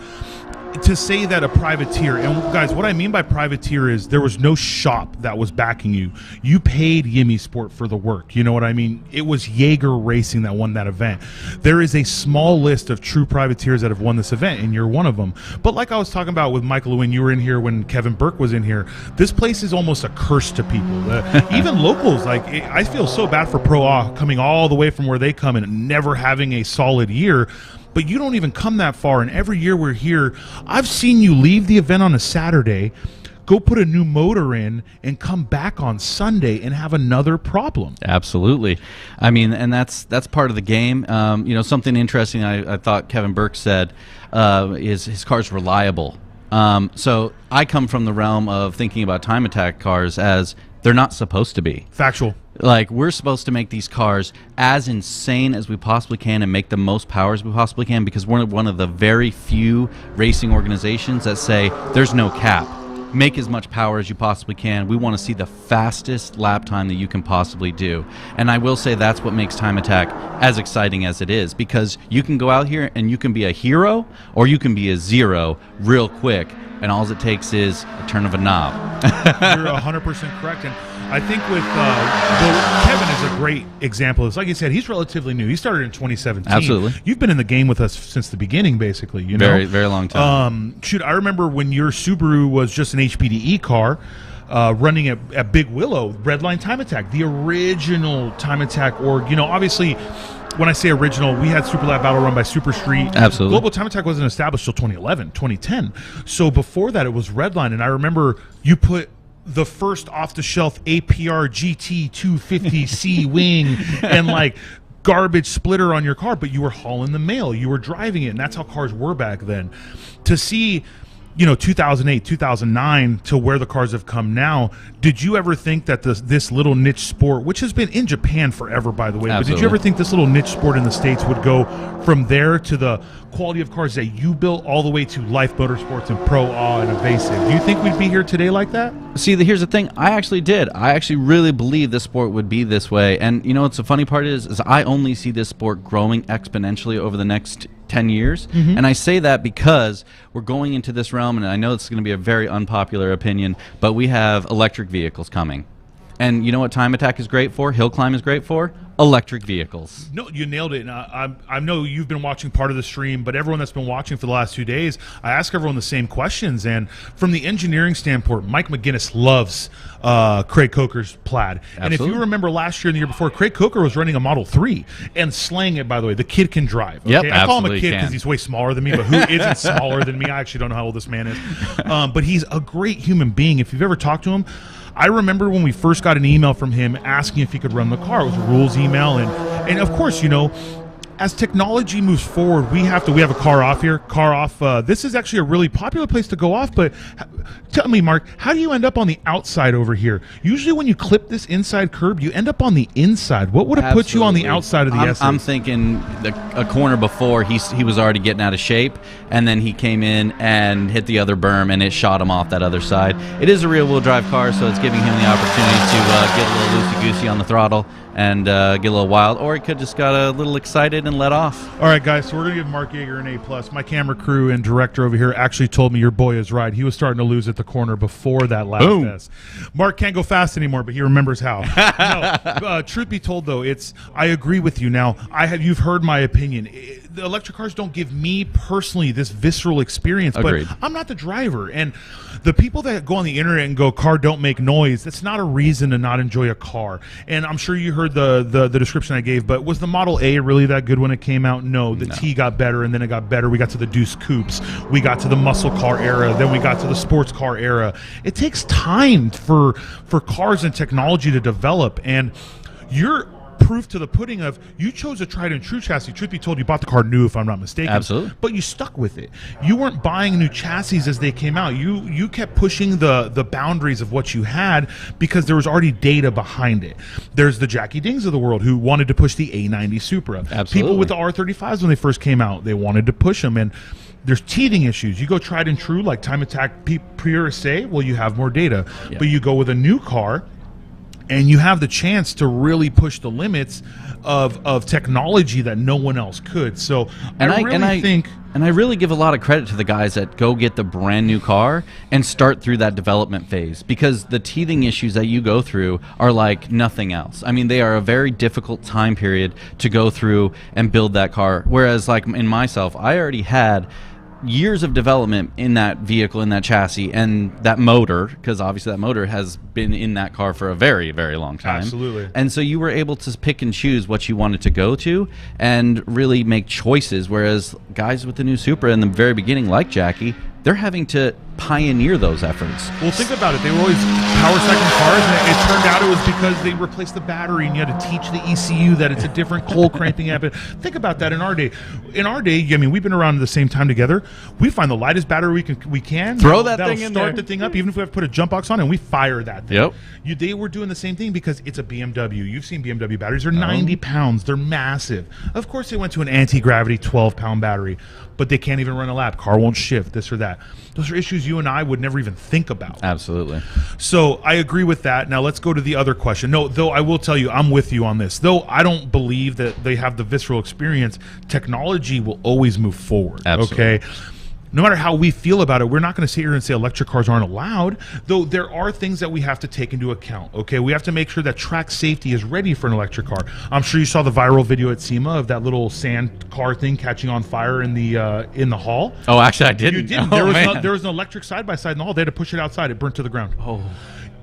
To say that a privateer, and guys, what I mean by privateer is there was no shop that was backing you. You paid Yimmy Sport for the work. You know what I mean? It was Jaeger Racing that won that event. There is a small list of true privateers that have won this event, and you're one of them. But like I was talking about with Michael Lewin, you were in here when Kevin Burke was in here. This place is almost a curse to people. Even locals, I feel so bad for Pro A coming all the way from where they come and never having a solid year. But you don't even come that far, and every year we're here, I've seen you leave the event on a Saturday, go put a new motor in, and come back on Sunday and have another problem. Absolutely. I mean, and that's part of the game. Something interesting I thought Kevin Burke said is his car's reliable. So I come from the realm of thinking about time attack cars as they're not supposed to be. Factual. Like, we're supposed to make these cars as insane as we possibly can and make the most power as we possibly can, because we're one of the very few racing organizations that say there's no cap. Make as much power as you possibly can. We want to see the fastest lap time that you can possibly do. And I will say that's what makes Time Attack as exciting as it is, because you can go out here and you can be a hero or you can be a zero real quick, and all it takes is a turn of a knob. You're 100% correct. And I think with Kevin is a great example of this. Like you said, he's relatively new. He started in 2017. Absolutely. You've been in the game with us since the beginning, basically. Very, very long time. I remember when your Subaru was just an HPDE car, running at Big Willow, Redline Time Attack, the original Time Attack org. Obviously, when I say original, we had Super Lab Battle run by Super Street. Absolutely. Global Time Attack wasn't established till 2011, 2010. So before that, it was Redline. And I remember you put the first off-the-shelf APR GT 250C wing and garbage splitter on your car, but you were hauling the mail. You were driving it, and that's how cars were back then. To see 2008, 2009 to where the cars have come now, did you ever think that this little niche sport, which has been in Japan forever, by the way, Absolutely. but did you ever think this little niche sport in the States would go from there to the quality of cars that you built all the way to Life Motorsports and Pro A and Evasive? Do you think we'd be here today like that? See, here's the thing. I actually did. I actually really believe this sport would be this way. And what's the funny part is I only see this sport growing exponentially over the next 10 years. Mm-hmm. And I say that because we're going into this realm, and I know it's going to be a very unpopular opinion, but we have electric vehicles coming. And you know what Time Attack is great for? Hill Climb is great for? Electric vehicles. No, you nailed it. And I know you've been watching part of the stream, but everyone that's been watching for the last 2 days, I ask everyone the same questions. And from the engineering standpoint, Mike McGinnis loves Craig Coker's Plaid. Absolutely. And if you remember last year and the year before, Craig Coker was running a Model 3 and slaying it, by the way. The kid can drive. Okay? Yep, I call him a absolutely kid can. because he's way smaller than me, but who isn't smaller than me? I actually don't know how old this man is. But he's a great human being. If you've ever talked to him, I remember when we first got an email from him asking if he could run the car. It was a rules email, and of course, as technology moves forward, we have a car off here. Car off. This is actually a really popular place to go off, but tell me, Mark, how do you end up on the outside over here? Usually when you clip this inside curb, you end up on the inside. What would have put you on the outside of the S? I'm thinking a corner before, he was already getting out of shape, and then he came in and hit the other berm, and it shot him off that other side. It is a rear-wheel drive car, so it's giving him the opportunity to get a little loosey-goosey on the throttle and get a little wild, or he could just got a little excited and let off. All right, guys, so we're going to give Mark Yeager an A+. My camera crew and director over here actually told me your boy is right. He was starting to lose at the corner before that last test. Mark can't go fast anymore, but he remembers how. No, truth be told, though, I agree with you. Now, you've heard my opinion. The electric cars don't give me personally this visceral experience, Agreed. but I'm not the driver. And the people that go on the internet and go, car don't make noise, that's not a reason to not enjoy a car. And I'm sure you heard the description I gave, but was the Model A really that good when it came out? No. The T got better, and then it got better. We got to the Deuce Coupes. We got to the muscle car era. Then we got to the sports car era. It takes time for cars and technology to develop, and you're proof to the pudding of you chose a tried and true chassis. Truth be told, you bought the car new, if I'm not mistaken. Absolutely. But you stuck with it. You weren't buying new chassis as they came out. You kept pushing the boundaries of what you had because there was already data behind it. There's the Jackie Dings of the world who wanted to push the A90 Supra. Absolutely. People with the R35s when they first came out, they wanted to push them, and there's teething issues. You go tried and true like Time Attack purists say, well, you have more data. Yeah. But you go with a new car, and you have the chance to really push the limits of technology that no one else could. So I really give a lot of credit to the guys that go get the brand new car and start through that development phase, because the teething issues that you go through are like nothing else. I mean, they are a very difficult time period to go through and build that car. Whereas like in myself, I already had years of development in that vehicle, in that chassis, and that motor, because obviously that motor has been in that car for a very, very long time. Absolutely. And so you were able to pick and choose what you wanted to go to and really make choices, whereas guys with the new Supra in the very beginning, like Jackie, they're having to pioneer those efforts. Well, think about it. They were always power second cars, and it turned out it was because they replaced the battery, and you had to teach the ECU that it's a different cold cramping app. Think about that in our day. In our day, I mean, we've been around at the same time together. We find the lightest battery we can. Throw that That'll thing in start there. the thing up, even if we have to put a jump box on, and we fire that thing. Yep. They were doing the same thing because it's a BMW. You've seen BMW batteries. They're 90 pounds. They're massive. Of course, they went to an anti-gravity 12-pound battery, but they can't even run a lap. Car won't shift, this or that. Those are issues you and I would never even think about. Absolutely. So I agree with that. Now let's go to the other question. No, though I will tell you, I'm with you on this. Though I don't believe that they have the visceral experience, technology will always move forward. Absolutely. Okay? No matter how we feel about it, we're not going to sit here and say electric cars aren't allowed, though there are things that we have to take into account, okay? We have to make sure that track safety is ready for an electric car. I'm sure you saw the viral video at SEMA of that little sand car thing catching on fire in the hall. Oh, actually, I didn't. You didn't. Oh, There was an electric side-by-side in the hall. They had to push it outside. It burnt to the ground. Oh.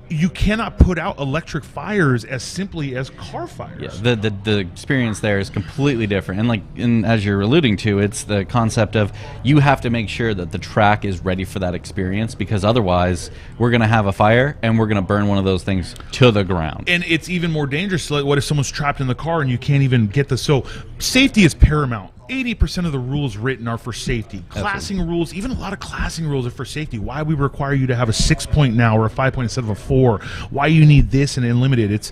You cannot put out electric fires as simply as car fires. Yeah, the experience there is completely different, and as you're alluding to, it's the concept of you have to make sure that the track is ready for that experience, because otherwise we're going to have a fire and we're going to burn one of those things to the ground. And it's even more dangerous. Like, what if someone's trapped in the car and you can't even get the... So safety is paramount. 80% of the rules written are for safety. Classing rules, even a lot of classing rules are for safety. Why we require you to have a 6-point now or a 5-point instead of a 4. Why you need this and unlimited. It's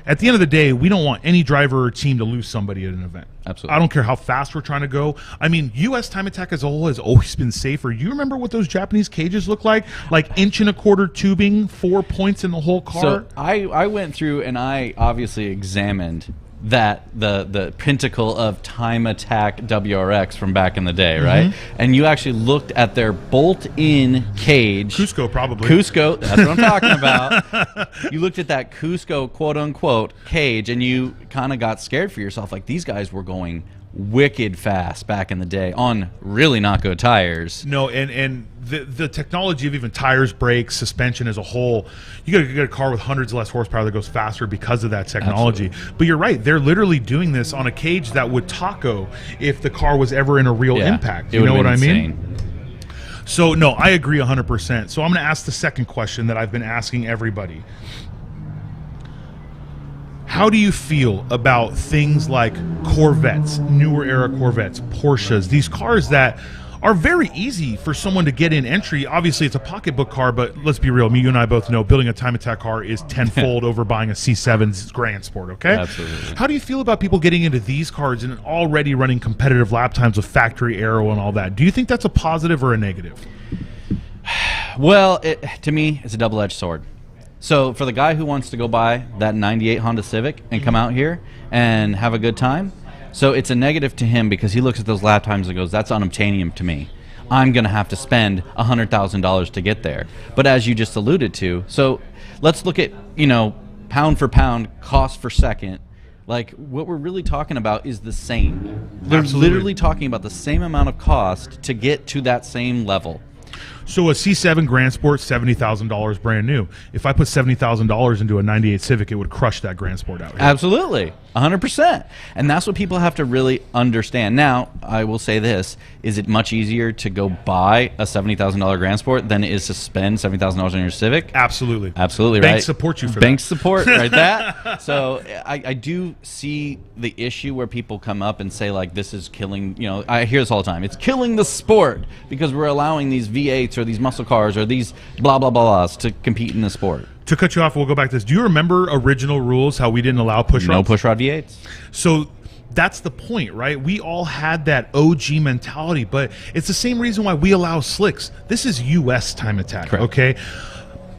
at the end of the day, we don't want any driver or team to lose somebody at an event. Absolutely. I don't care how fast we're trying to go. I mean, U.S. Time Attack as a whole has always been safer. You remember what those Japanese cages look like? Like 1.25-inch tubing, 4 points in the whole car? So I went through and I obviously examined that the pinnacle of Time Attack WRX from back in the day, right? And you actually looked at their bolt-in cage. Cusco, probably. Cusco, that's what I'm talking about. You looked at that Cusco, quote-unquote, cage, and you kind of got scared for yourself. Like, these guys were going wicked fast back in the day on really not good tires. No, and the technology of even tires, brakes, suspension as a whole, you got to get a car with hundreds less horsepower that goes faster because of that technology. Absolutely. But you're right, they're literally doing this on a cage that would taco if the car was ever in a real impact. You know what I mean? So no, I agree 100%. So I'm going to ask the second question that I've been asking everybody. How do you feel about things like Corvettes, newer era Corvettes, Porsches, these cars that are very easy for someone to get in entry? Obviously, it's a pocketbook car, but let's be real. You and I both know building a Time Attack car is tenfold over buying a C7's Grand Sport, okay? Absolutely. How do you feel about people getting into these cars and already running competitive lap times with factory aero and all that? Do you think that's a positive or a negative? Well, to me, it's a double-edged sword. So for the guy who wants to go buy that 98 Honda Civic and come out here and have a good time, so it's a negative to him because he looks at those lap times and goes, that's unobtainium to me. I'm going to have to spend $100,000 to get there. But as you just alluded to, so let's look at, pound for pound, cost for second. Like, what we're really talking about is the same. They're literally talking about the same amount of cost to get to that same level. So a C7 Grand Sport, $70,000 brand new. If I put $70,000 into a 98 Civic, it would crush that Grand Sport out here. Absolutely. 100%. And that's what people have to really understand. Now, I will say this. Is it much easier to go buy a $70,000 Grand Sport than it is to spend $70,000 on your Civic? Absolutely. Absolutely, Bank right? support you for Bank that. support, right? That. So I do see the issue where people come up and say, like, this is killing, I hear this all the time. It's killing the sport because we're allowing these V8s or these muscle cars or these blah, blah, blah, blahs to compete in the sport. To cut you off, we'll go back to this. Do you remember original rules, how we didn't allow push rods? No push rod V8s. So that's the point, right? We all had that OG mentality, but it's the same reason why we allow slicks. This is U.S. time attack, Correct. okay?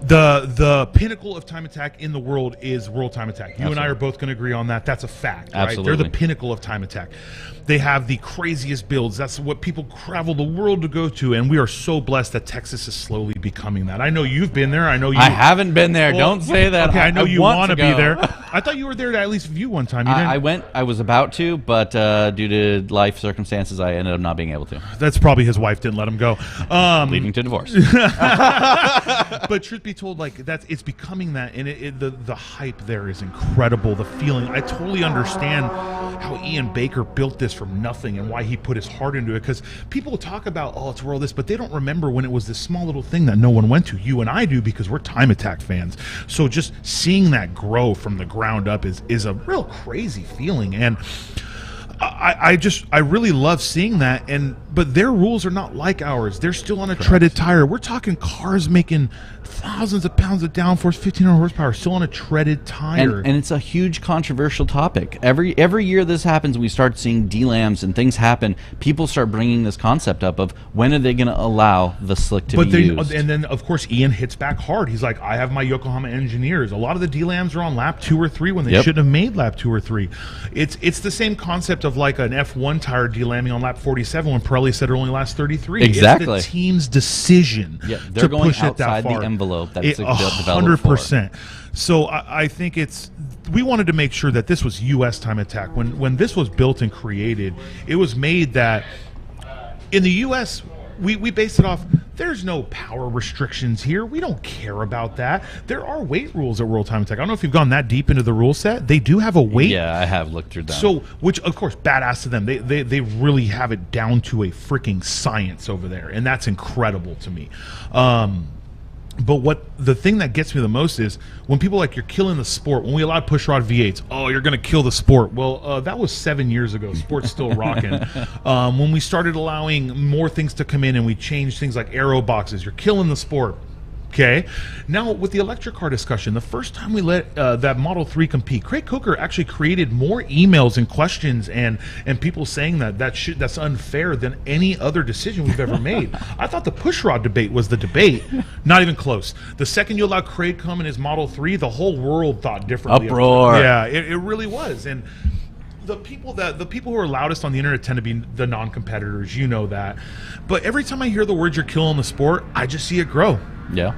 The pinnacle of time attack in the world is World Time Attack. You and I are both going to agree on that. That's a fact, right? Absolutely. They're the pinnacle of time attack. They have the craziest builds. That's what people travel the world to go to, and we are so blessed that Texas is slowly becoming that. I know you've been there. I know you. I haven't been there. Don't say that. Okay, I know you want want to be go. there. I thought you were there to at least view one time. You didn't? I went. I was about to, but due to life circumstances, I ended up not being able to. That's probably his wife didn't let him go. Leading to divorce. But truth be told, like it's becoming that, and the hype there is incredible. The feeling, I totally understand how Ian Baker built this from nothing and why he put his heart into it. Because people talk about, oh, it's world this, but they don't remember when it was this small little thing that no one went to. You and I do because we're Time Attack fans. So just seeing that grow from the ground up is a real crazy feeling, and I really love seeing that. But their rules are not like ours. They're still on a treaded tire. We're talking cars making thousands of pounds of downforce, 1,500 horsepower, still on a treaded tire. And it's a huge controversial topic. Every year this happens, we start seeing DLAMs and things happen. People start bringing this concept up of when are they going to allow the slick to be used. And then, of course, Ian hits back hard. He's like, I have my Yokohama engineers. A lot of the DLAMs are on lap 2 or 3 when they shouldn't have made lap 2 or 3. It's the same concept of like an F1 tire delamming on lap 47 when Pirelli said it only lasts 33. Exactly. It's the team's decision they're to going push it that outside far. the envelope that's developed 100%. So I think we wanted to make sure that this was U.S. Time Attack. When this was built and created, it was made that in the U.S., we based it off, there's no power restrictions here. We don't care about that. There are weight rules at World Time Attack. I don't know if you've gone that deep into the rule set. They do have a weight. Yeah, I have looked through that. So, which, of course, badass to them. They really have it down to a freaking science over there, and that's incredible to me. But the thing that gets me the most is when people are like, you're killing the sport. When we allowed pushrod V8s, oh, you're going to kill the sport. Well, that was 7 years ago. Sport's still rocking. When we started allowing more things to come in and we changed things like aero boxes, you're killing the sport. Okay. Now, with the electric car discussion, the first time we let that Model 3 compete, Craig Coker actually created more emails and questions and people saying that's unfair than any other decision we've ever made. I thought the pushrod debate was the debate. Not even close. The second you allowed Craig come in his Model 3, the whole world thought differently. Uproar. Yeah, it really was. And the people who are loudest on the internet tend to be the non-competitors. You know that. But every time I hear the words "you're killing the sport," I just see it grow. Yeah.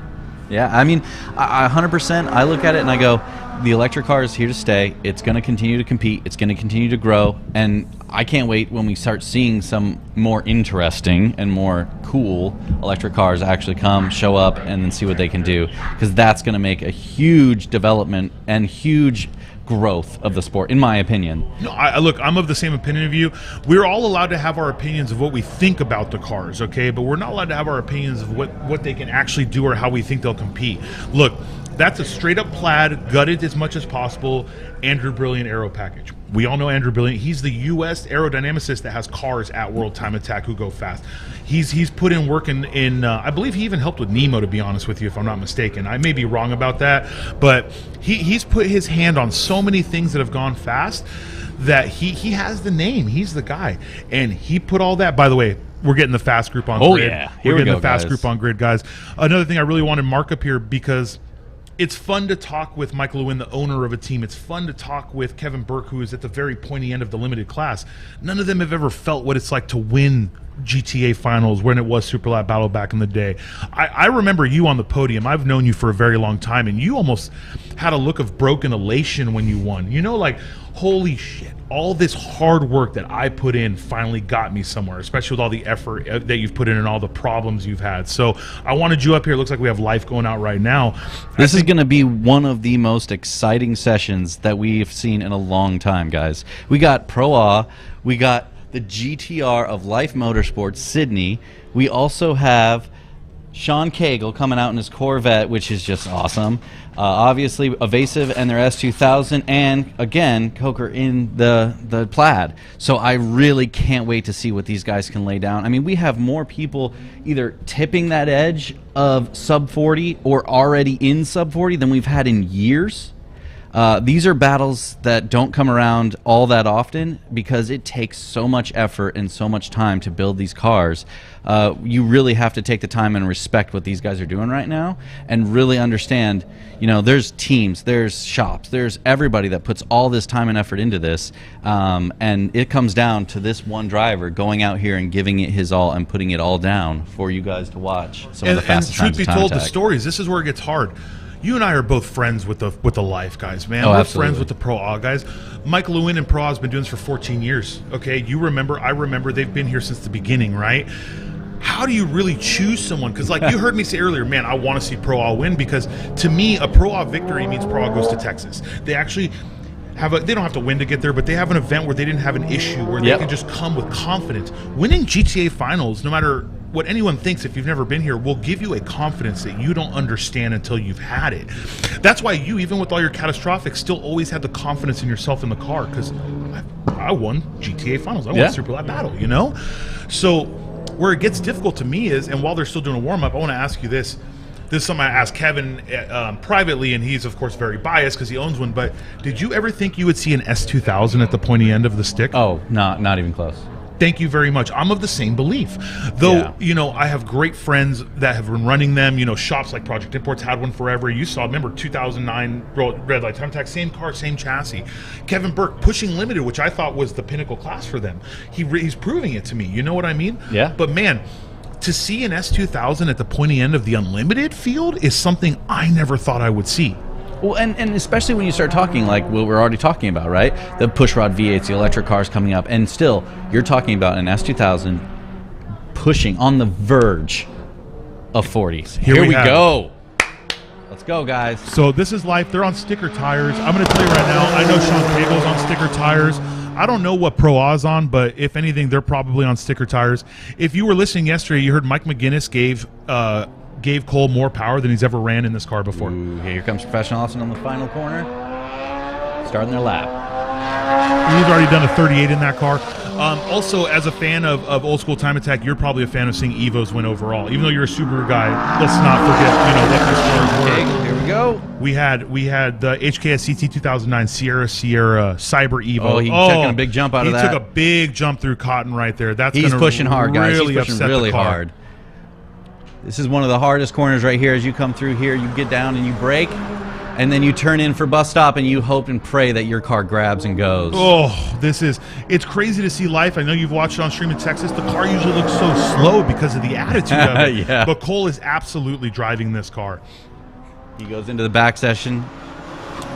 I mean, I 100%. I look at it and I go, the electric car is here to stay. It's going to continue to compete. It's going to continue to grow. And I can't wait when we start seeing some more interesting and more cool electric cars actually come, show up, and then see what they can do. Because that's going to make a huge development and huge growth of the sport, in my opinion. No, look, I'm of the same opinion of you. We're all allowed to have our opinions of what we think about the cars, okay? But we're not allowed to have our opinions of what they can actually do or how we think they'll compete. Look, that's a straight-up plaid, gutted as much as possible, Andrew Brilliant aero package. We all know Andrew Brilliant. He's the U.S. aerodynamicist that has cars at World Time Attack who go fast. He's put in work in I believe he even helped with Nemo, to be honest with you, if I'm not mistaken. I may be wrong about that, but he's put his hand on so many things that have gone fast that he has the name. He's the guy. And he put all that, by the way, we're getting the fast group on grid. Yeah. Here We're we getting go, the fast guys. group on grid, guys. Another thing I really wanted Mark up here because it's fun to talk with Mike Lewin, the owner of a team. It's fun to talk with Kevin Burke, who is at the very pointy end of the limited class. None of them have ever felt what it's like to win GTA finals when it was Super Lap Battle back in the day. I remember you on the podium. I've known you for a very long time, and you almost had a look of broken elation when you won. You know, like, holy shit, all this hard work that I put in finally got me somewhere, especially with all the effort that you've put in and all the problems you've had. So I wanted you up here. It looks like we have life going out right now. This is going to be one of the most exciting sessions that we've seen in a long time, guys. We got Pro A, we got the GTR of Life Motorsports, Sydney. We also have Sean Cagle coming out in his Corvette, which is just awesome. Obviously, Evasive and their S2000, and again, Coker in the Plaid. So I really can't wait to see what these guys can lay down. I mean, we have more people either tipping that edge of sub 40 or already in sub 40 than we've had in years. These are battles that don't come around all that often because it takes so much effort and so much time to build these cars. You really have to take the time and respect what these guys are doing right now and really understand, you know, there's teams, there's shops, there's everybody that puts all this time and effort into this. And it comes down to this one driver going out here and giving it his all and putting it all down for you guys to watch. Some of the fastest and truth be times told, time the attack. stories, this is where it gets hard. You and I are both friends with the Life guys, man. Oh, We're absolutely. friends with the Pro A guys. Mike Lewin and Pro A has been doing this for 14 years. Okay, you remember, I remember, they've been here since the beginning, right? How do you really choose someone? Because like you heard me say earlier, man, I want to see Pro A win because to me, a Pro A victory means Pro A goes to Texas. They actually they don't have to win to get there, but they have an event where they didn't have an issue, where they can just come with confidence. Winning GTA finals, no matter what anyone thinks, if you've never been here, will give you a confidence that you don't understand until you've had it. That's why you, even with all your catastrophic, still always had the confidence in yourself in the car, because I won GTA finals. I won Super Lap Battle, you know? So where it gets difficult to me is, and while they're still doing a warm-up, I want to ask you this. This is something I asked Kevin privately, and he's, of course, very biased because he owns one, but did you ever think you would see an S2000 at the pointy end of the stick? Oh, not even close. Thank you very much. I'm of the same belief. Though, you know, I have great friends that have been running them. You know, shops like Project Imports had one forever. You saw, remember, 2009 Red Light Time Attack, same car, same chassis. Kevin Burke pushing limited, which I thought was the pinnacle class for them. He's proving it to me. You know what I mean? Yeah. But, man, to see an S2000 at the pointy end of the unlimited field is something I never thought I would see. Well, and especially when you start talking like what we're already talking about, right? The pushrod V8s, the electric cars coming up, and still you're talking about an S2000 pushing on the verge of 40s. Here we go. Let's go, guys. So this is Life. They're on sticker tires. I'm going to tell you right now, I know Sean Cagle's on sticker tires. I don't know what Pro A's on, but if anything, they're probably on sticker tires. If you were listening yesterday, you heard Mike McGinnis gave Cole more power than he's ever ran in this car before. Ooh, here comes Professional Austin on the final corner, starting their lap. He's already done a 38 in that car. Also, as a fan of old school Time Attack, you're probably a fan of seeing Evos win overall. Even though you're a Subaru guy, let's not forget, you know, what these cars were. Here we go. We had the HKS CT 2009 Sierra Cyber Evo. Oh, he took a big jump out of that. He took a big jump through Cotton right there. He's pushing hard, guys. Really He's pushing upset really the car. hard. This is one of the hardest corners right here. As you come through here, you get down and you brake, and then you turn in for bus stop, and you hope and pray that your car grabs and goes. Oh, it's crazy to see Life. I know you've watched it on stream in Texas. The car usually looks so slow because of the attitude of it. Yeah. But Cole is absolutely driving this car. He goes into the back session.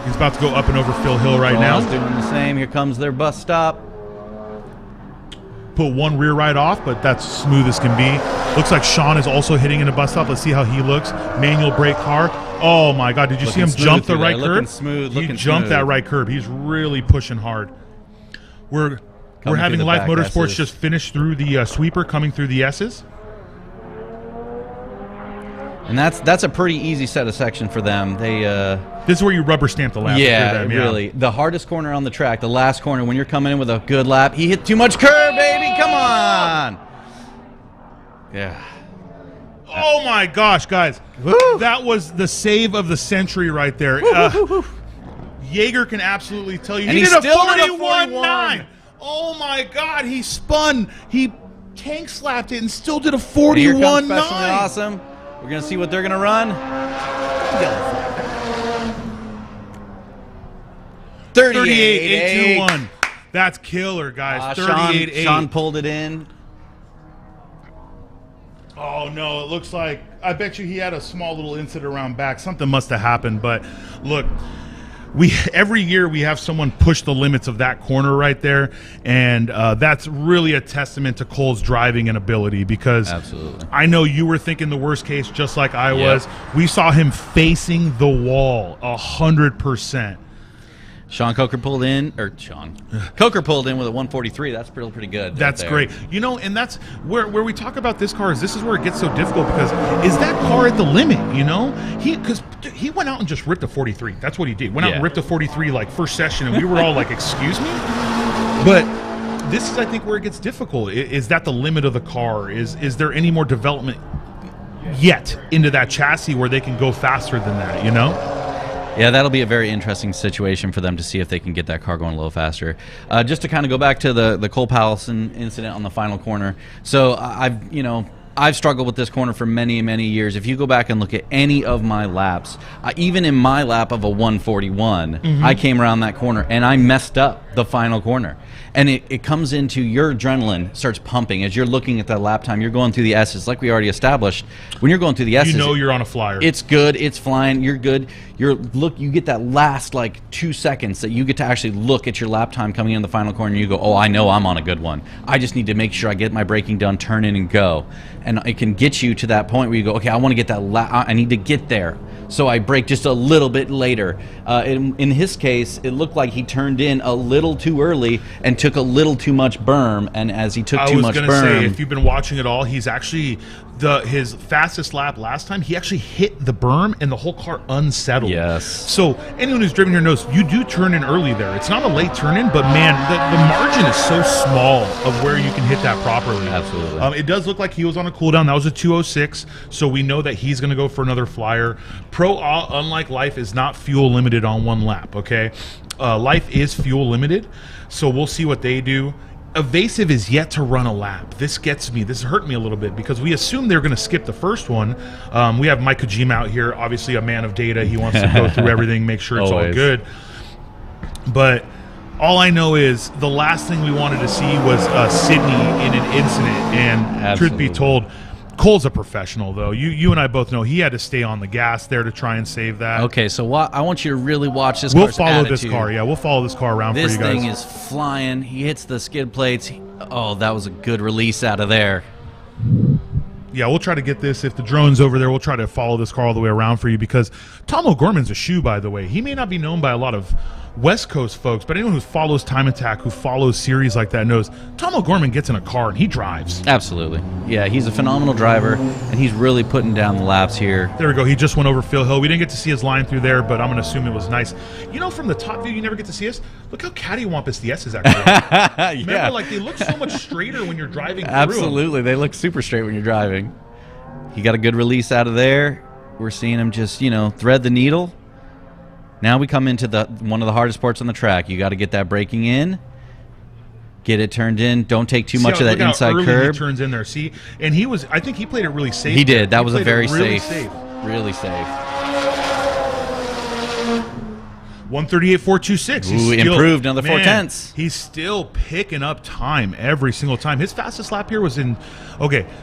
He's about to go up and over Phil Hill right now. Doing the same. Here comes their bus stop. Put one rear right off, but that's smooth as can be. Looks like Sean is also hitting in a bus stop. Let's see how he looks. Manual brake car. Oh my God! Did you see him jump the right curb? He jumped that right curb. He's really pushing hard. We're having Life Motorsports just finish through the sweeper, coming through the S's. And that's a pretty easy set of section for them. This is where you rubber stamp the lap. Yeah, really. The hardest corner on the track, the last corner, when you're coming in with a good lap, he hit too much curb, baby. Come on. Yeah. Oh my gosh, guys. Woo. That was the save of the century right there. Jaeger can absolutely tell you. And he did a still did a 41.9. Oh my God, he spun. He tank slapped it and still did a 41.9. Awesome. We're going to see what they're going to run. 38.821. That's killer, guys. 38.8. Sean pulled it in. Oh no, it looks like, I bet you he had a small little incident around back. Something must have happened. But look, every year we have someone push the limits of that corner right there, and that's really a testament to Cole's driving and ability, because Absolutely. I know you were thinking the worst case just like I was. We saw him facing the wall 100%. Coker pulled in with a 143. That's pretty good. That's great. You know, and that's where we talk about this car, this is where it gets so difficult, because is that car at the limit, you know? Because he went out and just ripped a 43. That's what he did. Went out and ripped a 43 like first session, and we were all like, excuse me? But this is, I think, where it gets difficult. Is that the limit of the car? Is there any more development yet into that chassis where they can go faster than that, you know? Yeah, that'll be a very interesting situation for them to see if they can get that car going a little faster. Just to kind of go back to the Cole Powelson incident on the final corner. So I've struggled with this corner for many, many years. If you go back and look at any of my laps, even in my lap of a 141, I came around that corner and I messed up the final corner. And it comes into your adrenaline starts pumping as you're looking at that lap time. You're going through the S's, like we already established. When you're going through the S's, you know you're on a flyer. It's good. It's flying. You're good. You get that last like 2 seconds that you get to actually look at your lap time coming in the final corner. And you go, oh, I know I'm on a good one. I just need to make sure I get my braking done, turn in, and go. And it can get you to that point where you go, okay, I want to get that. I need to get there. So I brake just a little bit later. In his case, it looked like he turned in a little too early and took a little too much berm. And as he took too much berm, I was going to say, if you've been watching it all, he's actually his fastest lap last time. He actually hit the berm and the whole car unsettled. Yes. So anyone who's driven here knows you do turn in early there. It's not a late turn in, but man, the margin is so small of where you can hit that properly. Absolutely. It does look like he was on a cooldown. That was a 206, so we know that he's going to go for another flyer. Pro, unlike Life, is not fuel limited on one lap, okay? Life is fuel limited, so we'll see what they do. Evasive is yet to run a lap. This hurt me a little bit, because we assumed they're going to skip the first one. We have Mike Kojima out here, obviously a man of data. He wants to go through everything, make sure it's all good. But all I know is the last thing we wanted to see was Sydney in an incident. And truth be told, Cole's a professional, though. You and I both know he had to stay on the gas there to try and save that. Okay, so I want you to really watch this. We'll follow this car. Yeah, we'll follow this car around for you guys. This thing is flying. He hits the skid plates. Oh, that was a good release out of there. Yeah, we'll try to get this. If the drone's over there, we'll try to follow this car all the way around for you, because Tom O'Gorman's a shoe, by the way. He may not be known by a lot of West Coast folks, but anyone who follows Time Attack, who follows series like that, knows Tom O'Gorman gets in a car and he drives. Absolutely. Yeah, he's a phenomenal driver, and he's really putting down the laps here. There we go. He just went over Phil Hill. We didn't get to see his line through there, but I'm going to assume it was nice. You know, from the top view, you never get to see us. Look how cattywampus the S's actually are. Remember, like, they look so much straighter when you're driving through Absolutely. They look super straight when you're driving. He got a good release out of there. We're seeing him just, thread the needle. Now we come into one of the hardest parts on the track. You got to get that braking in, get it turned in. Don't take too much of that inside curb. He turns in there. See, and I think he played it really safe. He did. That was a very really safe. Really safe. 138.426. Ooh, improved another 4/10. He's still picking up time every single time. His fastest lap here was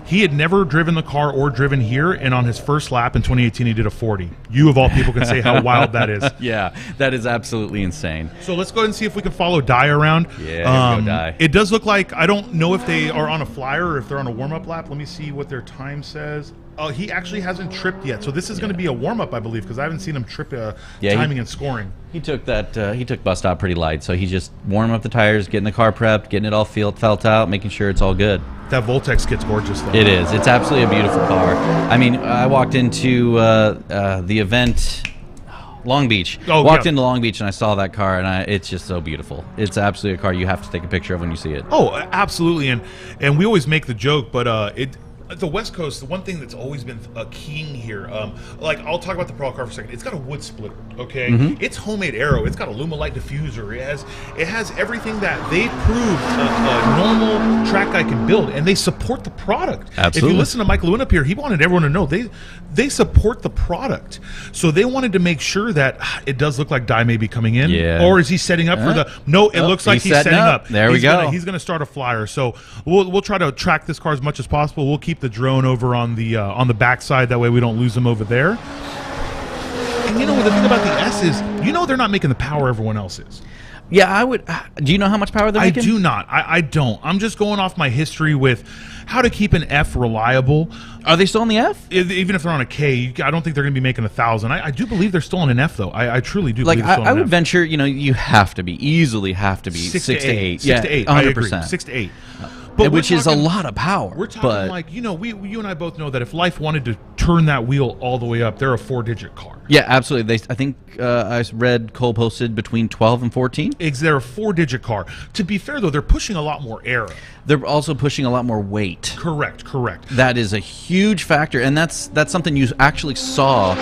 he had never driven the car or driven here, and on his first lap in 2018, he did a 40. You, of all people, can say how wild that is. Yeah, that is absolutely insane. So let's go ahead and see if we can follow Dye around. Yeah, here we go, Dye. It does look like, I don't know if they are on a flyer or if they're on a warm-up lap. Let me see what their time says. Oh, he actually hasn't tripped yet, so this is going to be a warm-up, I believe, because I haven't seen him trip timing and scoring. He took bus stop pretty light, so he's just warming up the tires, getting the car prepped, getting it all felt out, making sure it's all good. That Voltex kit's gorgeous, though. It is. It's absolutely a beautiful car. I mean, I walked into the event, Long Beach. Walked into Long Beach, and I saw that car, and it's just so beautiful. It's absolutely a car you have to take a picture of when you see it. Oh, absolutely, and we always make the joke, but the West Coast, the one thing that's always been a king here, like I'll talk about the Pearl car for a second. It's got a wood splitter, okay? It's homemade aero. It's got a Lumalite diffuser. It has everything that they proved a normal track guy can build, and they support the product. Absolutely. If you listen to Mike Lewin up here, he wanted everyone to know they support the product. So they wanted to make sure that it does look like Dye may be coming in, or is he setting up for the? No, it looks like he's setting up. There we go. He's going to start a flyer. So we'll try to track this car as much as possible. We'll keep the drone over on the backside. That way we don't lose them over there. And the thing about the S is, they're not making the power everyone else is. Yeah, I would. Do you know how much power they're making? I do not. I don't. I'm just going off my history with how to keep an F reliable. Are they still on the F? Even if they're on a K, I don't think they're going to be making 1,000. I do believe they're still on an F, though. I truly do. Like, believe they're still on I an would F. venture, you easily have to be 6 to 8. 6 to 8. 100%. I agree. 6 to 8. But which is a lot of power. We're talking like, you and I both know that if life wanted to turn that wheel all the way up, they're a 4-digit car. Yeah, absolutely. I think I read Cole posted between 12 and 14. They're a 4-digit car. To be fair, though, they're pushing a lot more air. They're also pushing a lot more weight. Correct. That is a huge factor, and that's something you actually saw.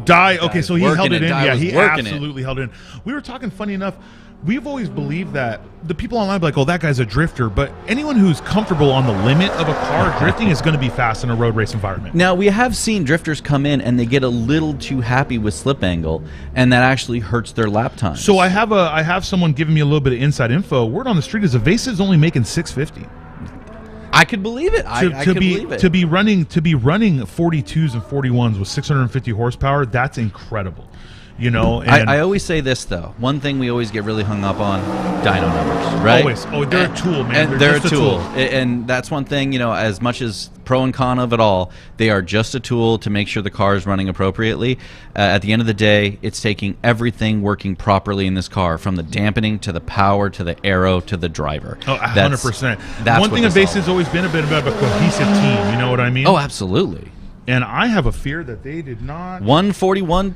Dye. Okay, so he held it in. Yeah, he absolutely held it in. We were talking, funny enough, we've always believed that the people online be like, oh, that guy's a drifter. But anyone who's comfortable on the limit of a car drifting is going to be fast in a road race environment. Now, we have seen drifters come in and they get a little too happy with slip angle, and that actually hurts their lap time. So I have someone giving me a little bit of inside info. Word on the street is Evasive's only making 650. I could believe it. I could believe it. To be running 42s and 41s with 650 horsepower, that's incredible. And I always say this, though. One thing we always get really hung up on, dyno numbers, right? Always. Oh, they're a tool, man. And they're a tool. And that's one thing, as much as pro and con of it all, they are just a tool to make sure the car is running appropriately. At the end of the day, it's taking everything working properly in this car, from the dampening to the power to the aero to the driver. Oh, 100%. That's one thing Evasive has always been a bit about a cohesive team. You know what I mean? Oh, absolutely. And I have a fear that they did not. 141.299.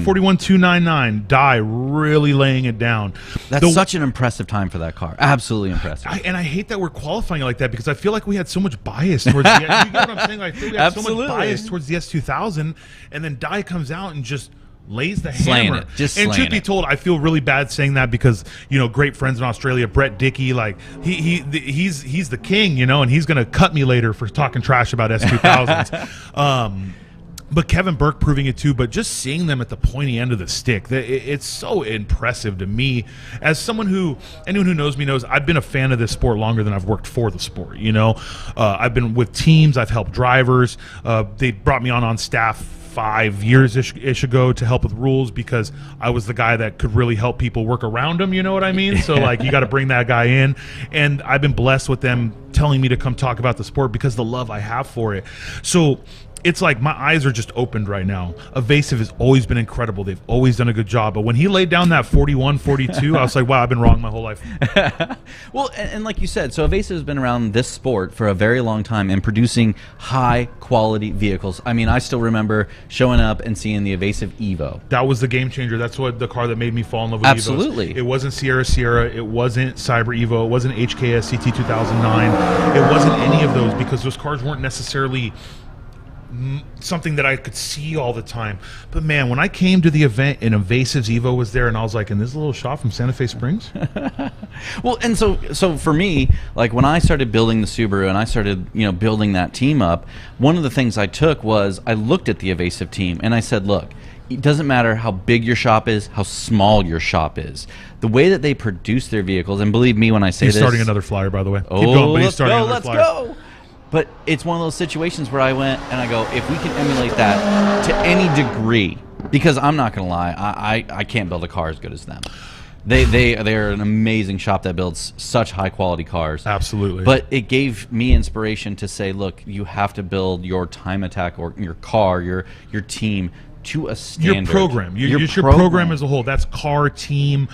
141.299. Dye really laying it down. That's such an impressive time for that car. Absolutely impressive. And I hate that we're qualifying it like that, because I feel like we had so much bias towards the. You get what I'm saying? I feel we had so much bias towards the S2000, and then Dye comes out and just lays the hammer. And truth be told, I feel really bad saying that, because great friends in Australia, Brett Dickey, like he's the king, and he's gonna cut me later for talking trash about S2000s. But Kevin Burke proving it too. But just seeing them at the pointy end of the stick, it's so impressive to me. As anyone who knows me knows, I've been a fan of this sport longer than I've worked for the sport. I've been with teams, I've helped drivers. They brought me on staff 5 years ish ago to help with rules, because I was the guy that could really help people work around them. You know what I mean? So like, you got to bring that guy in, and I've been blessed with them telling me to come talk about the sport because the love I have for it. So it's like my eyes are just opened right now. Evasive has always been incredible. They've always done a good job. But when he laid down that 41, 42, I was like, wow, I've been wrong my whole life. Well, and like you said, so Evasive has been around this sport for a very long time and producing high-quality vehicles. I mean, I still remember showing up and seeing the Evasive Evo. That was the game changer. That's what the car that made me fall in love with Absolutely. Evos. It wasn't Sierra. It wasn't Cyber Evo. It wasn't HKS CT 2009. It wasn't any of those, because those cars weren't necessarily something that I could see all the time. But man, when I came to the event and Evasive's Evo was there, and I was like, in this little shop from Santa Fe Springs. Well, and so for me, like when I started building the Subaru and I started building that team up, one of the things I took was I looked at the Evasive team and I said, look, it doesn't matter how big your shop is, how small your shop is. The way that they produce their vehicles, and believe me when I say he's this, starting another flyer, by the way. Oh, keep going, but he's starting let's another flyer. go. But it's one of those situations where I went and I go, if we can emulate that to any degree, because I'm not going to lie, I can't build a car as good as them. They're an amazing shop that builds such high quality cars. Absolutely. But it gave me inspiration to say, look, you have to build your time attack or your car, your team to a standard. Your program. Your program as a whole. That's car, team,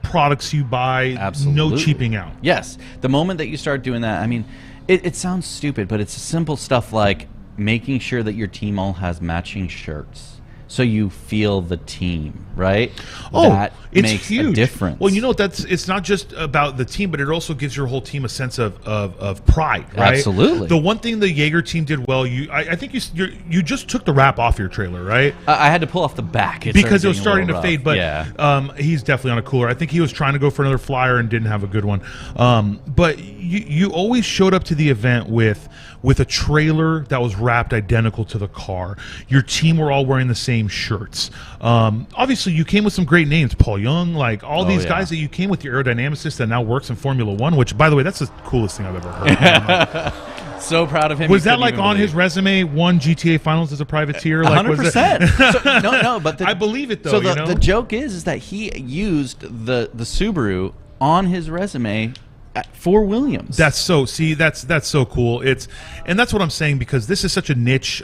products you buy. Absolutely. No cheaping out. Yes. The moment that you start doing that, I mean, it sounds stupid, but it's simple stuff like making sure that your team all has matching shirts. so you feel the team, right? Oh, that it's makes huge. a difference. Well, it's not just about the team, but it also gives your whole team a sense of pride, right? Absolutely. The one thing the Jaeger team did well, I think you just took the wrap off your trailer, right? I had to pull off the back Because it was starting to rough. fade, but yeah. He's definitely on a cooler. I think he was trying to go for another flyer and didn't have a good one. But you always showed up to the event with a trailer that was wrapped identical to the car. Your team were all wearing the same shirts. Obviously, you came with some great names, Paul Young, like all these guys that you came with, your aerodynamicist that now works in Formula One, which, by the way, that's the coolest thing I've ever heard. So proud of him. Was that like on his resume? Won GTA Finals as a privateer? Like, 100%. No, but I believe it though. So the joke is that he used the Subaru on his resume for Williams. That's so so cool. And that's what I'm saying, because this is such a niche,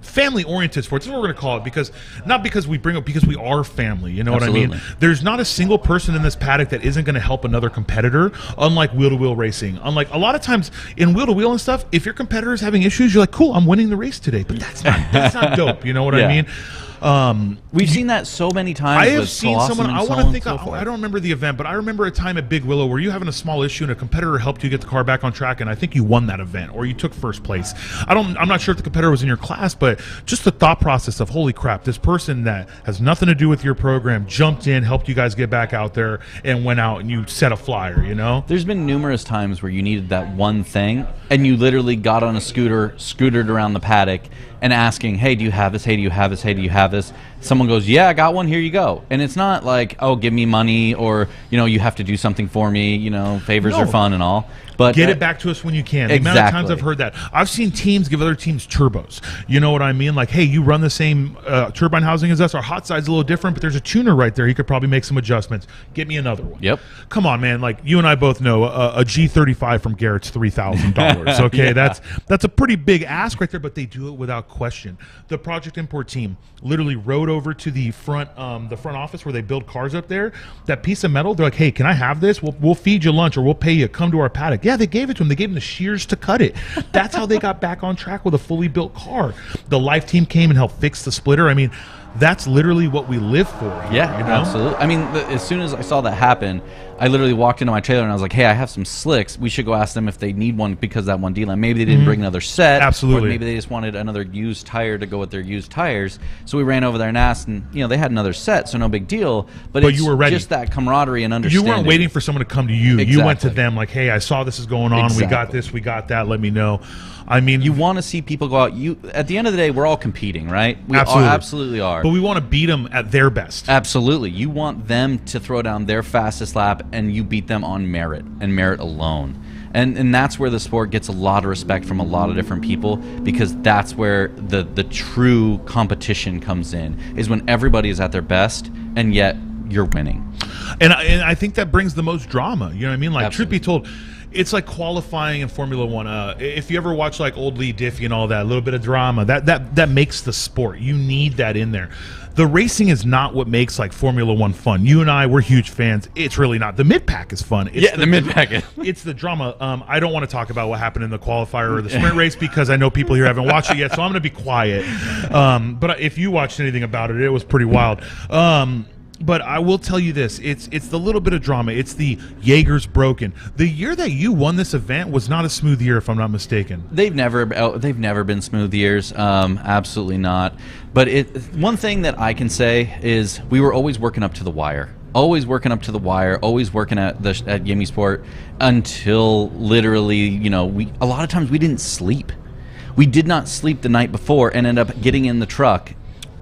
family oriented sport. This is what we're going to call it, because we are family. You know Absolutely. what I mean? There's not a single person in this paddock that isn't going to help another competitor. Unlike wheel to wheel racing, unlike a lot of times in wheel to wheel and stuff, if your competitor is having issues, you're like, cool, I'm winning the race today. But that's not dope. You know what I mean? We've seen that so many times. I have with seen Clausen someone. and I so want on to think. and so forth. I don't remember the event, but I remember a time at Big Willow where you having a small issue and a competitor helped you get the car back on track, and I think you won that event or you took first place. I'm not sure if the competitor was in your class, but just the thought process of, holy crap, this person that has nothing to do with your program jumped in, helped you guys get back out there, and went out and you set a flyer. You know, there's been numerous times where you needed that one thing, and you literally got on a scootered around the paddock, and asking, hey, do you have this? Hey, do you have this? Hey, do you have this? Someone goes, yeah, I got one. Here you go. And it's not like, oh, give me money, or, you have to do something for me. Favors are fun and all. But get it back to us when you can. The amount of times I've heard that. I've seen teams give other teams turbos. You know what I mean? Like, hey, you run the same turbine housing as us. Our hot side's a little different, but there's a tuner right there. He could probably make some adjustments. Get me another one. Yep. Come on, man. Like, you and I both know a G35 from Garrett's $3,000. Okay, Yeah. that's a pretty big ask right there, but they do it without question. The Project Import team literally rode over to the front office where they build cars up there. That piece of metal, they're like, hey, can I have this? We'll feed you lunch, or we'll pay you. Come to our paddock. Yeah, they gave it to him. They gave him the shears to cut it. That's how they got back on track with a fully built car. The Life team came and helped fix the splitter. I mean, that's literally what we live for here, Yeah, you know? absolutely. I mean, as soon as I saw that happen, I literally walked into my trailer and I was like, hey, I have some slicks. We should go ask them if they need one, because that one D-line. Maybe they didn't bring another set. Absolutely. Or maybe they just wanted another used tire to go with their used tires. So we ran over there and asked, and they had another set, so no big deal. But it's you were ready. just that camaraderie and understanding. You weren't waiting for someone to come to you. Exactly. You went to them like, hey, I saw this is going on. Exactly. We got this. We got that. Let me know. I mean, you want to see people go out. At the end of the day, we're all competing, right? We absolutely are. But we want to beat them at their best. Absolutely. You want them to throw down their fastest lap, and you beat them on merit and merit alone. And that's where the sport gets a lot of respect from a lot of different people, because that's where the true competition comes in, is when everybody is at their best, and yet you're winning. And I think that brings the most drama. You know what I mean? Like, Absolutely. truth be told, it's like qualifying in Formula One. If you ever watch like old Lee Diffie and all that, a little bit of drama, that makes the sport. You need that in there. The racing is not what makes like Formula One fun. You and I, we're huge fans. It's really not. The mid-pack is fun. It's the mid-pack. It's the drama. I don't want to talk about what happened in the qualifier or the sprint race, because I know people here haven't watched it yet, so I'm going to be quiet. But if you watched anything about it, it was pretty wild. But I will tell you this: it's the little bit of drama. It's the Jaeger's broken. The year that you won this event was not a smooth year, if I'm not mistaken. They've never been smooth years. Absolutely not. But one thing that I can say is we were always working up to the wire. Always working up to the wire. Always working at Yemi Sport until literally, a lot of times we didn't sleep. We did not sleep the night before and end up getting in the truck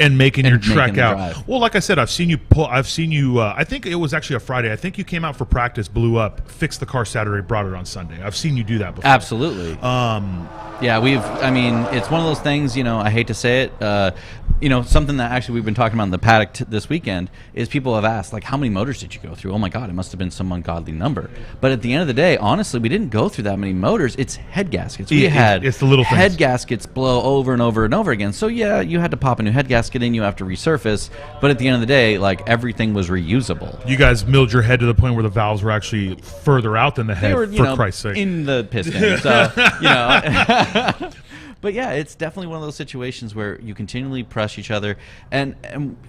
and making your trek out. Drive. Well, like I said, I've seen you pull. I think it was actually a Friday. I think you came out for practice, blew up, fixed the car Saturday, brought it on Sunday. I've seen you do that before. Absolutely. Yeah, it's one of those things, I hate to say it, something that actually we've been talking about in the paddock this weekend is people have asked, like, how many motors did you go through? Oh my God, it must have been some ungodly number. But at the end of the day, honestly, we didn't go through that many motors. It's head gaskets. We had it's the little head things. gaskets blow over and over and over again. So yeah, you had to pop a new head gasket. gasket in, you have to resurface. But at the end of the day, like, everything was reusable. You guys milled your head to the point where the valves were actually further out than the head, They were, for Christ's sake. in the piston. So, you know. But yeah, it's definitely one of those situations where you continually press each other, and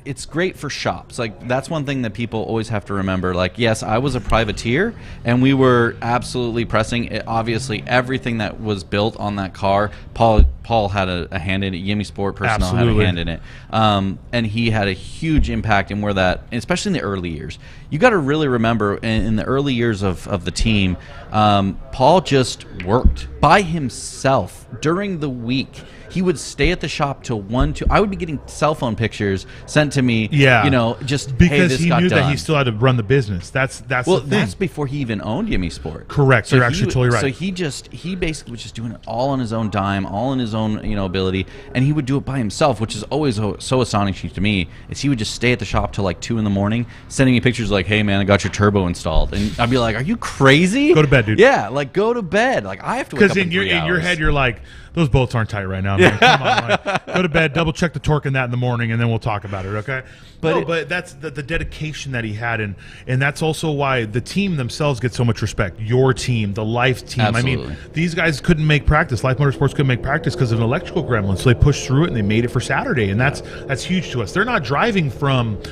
it's great for shops. Like, that's one thing that people always have to remember. Like, yes, I was a privateer, and we were absolutely pressing it. Obviously, everything that was built on that car, Paul had a hand in it. Yimmy Sport personnel had a hand in it, and he had a huge impact in where that, especially in the early years. You got to really remember in the early years of the team, Paul just worked by himself during the week. He would stay at the shop till 1, 2. I would be getting cell phone pictures sent to me. Yeah, you know, just because hey, this he got knew done. that he still had to run the business. That's well, the thing. that's before he even owned Yimmy Sport. Correct. So You're actually totally right. So he basically was just doing it all on his own dime, all on his own ability, and he would do it by himself, which is always so astonishing to me. Is he would just stay at the shop till like 2 in the morning, sending me pictures like, "Hey man, I got your turbo installed," and I'd be like, "Are you crazy? Go to bed, dude." Yeah, like go to bed. Like I have to wake up Because in your head, you're like, those bolts aren't tight right now, man. Come on, like, go to bed, double check the torque in that in the morning, and then we'll talk about it, okay? But that's the dedication that he had, and that's also why the team themselves get so much respect. Your team, the Life team. Absolutely. I mean, these guys couldn't make practice. Life Motorsports couldn't make practice because of an electrical gremlin, so they pushed through it and they made it for Saturday, and that's huge to us. They're not driving from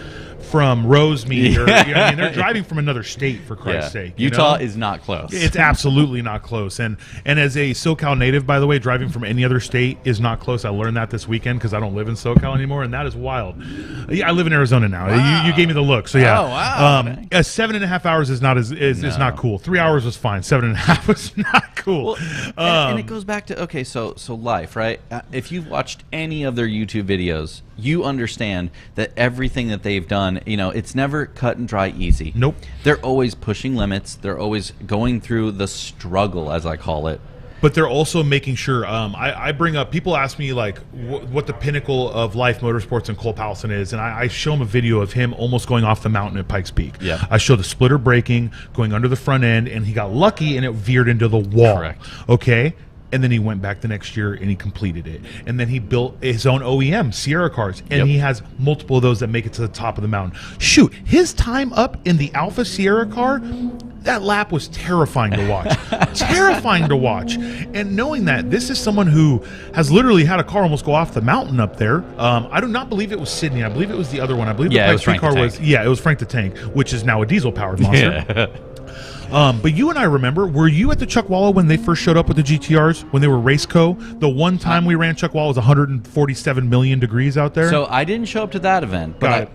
Rosemead, or, you know, I mean, they're driving from another state, for Christ's sake. Utah is not close. It's absolutely not close. And as a SoCal native, by the way, driving from any other state is not close. I learned that this weekend because I don't live in SoCal anymore, and that is wild. Yeah, I live in Arizona now. Wow. You gave me the look, so yeah. Oh, wow. 7.5 hours is not cool. 3 hours was fine. 7.5 was not cool. Well, and it goes back to, okay, so Life, right? If you've watched any of their YouTube videos, you understand that everything that they've done, you know, it's never cut and dry easy. Nope. They're always pushing limits. They're always going through the struggle, as I call it. But they're also making sure, I bring up, people ask me like what the pinnacle of Life Motorsports and Cole Powelson is, and I show them a video of him almost going off the mountain at Pikes Peak. Yeah. I show the splitter braking, going under the front end, and he got lucky and it veered into the wall. Correct. Okay? And then he went back the next year and he completed it. And then he built his own OEM, Sierra cars. And he has multiple of those that make it to the top of the mountain. Shoot, his time up in the Alpha Sierra car, that lap was terrifying to watch. Terrifying to watch. And knowing that this is someone who has literally had a car almost go off the mountain up there. I do not believe it was Sydney. I believe it was the other one. I believe the Pikes Peak car was, it was Frank the Tank, which is now a diesel-powered monster. Yeah. But you and I remember, were you at the Chuckwalla when they first showed up with the GTRs, when they were Raceco? The one time we ran Chuckwalla was 147 million degrees out there? So I didn't show up to that event. But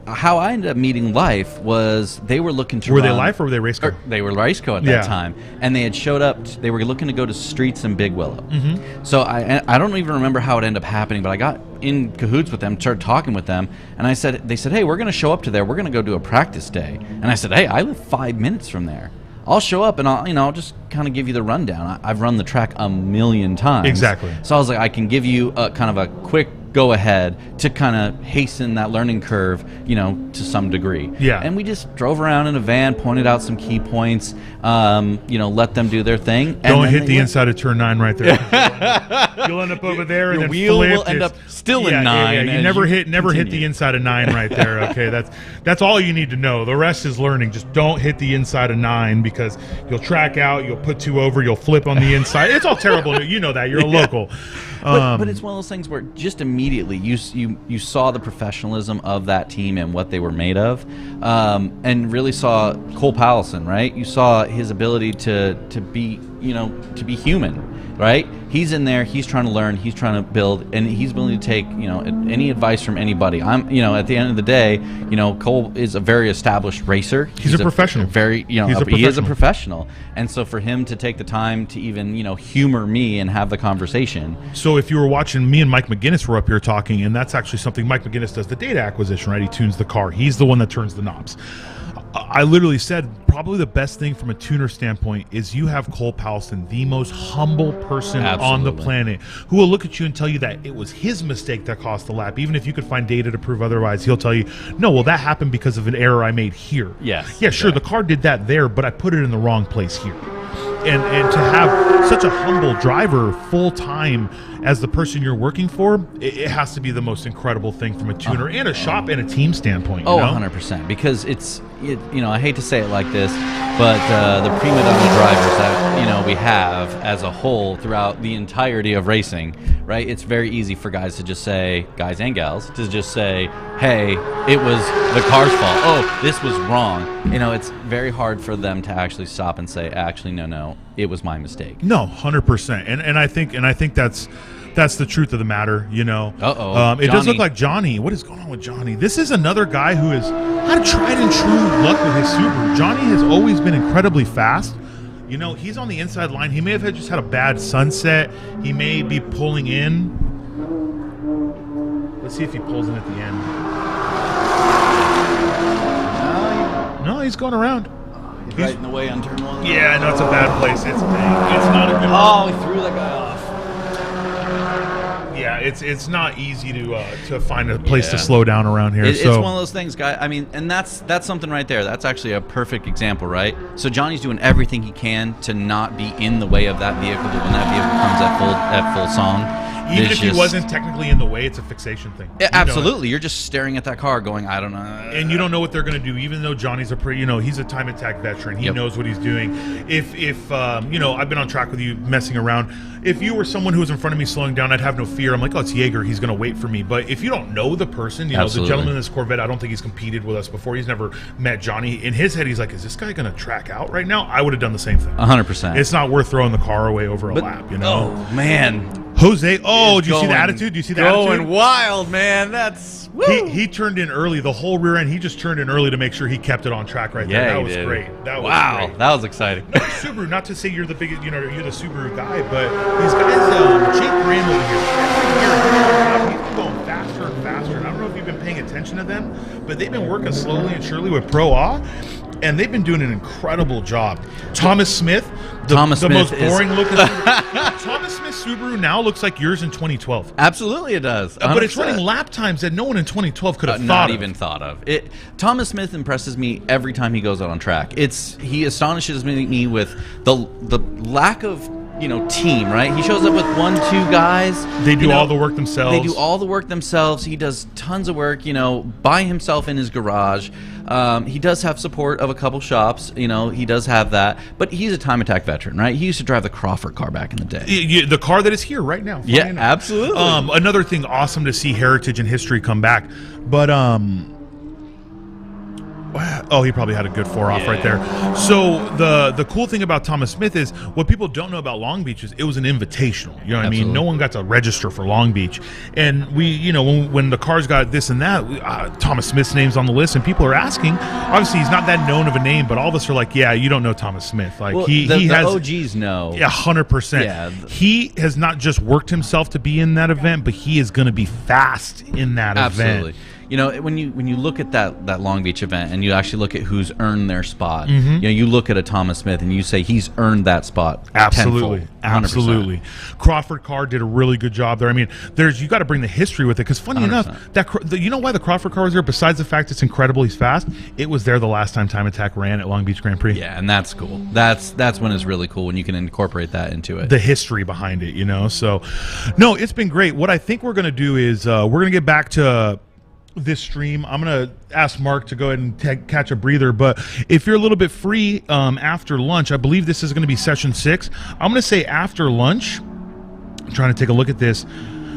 how I ended up meeting Life was they were looking to Were they Life or were they Raceco? They were Raceco at that time. And they had showed up, they were looking to go to Streets in Big Willow. Mm-hmm. So I don't even remember how it ended up happening, but I got in cahoots with them, started talking with them, and they said, hey, we're going to show up to there. We're going to go do a practice day. And I said, hey, I live 5 minutes from there. I'll show up and I'll just kind of give you the rundown. I've run the track a million times. Exactly. So I was like, I can give you a kind of a quick go ahead to kind of hasten that learning curve, you know, to some degree. Yeah. And we just drove around in a van, pointed out some key points, you know, let them do their thing. Don't hit the inside of turn 9 right there. You'll end up over there, and your then wheel flip. will end up still in 9. You never hit the inside of 9 right there. Okay, that's all you need to know. The rest is learning. Just don't hit the inside of 9 because you'll track out, you'll put 2 over, you'll flip on the inside. It's all terrible. You know that. You're a local. But it's one of those things where just immediately you saw the professionalism of that team and what they were made of, and really saw Cole Powelson, right? You saw his ability to be, you know, to be human, right? He's in there, he's trying to learn, he's trying to build, and he's willing to take, you know, any advice from anybody. You know, at the end of the day, you know, Cole is a very established racer. He's a professional. He is a professional. And so for him to take the time to even, you know, humor me and have the conversation. So if you were watching, me and Mike McGinnis were up here talking, and that's actually something Mike McGinnis does, the data acquisition, right? He tunes the car. He's the one that turns the knobs. I literally said probably the best thing from a tuner standpoint is you have Cole Powelson, the most humble person on the planet, who will look at you and tell you that it was his mistake that cost the lap. Even if you could find data to prove otherwise, he'll tell you, no, well, that happened because of an error I made here. Yes. Yeah, sure, the car did that there, but I put it in the wrong place here. and to have such a humble driver full time as the person you're working for, it has to be the most incredible thing from a tuner and a shop and a team standpoint. Oh, you know? 100%. Because I hate to say it like this, but the prima donna drivers that we have as a whole throughout the entirety of racing, right? It's very easy for guys to just say, guys and gals, to just say, hey, it was the car's fault. Oh, this was wrong. It's very hard for them to actually stop and say, actually, no, it was my mistake. No, 100%. And I think that's the truth of the matter, Uh-oh. It does look like Johnny. What is going on with Johnny? This is another guy who has had tried and true luck with his Subaru. Johnny has always been incredibly fast. He's on the inside line. He may have just had a bad sunset. He may be pulling in. Let's see if he pulls in at the end. No, he's going around. He's right in the way on turn 1. Yeah, no, it's a bad place. It's not a good. Oh, he threw that guy off. Yeah, it's not easy to find a place to slow down around here. It's one of those things, guy. I mean, and that's something right there. That's actually a perfect example, right? So Johnny's doing everything he can to not be in the way of that vehicle, but when that vehicle comes at full song, even if he wasn't technically in the way, it's a fixation thing. Yeah, absolutely. You're just staring at that car going, I don't know. And you don't know what they're going to do, even though Johnny's he's a time attack veteran. He knows what he's doing. If I've been on track with you messing around. If you were someone who was in front of me slowing down, I'd have no fear. I'm like, oh, it's Jaeger. He's going to wait for me. But if you don't know the person, the gentleman in this Corvette, I don't think he's competed with us before. He's never met Johnny. In his head, he's like, is this guy going to track out right now? I would have done the same thing. 100%. It's not worth throwing the car away over a lap, Oh, man. Jose, do you see the attitude? Do you see the attitude? Going wild, man. That's woo. He turned in early. The whole rear end, he just turned in early to make sure he kept it on track right there. That was great. That was great. That was exciting. No, Subaru, not to say you're the biggest, you're the Subaru guy, but these guys, Jake Graham over here, he's been going faster and faster. And I don't know if you've been paying attention to them, but they've been working slowly and surely with Pro A. And they've been doing an incredible job. Thomas Smith, the most boring looking Subaru. Thomas Smith Subaru now looks like yours in 2012. Absolutely, it does. 100%. But it's running lap times that no one in 2012 could have not even thought of. Thomas Smith impresses me every time he goes out on track. He astonishes me with the lack of team, right? He shows up with 1-2 guys. They do all the work themselves. He does tons of work, by himself in his garage. He does have support of a couple shops, he does have that, but he's a time attack veteran, right? He used to drive the Crawford car back in the day. The car that is here right now. Yeah, absolutely. Another thing awesome to see heritage and history come back, but he probably had a good 4-off right there. So the cool thing about Thomas Smith is what people don't know about Long Beach is it was an invitational. You know what I mean? No one got to register for Long Beach. And we, when the cars got this and that, Thomas Smith's name's on the list and people are asking. Obviously, he's not that known of a name, but all of us are like, yeah, you don't know Thomas Smith. Like he has OGs know. Yeah, 100%. Yeah. He has not just worked himself to be in that event, but he is going to be fast in that event. When you look at that Long Beach event and you actually look at who's earned their spot, you look at a Thomas Smith and you say he's earned that spot. Absolutely, tenfold, absolutely. Crawford car did a really good job there. I mean, you got to bring the history with it because funny 100%. Enough, you know why the Crawford car was there? Besides the fact it's incredible, he's fast. It was there the last time Time Attack ran at Long Beach Grand Prix. Yeah, and that's cool. That's when it's really cool when you can incorporate that into it. The history behind it, So, no, it's been great. What I think we're going to do is we're going to get back to this stream. I'm going to ask Mark to go ahead and catch a breather, but if you're a little bit free after lunch, I believe this is going to be session 6. I'm going to say after lunch, I'm trying to take a look at this.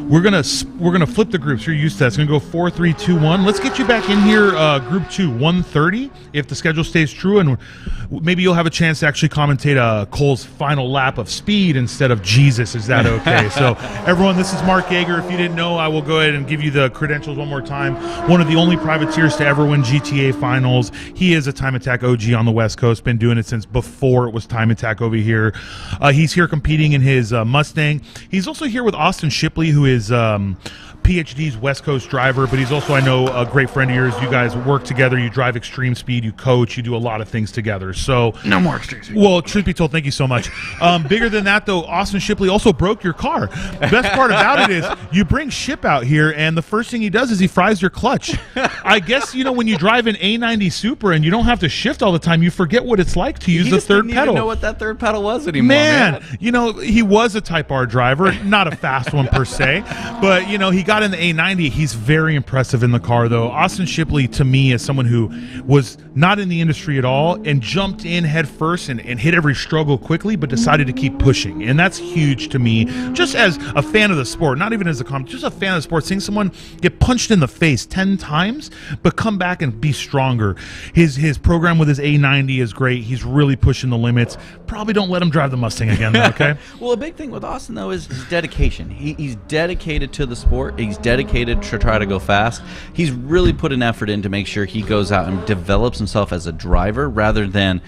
We're gonna flip the groups. You're used to that. It's gonna go 4, 3, 2, 1. Let's get you back in here, group 2, 1:30, if the schedule stays true, and maybe you'll have a chance to actually commentate Cole's final lap of speed instead of Jesus. Is that okay? So, everyone, this is Mark Yeager. If you didn't know, I will go ahead and give you the credentials one more time. One of the only privateers to ever win GTA finals. He is a Time Attack OG on the West Coast. Been doing it since before it was Time Attack over here. He's here competing in his Mustang. He's also here with Austin Shipley, who is PhD's West Coast driver, but he's also, I know, a great friend of yours. You guys work together. You drive extreme speed. You coach. You do a lot of things together. So No more extreme speed. well, truth be told, thank you so much. Bigger than that, though, Austin Shipley also broke your car. Best part about it is you bring Ship out here, and the first thing he does is he fries your clutch. I guess, when you drive an A90 Super and you don't have to shift all the time, you forget what it's like to use He the just third didn't pedal. even know what that third pedal was anymore, Man, he was a Type R driver, not a fast one per se, but, he got in the A90. He's very impressive in the car, though. Austin Shipley, to me, is someone who was not in the industry at all and jumped in head first and hit every struggle quickly, but decided to keep pushing. And that's huge to me, just as a fan of the sport, not even as a comment, just a fan of the sport, seeing someone get punched in the face 10 times, but come back and be stronger. His program with his A90 is great. He's really pushing the limits. Probably don't let him drive the Mustang again, though, okay? Well, a big thing with Austin, though, is his dedication. He's dedicated to the sport. He's dedicated to try to go fast. He's really put an effort in to make sure he goes out and develops himself as a driver rather than,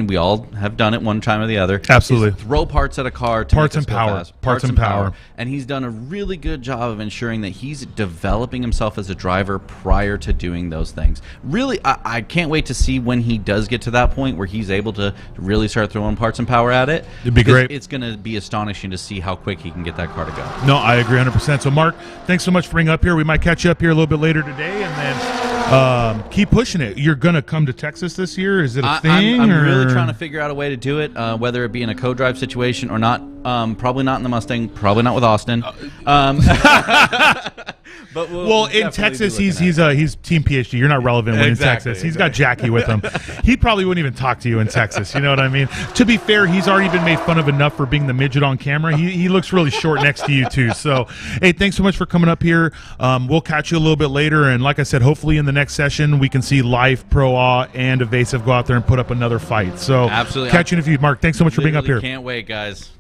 we all have done it one time or the other. Absolutely. Is throw parts at a car to Parts make us and go power. fast. Parts and power. And he's done a really good job of ensuring that he's developing himself as a driver prior to doing those things. Really, I can't wait to see when he does get to that point where he's able to really start throwing parts and power at it. It'd be great. It's going to be astonishing to see how quick he can get that car to go. No, I agree 100%. So, Mark, thanks so much for being up here. We might catch you up here a little bit later today, and then keep pushing it. You're going to come to Texas this year? Is it a thing? I'm or? really trying to figure out a way to do it, whether it be in a co-drive situation or not. Probably not in the Mustang. Probably not with Austin. But Well, in Texas, he's Team PhD. You're not relevant when Exactly, in Texas. He's got Jackie with him. He probably wouldn't even talk to you in Texas. You know what I mean? To be fair, he's already been made fun of enough for being the midget on camera. He looks really short next to you, too. So, hey, thanks so much for coming up here. We'll catch you a little bit later. And like I said, hopefully in the next session, we can see Life, Pro-A, and Evasive go out there and put up another fight. So, Absolutely. Catch you in a few. Mark, thanks so much for being up here. Can't wait, guys.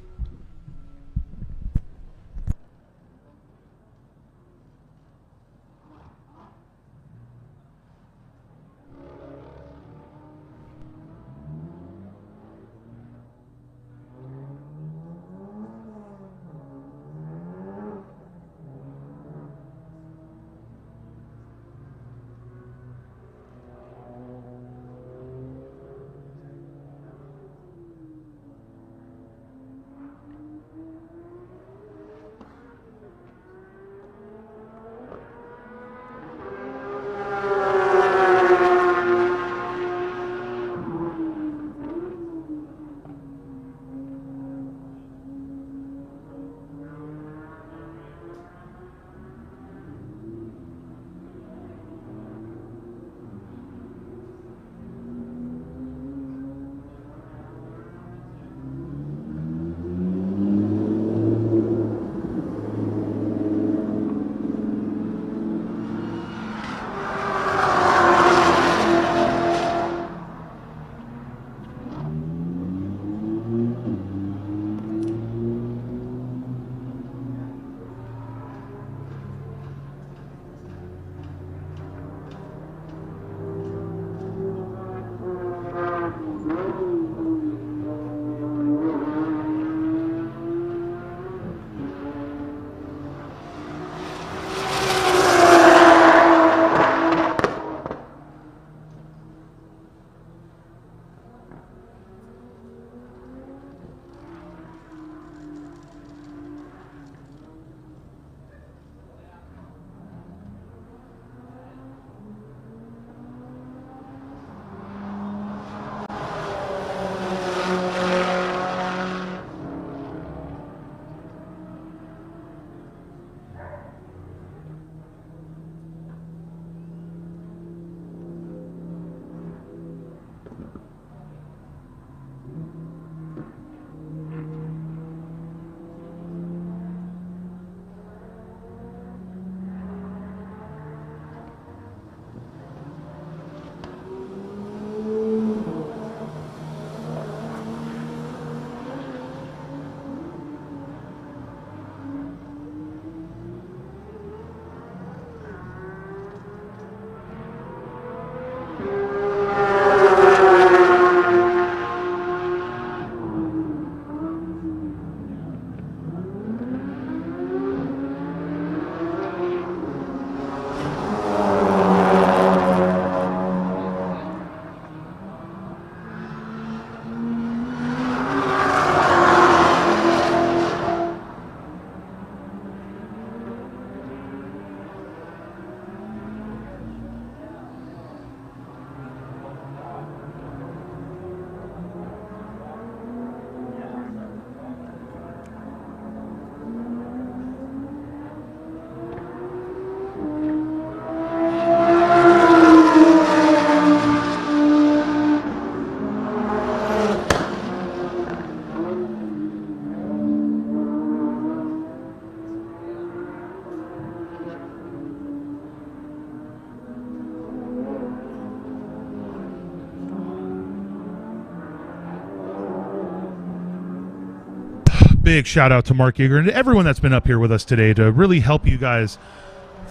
big shout out to Mark Yeager and to everyone that's been up here with us today to really help you guys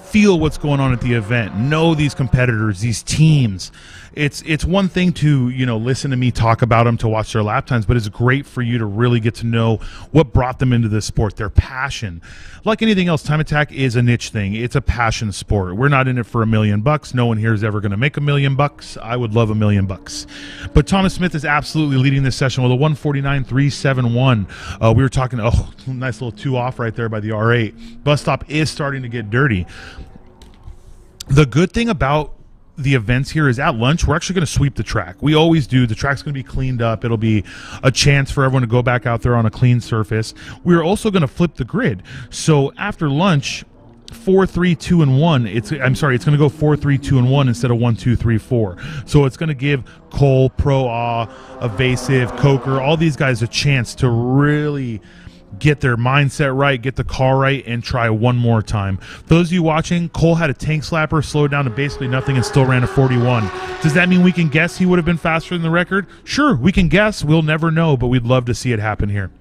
feel what's going on at the event, know these competitors, these teams. It's one thing to, listen to me talk about them, to watch their lap times, but it's great for you to really get to know what brought them into this sport, their passion. Like anything else, time attack is a niche thing. It's a passion sport. We're not in it for $1 million. No one here is ever going to make $1 million. I would love $1 million. But Thomas Smith is absolutely leading this session with a 149.371. We were talking, nice little 2 off right there by the R8. Bus stop is starting to get dirty. The good thing about the events here is at lunch, we're actually going to sweep the track. We always do. The track's going to be cleaned up. It'll be a chance for everyone to go back out there on a clean surface. We're also going to flip the grid. So after lunch, 4, 3, 2, and 1. It's going to go 4, 3, 2, and 1 instead of 1, 2, 3, 4. So it's going to give Cole, Pro Evasive, Coker, all these guys a chance to really get their mindset right, get the car right, and try one more time. For those of you watching, Cole had a tank slapper, slowed down to basically nothing, and still ran a 41. Does that mean we can guess he would have been faster than the record? Sure, we can guess. We'll never know, but we'd love to see it happen here.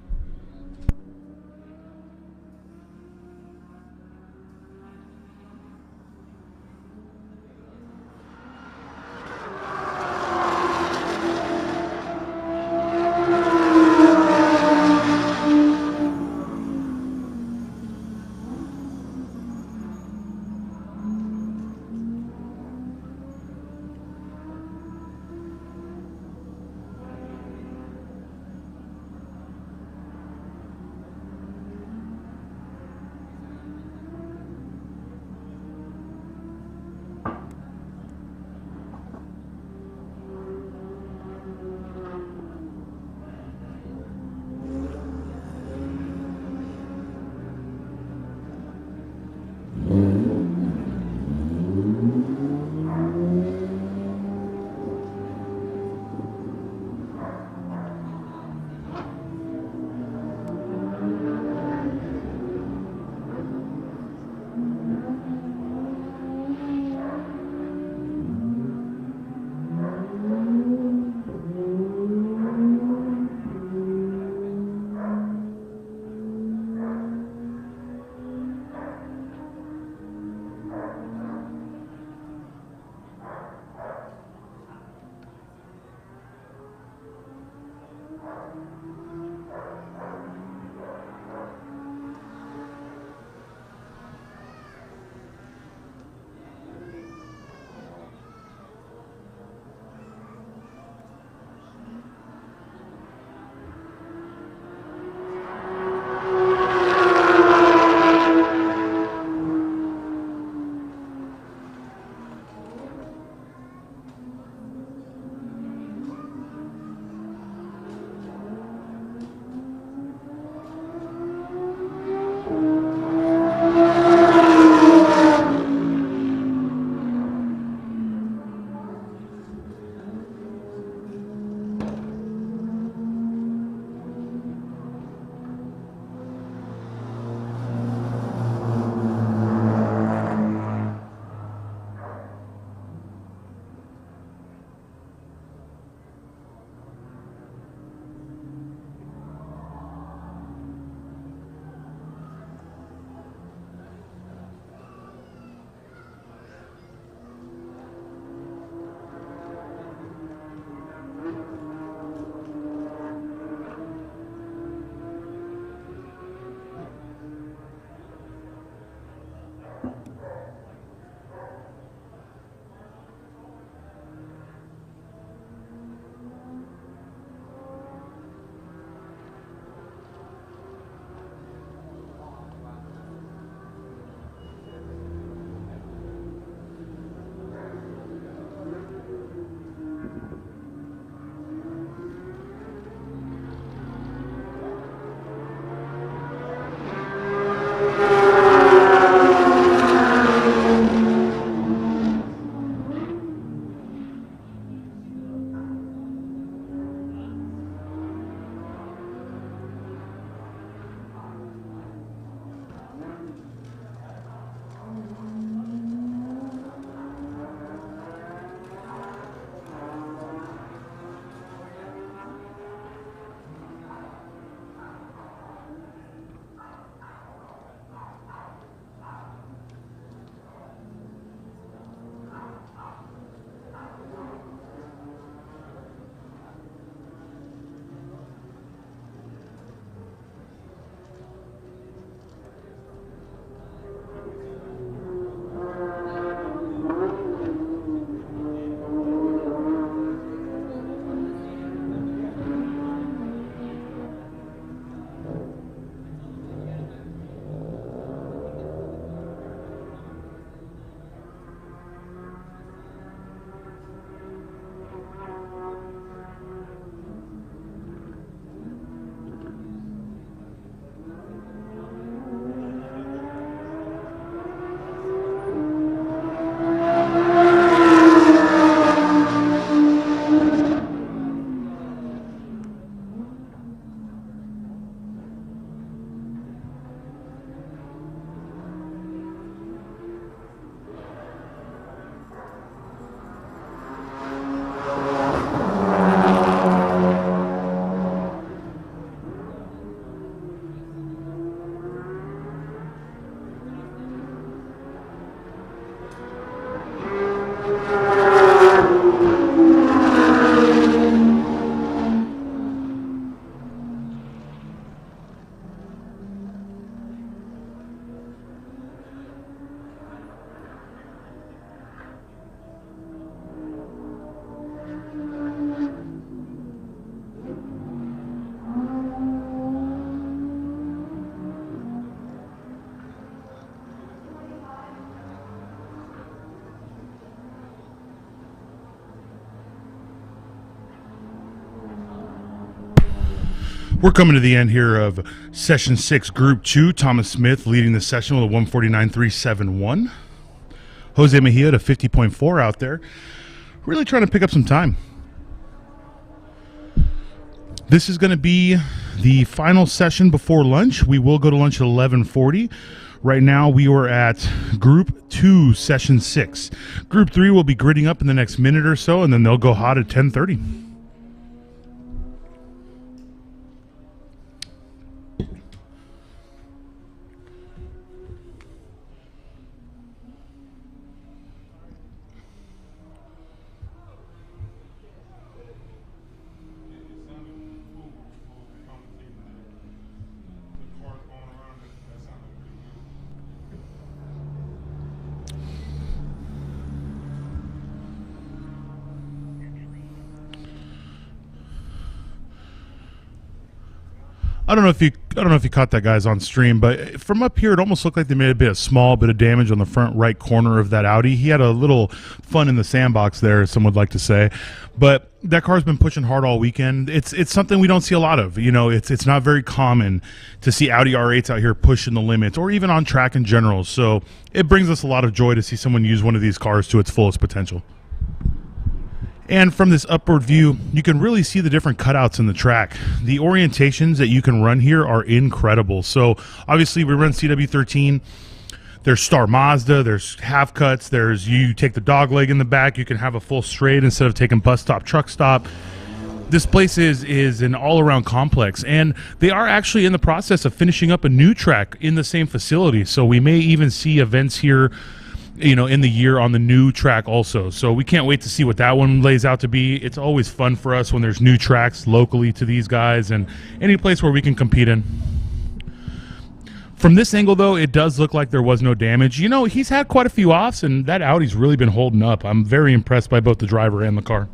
We're coming to the end here of Session 6, Group 2. Thomas Smith leading the session with a 149.371. Jose Mejia at a 50.4 out there. Really trying to pick up some time. This is going to be the final session before lunch. We will go to lunch at 11:40. Right now we are at Group 2, Session 6. Group 3 will be gridding up in the next minute or so, and then they'll go hot at 10:30. I don't know if you caught that, guys, on stream, but from up here it almost looked like they made a small bit of damage on the front right corner of that Audi. He had a little fun in the sandbox there, some would like to say, but that car's been pushing hard all weekend. It's something we don't see a lot of. You know, it's not very common to see Audi R8s out here pushing the limits, or even on track in general. So it brings us a lot of joy to see someone use one of these cars to its fullest potential. And from this upward view, you can really see the different cutouts in the track. The orientations that you can run here are incredible. So obviously we run CW13. There's Star Mazda, there's half cuts, there's you take the dog leg in the back, you can have a full straight instead of taking bus stop, truck stop. This place is an all-around complex, and they are actually in the process of finishing up a new track in the same facility. So we may even see events here, you know, in the year on the new track also. So we can't wait to see what that one lays out to be. It's always fun for us when there's new tracks locally to these guys and any place where we can compete in. From this angle, though, it does look like there was no damage. You know, he's had quite a few offs, and that Audi's really been holding up. I'm very impressed by both the driver and the car.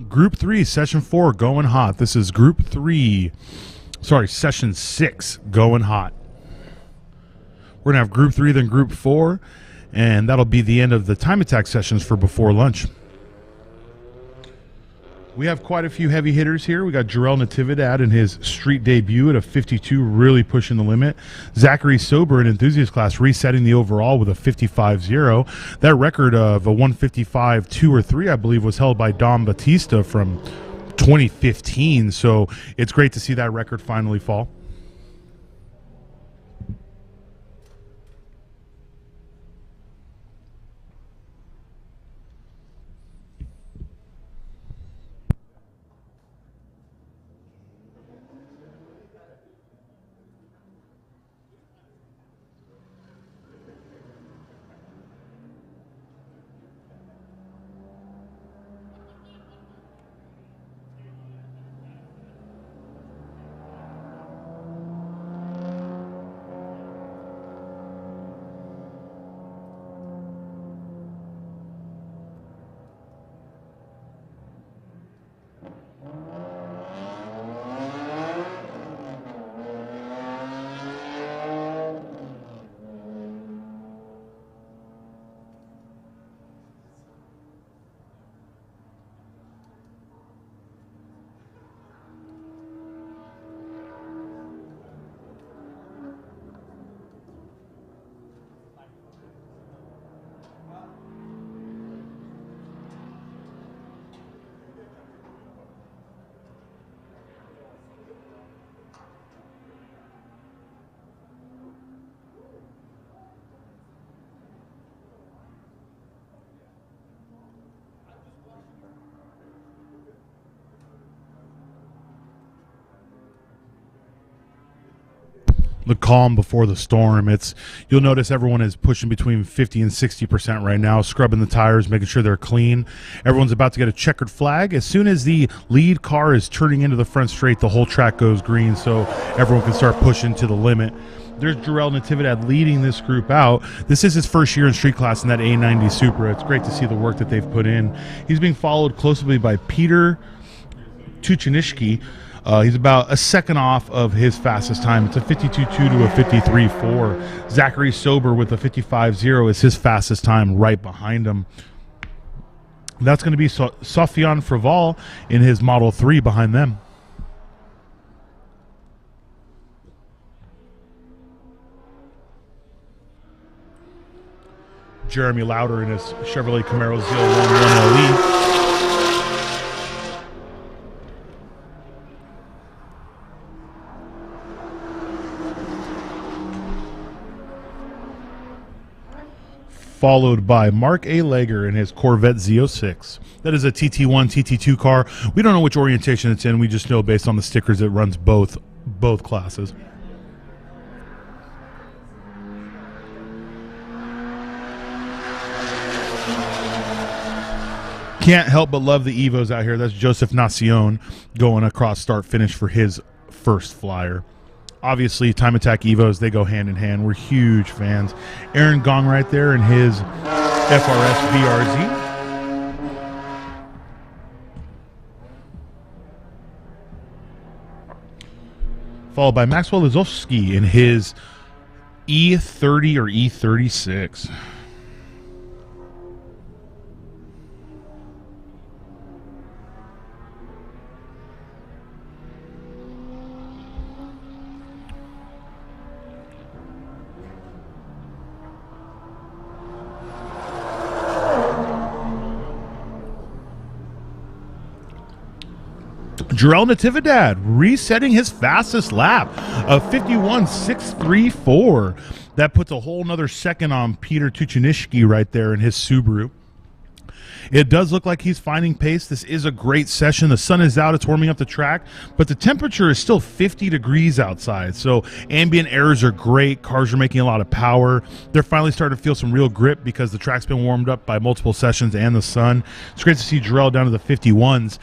Group 3, Session 4, going hot. This is Group 3. Sorry, Session 6, going hot. We're going to have Group 3, then Group 4, and that'll be the end of the time attack sessions for before lunch. We have quite a few heavy hitters here. We got Jarrell Natividad in his street debut at a 52, really pushing the limit. Zachary Sober in enthusiast class, resetting the overall with a 55-0. That record of a 155, 2 or 3, I believe, was held by Dom Batista from 2015. So it's great to see that record finally fall. The calm before the storm. You'll notice everyone is pushing between 50 and 60% right now, scrubbing the tires, making sure they're clean. Everyone's about to get a checkered flag. As soon as the lead car is turning into the front straight, the whole track goes green, so everyone can start pushing to the limit. There's Jarrell Natividad leading this group out. This is his first year in street class in that A90 Supra. It's great to see the work that they've put in. He's being followed closely by Peter Tuchinishki. He's about a second off of his fastest time. It's a 52.2 to a 53.4. Zachary Sober with a 55.0 is his fastest time right behind him. That's going to be Sofian Fraval in his Model 3 behind them. Jeremy Lauder in his Chevrolet Camaro Z11 LE. Followed by Mark A. Lager in his Corvette Z06. That is a TT1, TT2 car. We don't know which orientation it's in. We just know based on the stickers it runs both classes. Can't help but love the Evos out here. That's Joseph Nacion going across start-finish for his first flyer. Obviously, Time Attack Evos, they go hand in hand. We're huge fans. Aaron Gong right there in his FRS VRZ. Followed by Maxwell Lazowski in his E30 or E36. Jarrell Natividad resetting his fastest lap of 51.634. That puts a whole nother second on Peter Tuchinishki right there in his Subaru. It does look like he's finding pace. This is a great session. The sun is out. It's warming up the track, but the temperature is still 50 degrees outside. So ambient airs are great. Cars are making a lot of power. They're finally starting to feel some real grip because the track's been warmed up by multiple sessions and the sun. It's great to see Jarrell down to the 51s.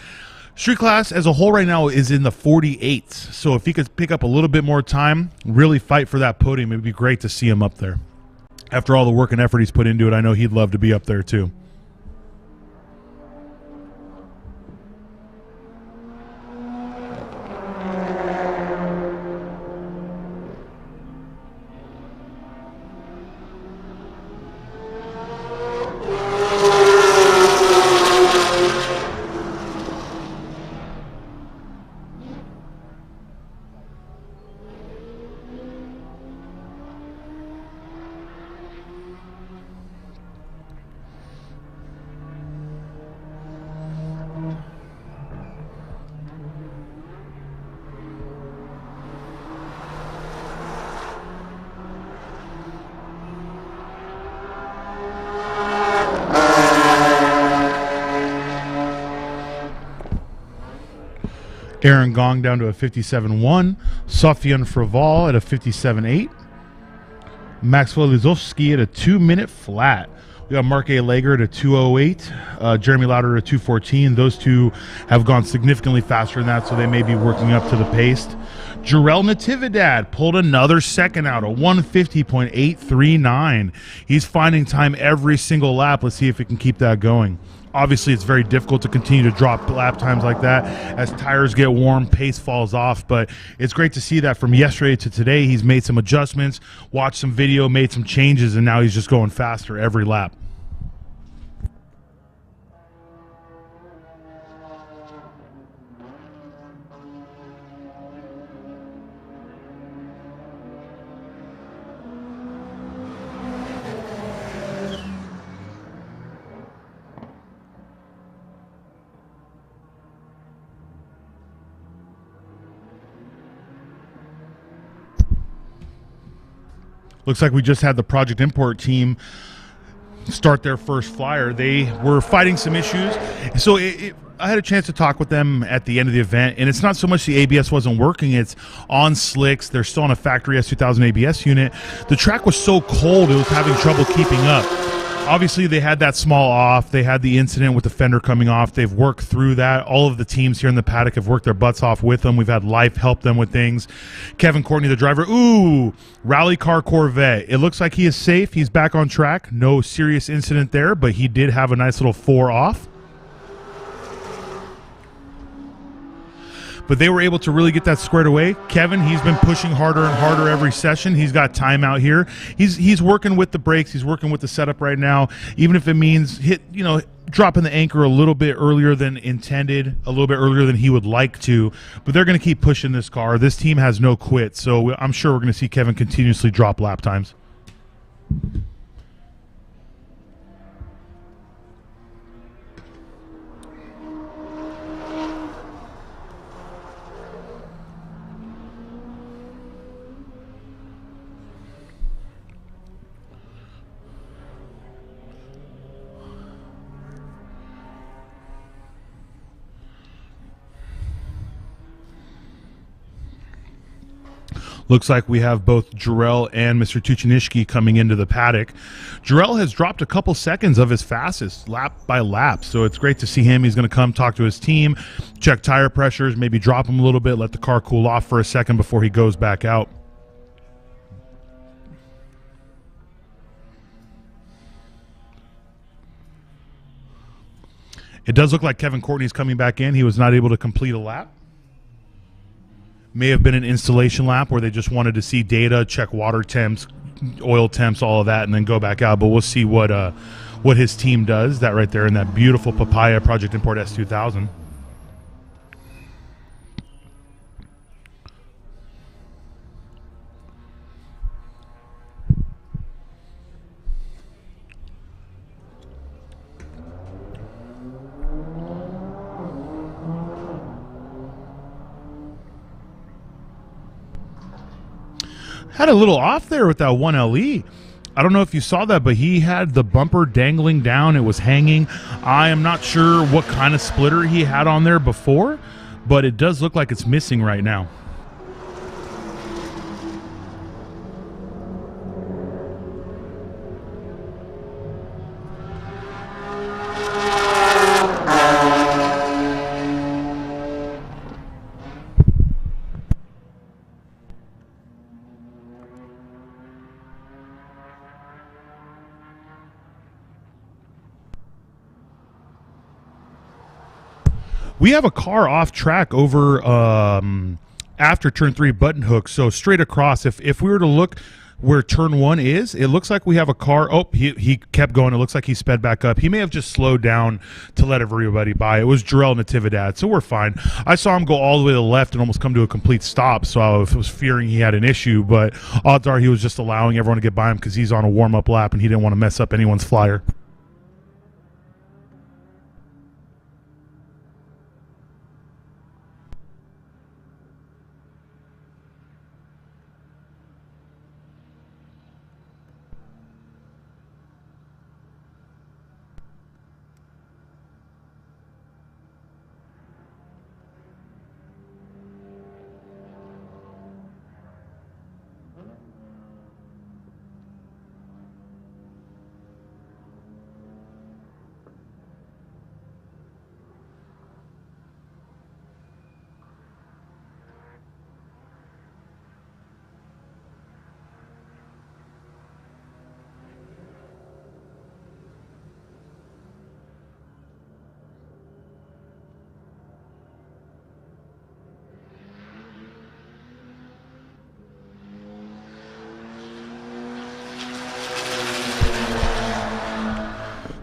Street class as a whole right now is in the 48s. So if he could pick up a little bit more time, really fight for that podium, it would be great to see him up there. After all the work and effort he's put into it, I know he'd love to be up there too. Aaron Gong down to a 57.1. Sofian Fraval at a 57.8. Maxwell Luzovsky at a 2-minute flat. We got Mark A. Lager at a 2:08. Jeremy Lauder at a 2:14. Those two have gone significantly faster than that, so they may be working up to the pace. Jarrell Natividad pulled another second out, a 150.839. He's finding time every single lap. Let's see if he can keep that going. Obviously, it's very difficult to continue to drop lap times like that. As tires get warm, pace falls off, but it's great to see that from yesterday to today. He's made some adjustments, watched some video, made some changes, and now he's just going faster every lap. Looks like we just had the Project Import team start their first flyer. They were fighting some issues. So I had a chance to talk with them at the end of the event, and it's not so much the ABS wasn't working, it's on slicks. They're still on a factory S2000 ABS unit. The track was so cold, it was having trouble keeping up. Obviously, they had that small off. They had the incident with the fender coming off. They've worked through that. All of the teams here in the paddock have worked their butts off with them. We've had Life help them with things. Kevin Courtney, the driver. Ooh, Rally Car Corvette. It looks like he is safe. He's back on track. No serious incident there, but he did have a nice little 4 off. But they were able to really get that squared away. Kevin, he's been pushing harder and harder every session. He's got time out here. He's working with the brakes. He's working with the setup right now, even if it means dropping the anchor a little bit earlier than intended, a little bit earlier than he would like to. But they're going to keep pushing this car. This team has no quit, so I'm sure we're going to see Kevin continuously drop lap times. Looks like we have both Jarrell and Mr. Tuchinishki coming into the paddock. Jarrell has dropped a couple seconds of his fastest lap by lap, so it's great to see him. He's going to come talk to his team, check tire pressures, maybe drop him a little bit, let the car cool off for a second before he goes back out. It does look like Kevin Courtney's coming back in. He was not able to complete a lap. May have been an installation lap where they just wanted to see data, check water temps, oil temps, all of that, and then go back out. But we'll see what his team does. That right there in that beautiful Papaya Project Import S2000. Had a little off there with that 1LE. I don't know if you saw that, but he had the bumper dangling down. It was hanging. I am not sure what kind of splitter he had on there before, but it does look like it's missing right now. We have a car off track over after turn 3 button hook, so straight across. If we were to look where turn 1 is, it looks like we have a car. Oh, he kept going. It looks like he sped back up. He may have just slowed down to let everybody by. It was Jarrell Natividad, so we're fine. I saw him go all the way to the left and almost come to a complete stop, so I was fearing he had an issue, but odds are he was just allowing everyone to get by him because he's on a warm-up lap and he didn't want to mess up anyone's flyer.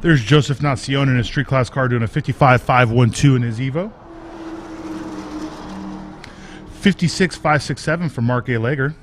There's Joseph Nacion in his street class car doing a 55.512 in his Evo. 56.567 from Mark A. Lager.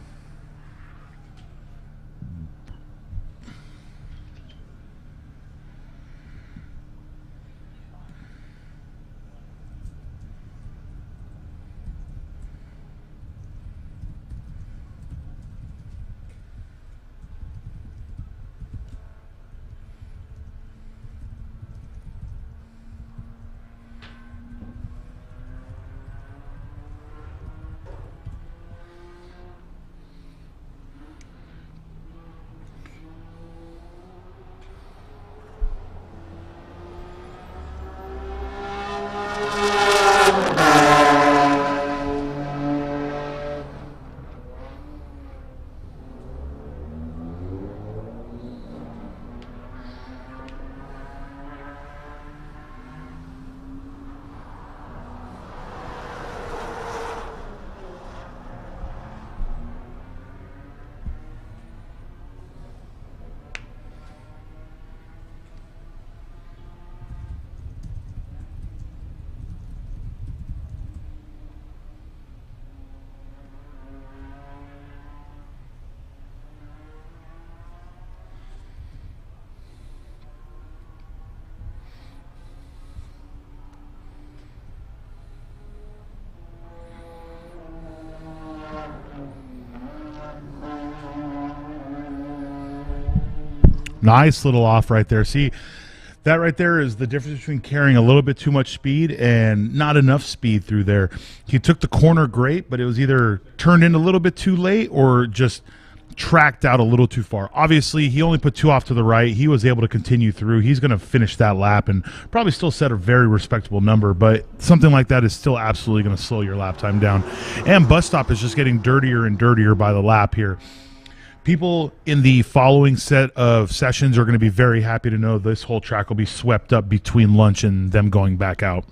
Nice little off right there. See, that right there is the difference between carrying a little bit too much speed and not enough speed through there. He took the corner great, but it was either turned in a little bit too late or just tracked out a little too far. Obviously, he only put 2 off to the right. He was able to continue through. He's going to finish that lap and probably still set a very respectable number, but something like that is still absolutely going to slow your lap time down. And Bus Stop is just getting dirtier and dirtier by the lap here. People in the following set of sessions are going to be very happy to know this whole track will be swept up between lunch and them going back out.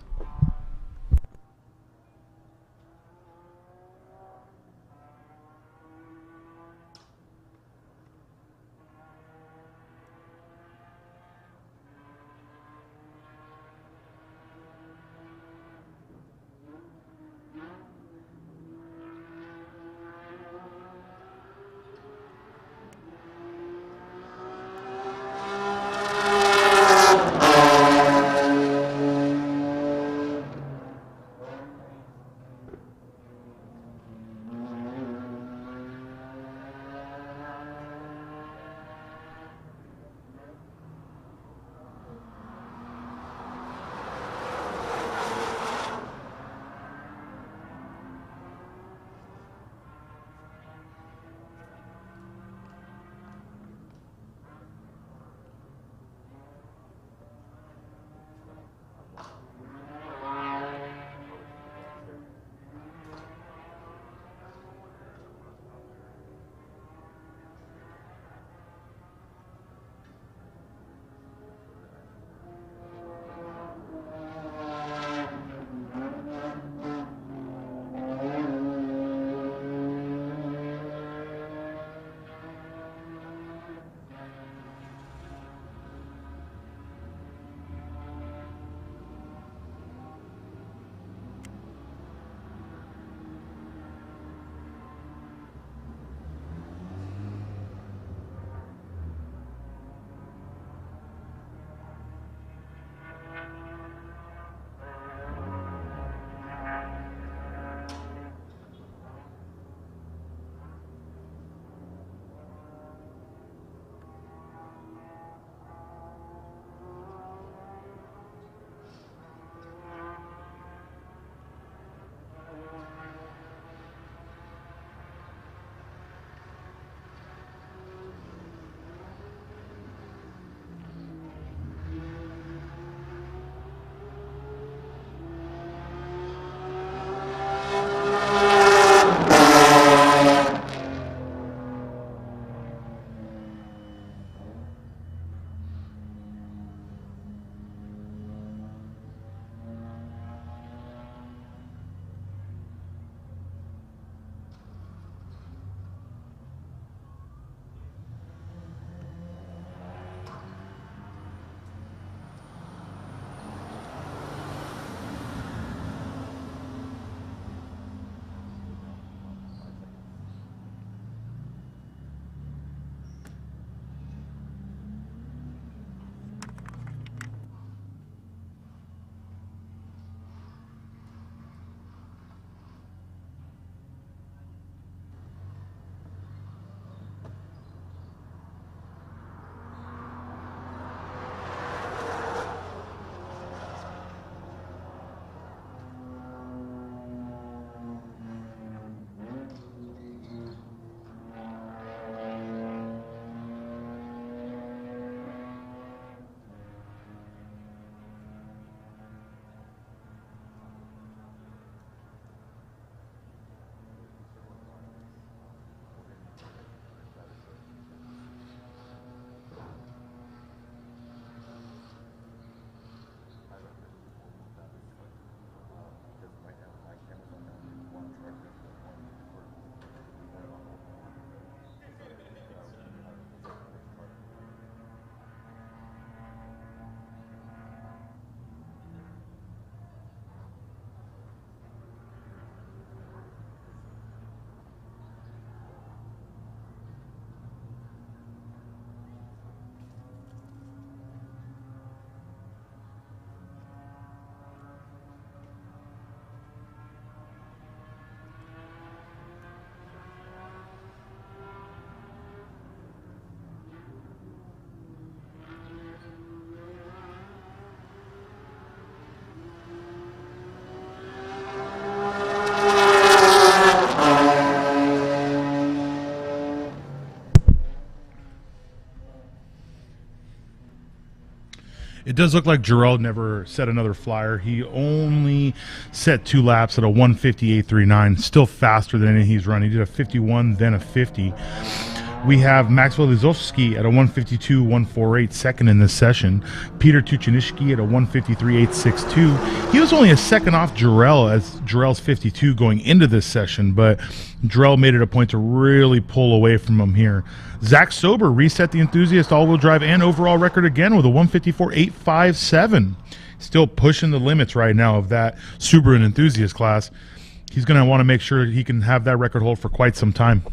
It does look like Jarrell never set another flyer. He only set 2 laps at a 1:58.39. Still faster than any he's run. He did a 51, then a 50. We have Maxwell Lizowski at a 152.148, second in this session. Peter Tuchinishki at a 153.862. He was only a second off Jarrell as Jarrell's 52 going into this session, but Jarrell made it a point to really pull away from him here. Zach Sober reset the enthusiast all-wheel drive and overall record again with a 154.857. Still pushing the limits right now of that Subaru and enthusiast class. He's going to want to make sure he can have that record hold for quite some time.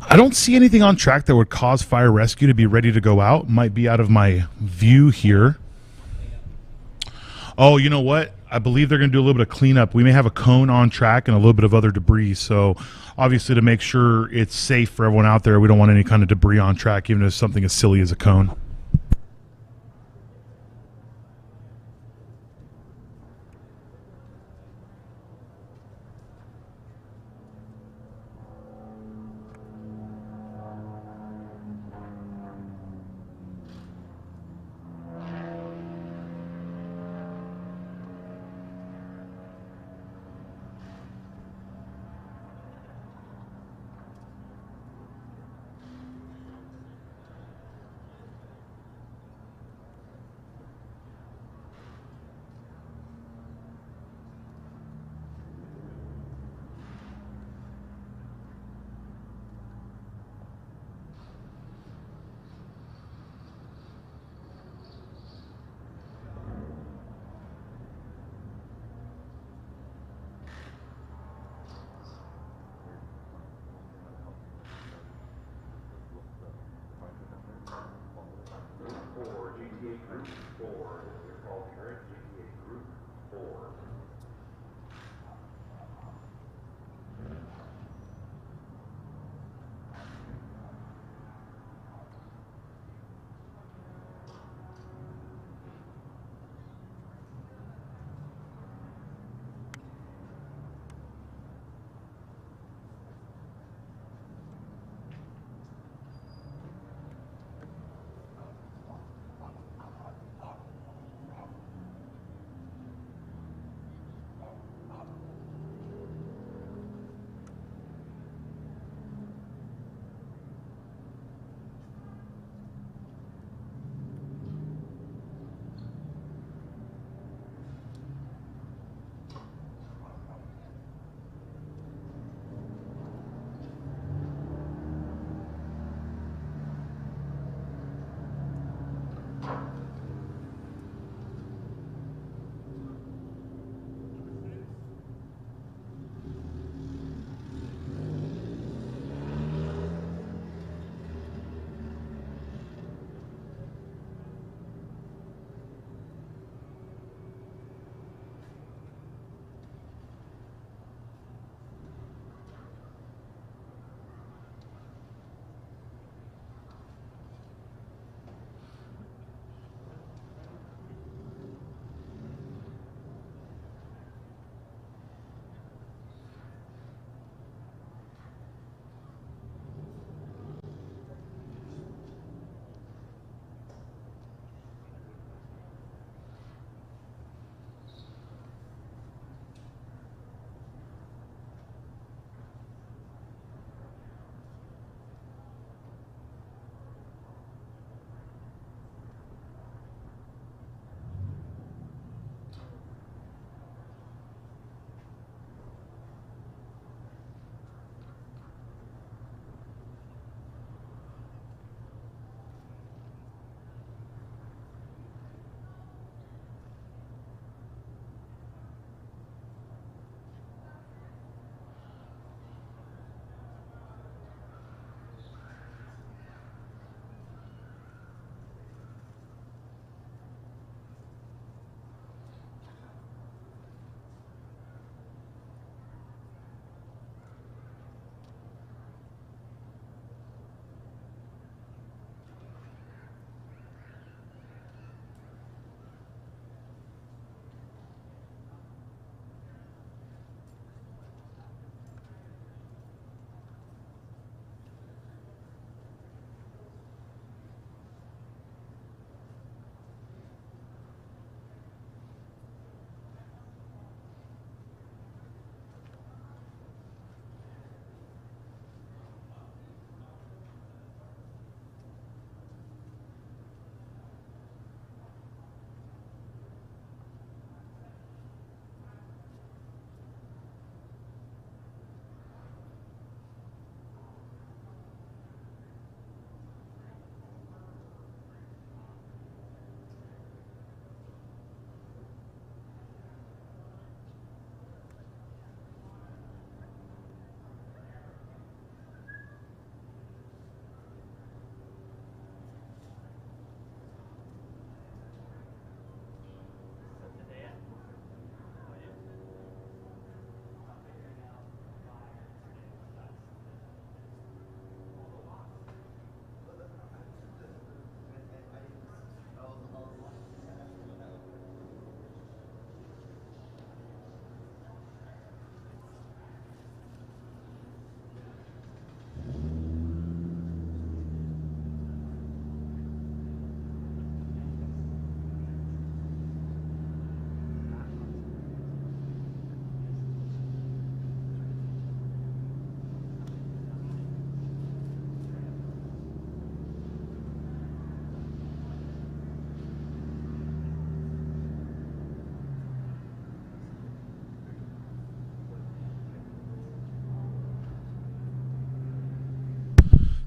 I don't see anything on track that would cause fire rescue to be ready to go out. Might be out of my view here. Oh, you know what? I believe they're going to do a little bit of cleanup. We may have a cone on track and a little bit of other debris. So obviously to make sure it's safe for everyone out there, we don't want any kind of debris on track, even if it's something as silly as a cone.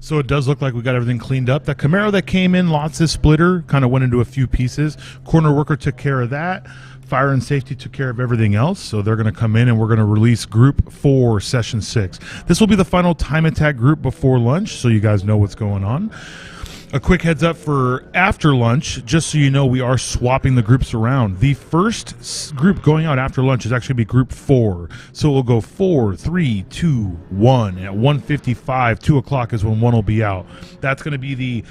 So it does look like we got everything cleaned up. That Camaro that came in, lots of splitter, kind of went into a few pieces. Corner worker took care of that. Fire and safety took care of everything else. So they're going to come in and we're going to release Group 4, Session 6. This will be the final time attack group before lunch, so you guys know what's going on. A quick heads up for after lunch, just so you know, we are swapping the groups around. The first group going out after lunch is actually be Group 4. So we'll go 4, 3, 2, 1. At 1:55, 2 o'clock is when one will be out. That's going to be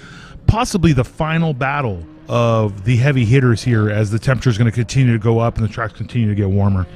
possibly the final battle of the heavy hitters here, as the temperature is going to continue to go up and the tracks continue to get warmer.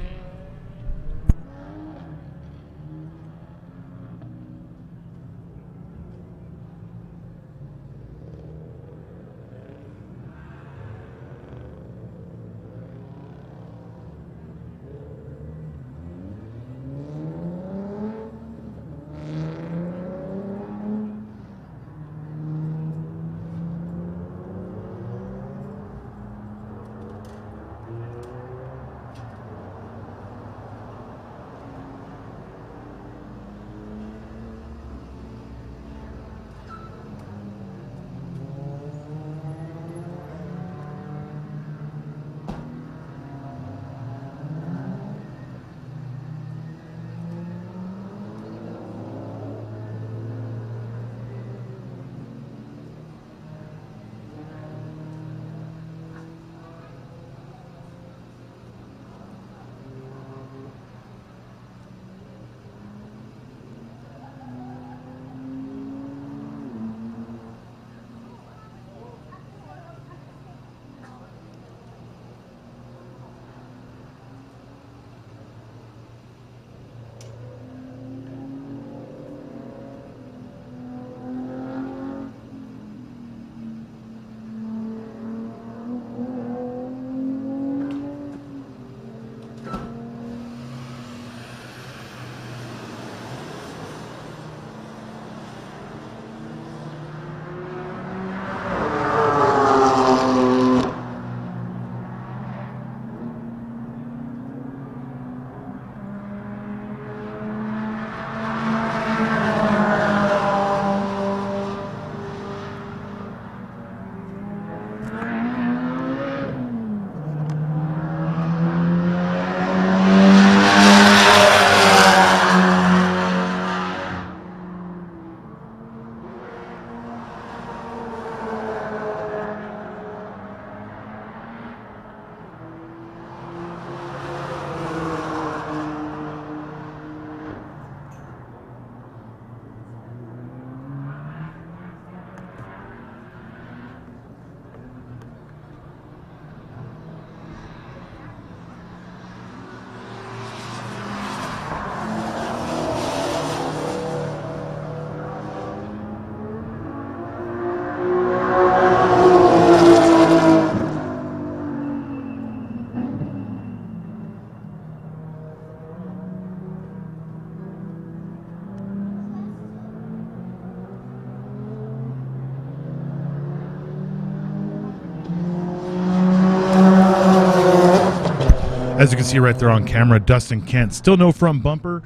As you can see right there on camera, Dustin Kent, still no front bumper.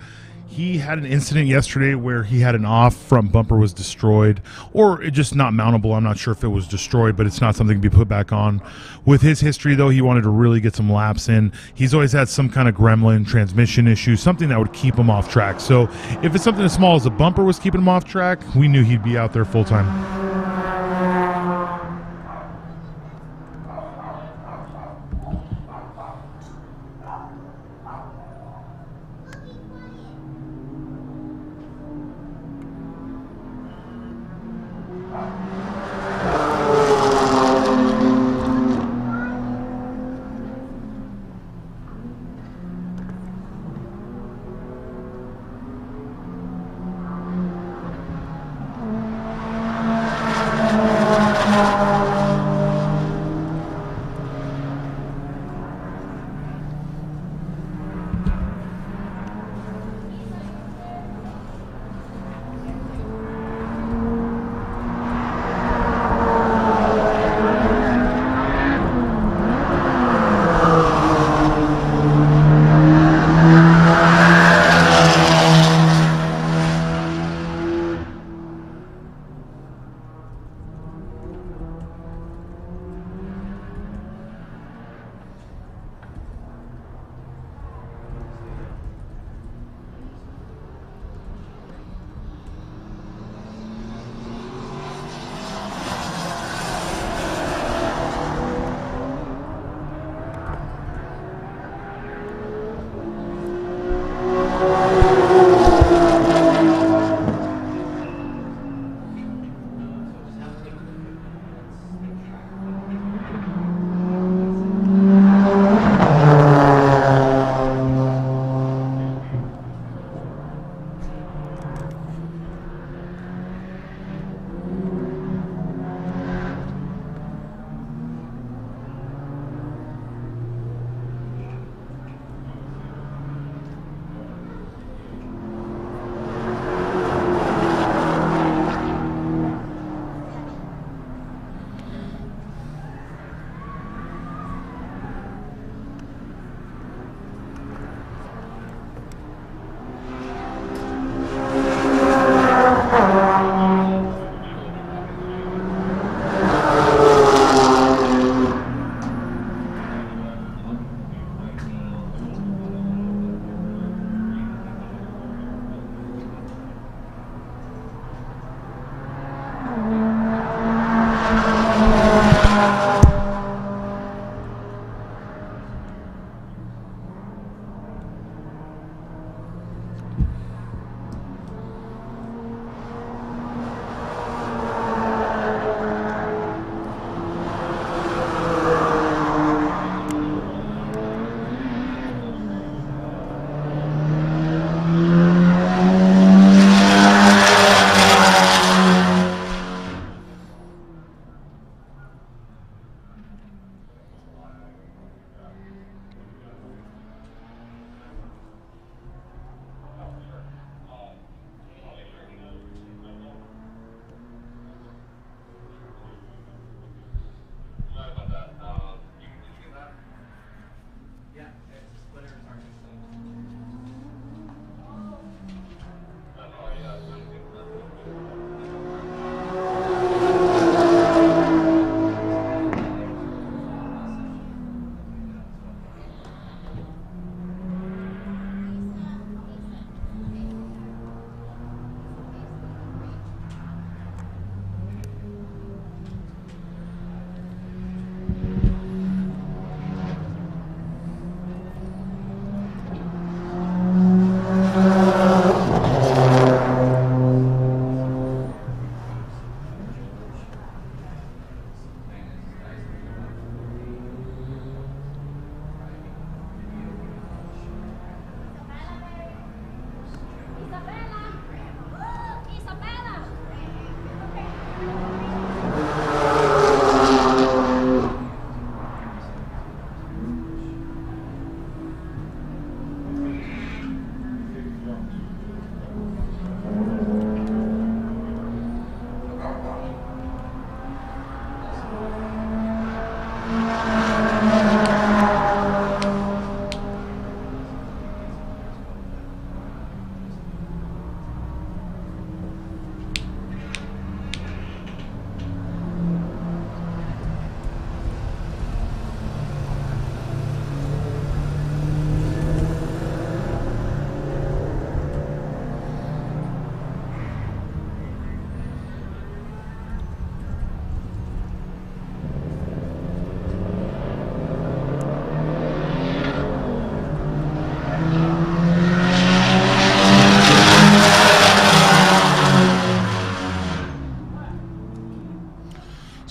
He had an incident yesterday where he had an off, front bumper was destroyed, or it just not mountable. I'm not sure if it was destroyed, but it's not something to be put back on. With his history, though, he wanted to really get some laps in. He's always had some kind of gremlin, transmission issue, something that would keep him off track. So if it's something as small as a bumper was keeping him off track, we knew he'd be out there full time.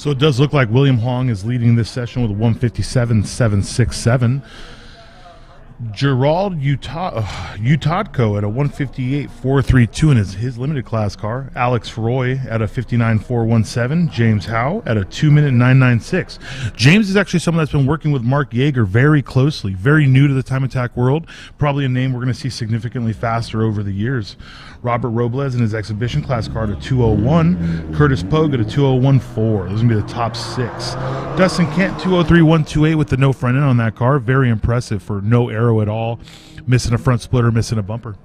So it does look like William Hong is leading this session with a 157.767. Gerald Utadko at a 158.432 in his limited class car. Alex Roy at a 59.417. James Howe at a 2-minute 996. James is actually someone that's been working with Mark Yeager very closely, very new to the time attack world. Probably a name we're going to see significantly faster over the years. Robert Robles in his exhibition class car at a 201. Curtis Pogue at a 201.4. Those are going to be the top 6. Dustin Kent 203.128 with the no front end on that car. Very impressive for no aero at all, missing a front splitter, missing a bumper.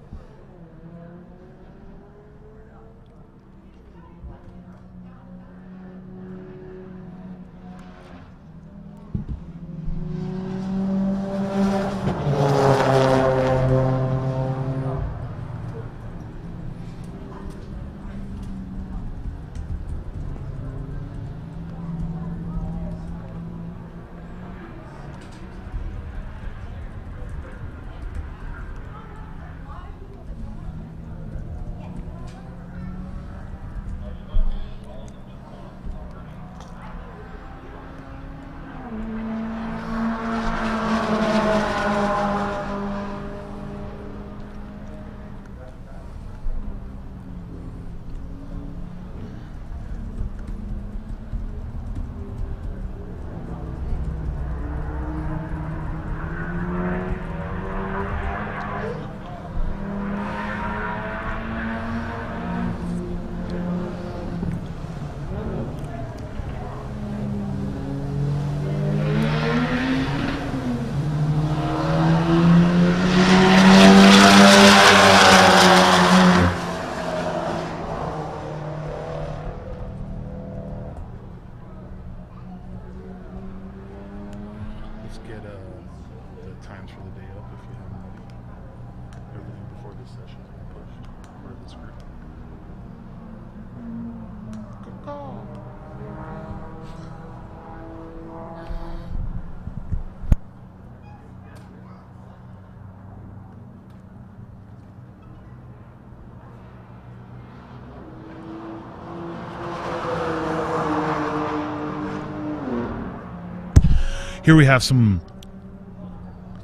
Here we have some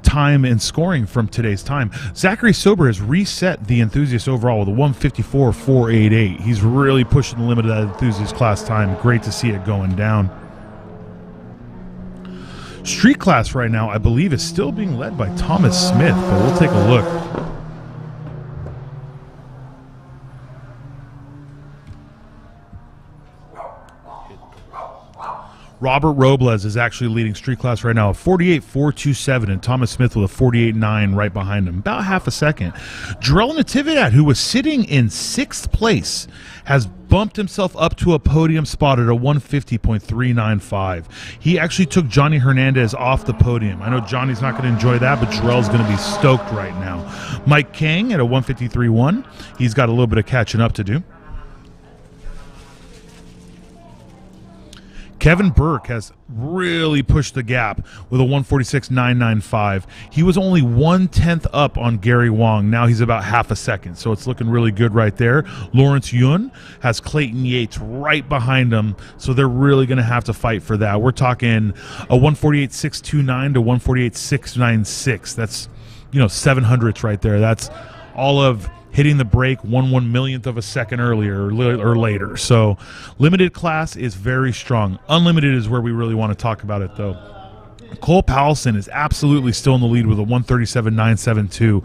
time and scoring from today's time. Zachary Sober has reset the enthusiast overall with a 154.488. He's really pushing the limit of that enthusiast class time. Great to see it going down. Street class right now, I believe, is still being led by Thomas Smith, but we'll take a look. Robert Robles is actually leading street class right now, a 48.427, and Thomas Smith with a 48.9 right behind him, about half a second. Jarrell Natividad, who was sitting in 6th place, has bumped himself up to a podium spot at a 150.395. He actually took Johnny Hernandez off the podium. I know Johnny's not going to enjoy that, but Jarrell's going to be stoked right now. Mike Kang at a 153.1. He's got a little bit of catching up to do. Kevin Burke has really pushed the gap with a 146.995. He was only 1/10 up on Gary Wong. Now he's about half a second, so it's looking really good right there. Lawrence Yun has Clayton Yates right behind him, so they're really going to have to fight for that. We're talking a 148.629 to 148.696. That's, 700ths right there. That's all of hitting the brake 1/1,000,000th of a second earlier or later. So limited class is very strong. Unlimited is where we really want to talk about it, though. Cole Powelson is absolutely still in the lead with a 137.972.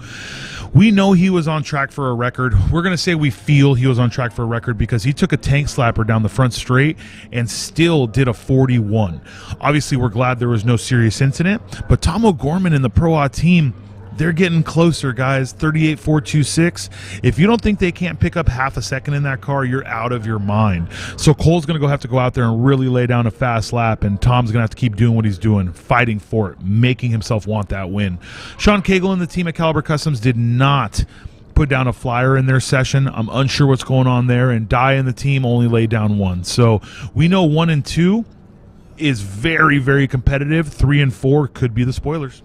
We know he was on track for a record. We're going to say we feel he was on track for a record because he took a tank slapper down the front straight and still did a 41. Obviously, we're glad there was no serious incident, but Tom O'Gorman and the Pro A team, they're getting closer, guys. 38.426. If you don't think they can't pick up half a second in that car, you're out of your mind. So Cole's going to have to go out there and really lay down a fast lap, and Tom's going to have to keep doing what he's doing, fighting for it, making himself want that win. Sean Cagle and the team at Caliber Customs did not put down a flyer in their session. I'm unsure what's going on there, and Dye and the team only laid down one. So we know 1 and 2 is very, very competitive. 3 and 4 could be the spoilers.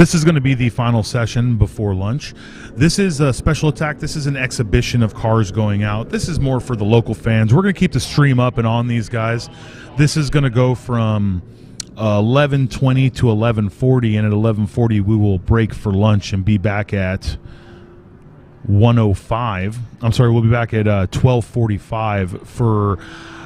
This is going to be the final session before lunch. This is a special attack. This is an exhibition of cars going out. This is more for the local fans. We're going to keep the stream up and on these guys. This is going to go from 11:20 to 11:40, and at 11:40 we will break for lunch and be back at 1:05. I'm sorry, we'll be back at 12:45 for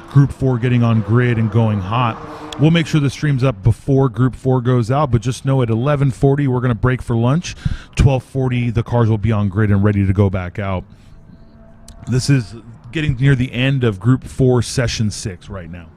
Group 4 getting on grid and going hot. We'll make sure the stream's up before Group 4 goes out, but just know at 11:40 we're going to break for lunch. 12:40 the cars will be on grid and ready to go back out. This is getting near the end of Group 4 Session 6 right now.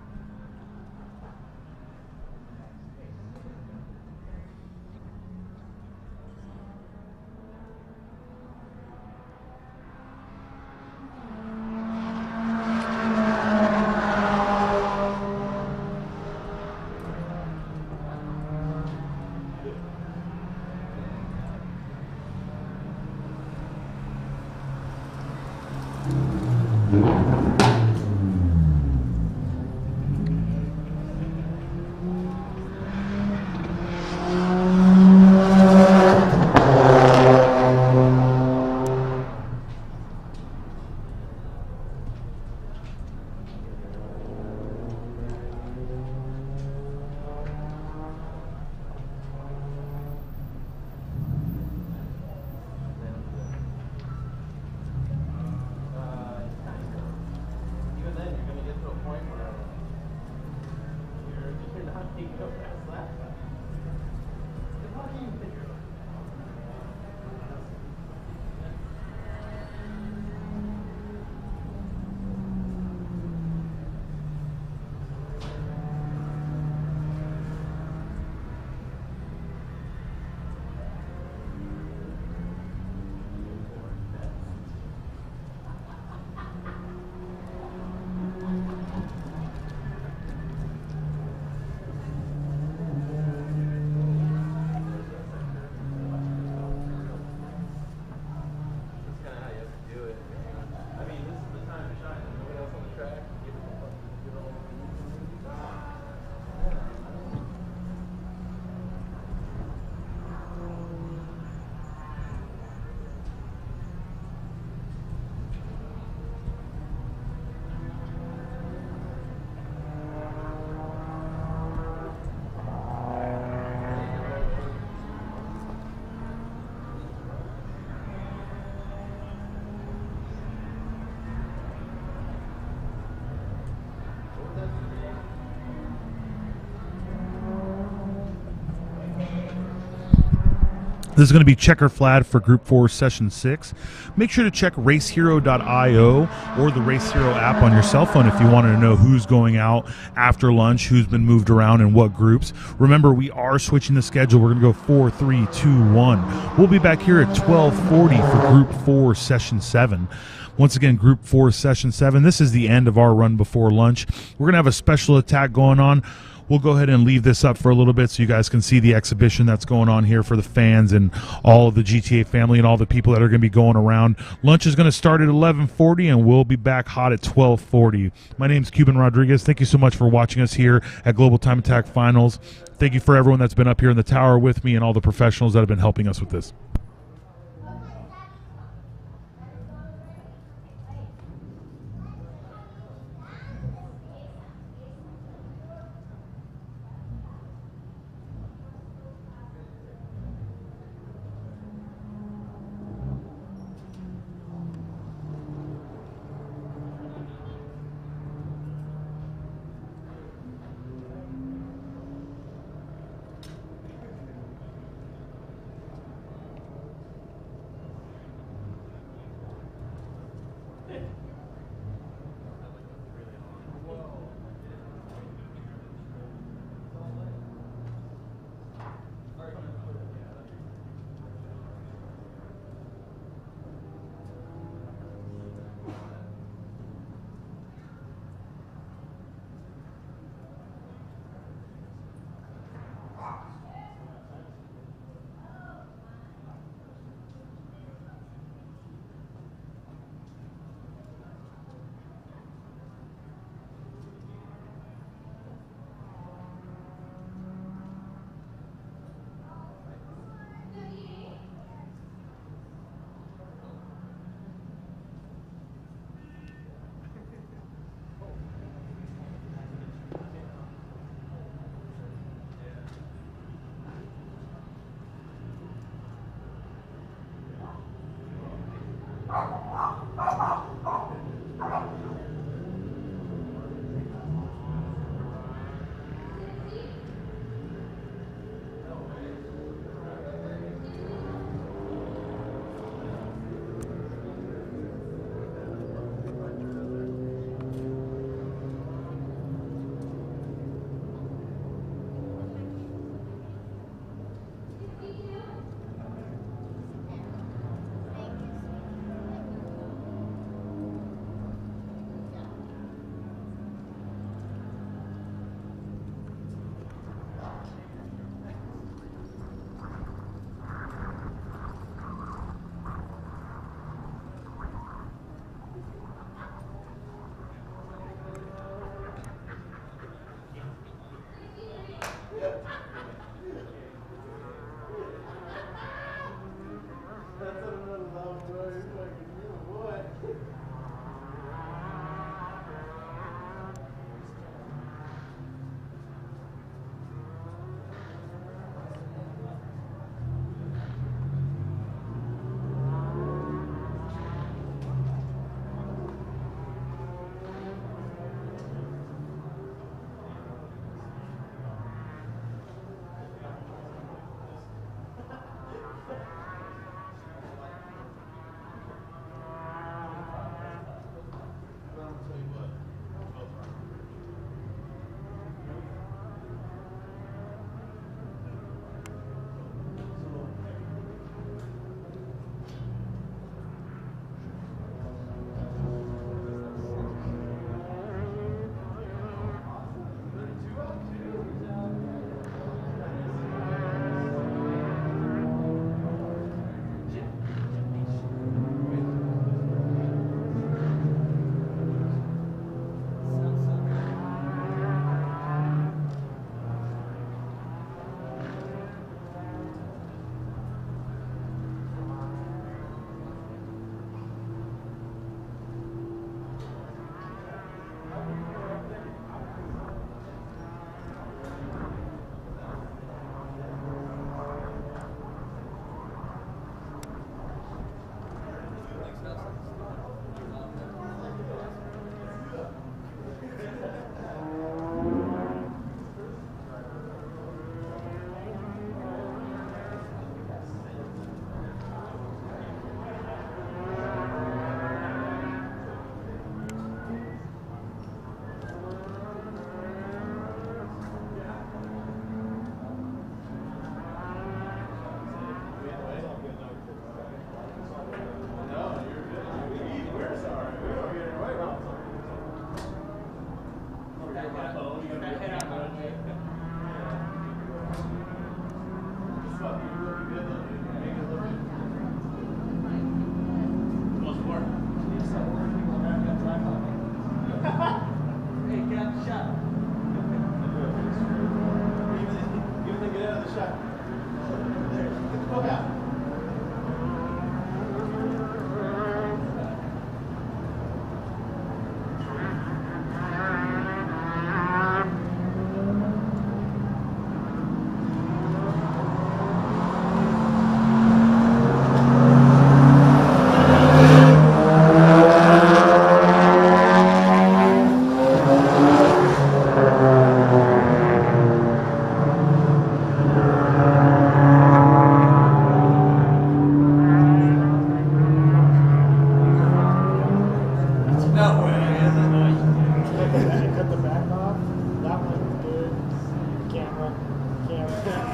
This is going to be checker flag for Group 4 Session 6. Make sure to check racehero.io or the Race Hero app on your cell phone if you want to know who's going out after lunch, who's been moved around, and what groups. Remember, we are switching the schedule. We're going to go 4, 3, 2, 1. We'll be back here at 12:40 for Group 4 Session 7. Once again, Group 4 Session 7. This is the end of our run before lunch. We're going to have a special attack going on. We'll go ahead and leave this up for a little bit so you guys can see the exhibition that's going on here for the fans and all of the GTA family and all the people that are going to be going around. Lunch is going to start at 11:40, and we'll be back hot at 12:40. My name's Cuban Rodriguez. Thank you so much for watching us here at Global Time Attack Finals. Thank you for everyone that's been up here in the tower with me and all the professionals that have been helping us with this.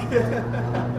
talk.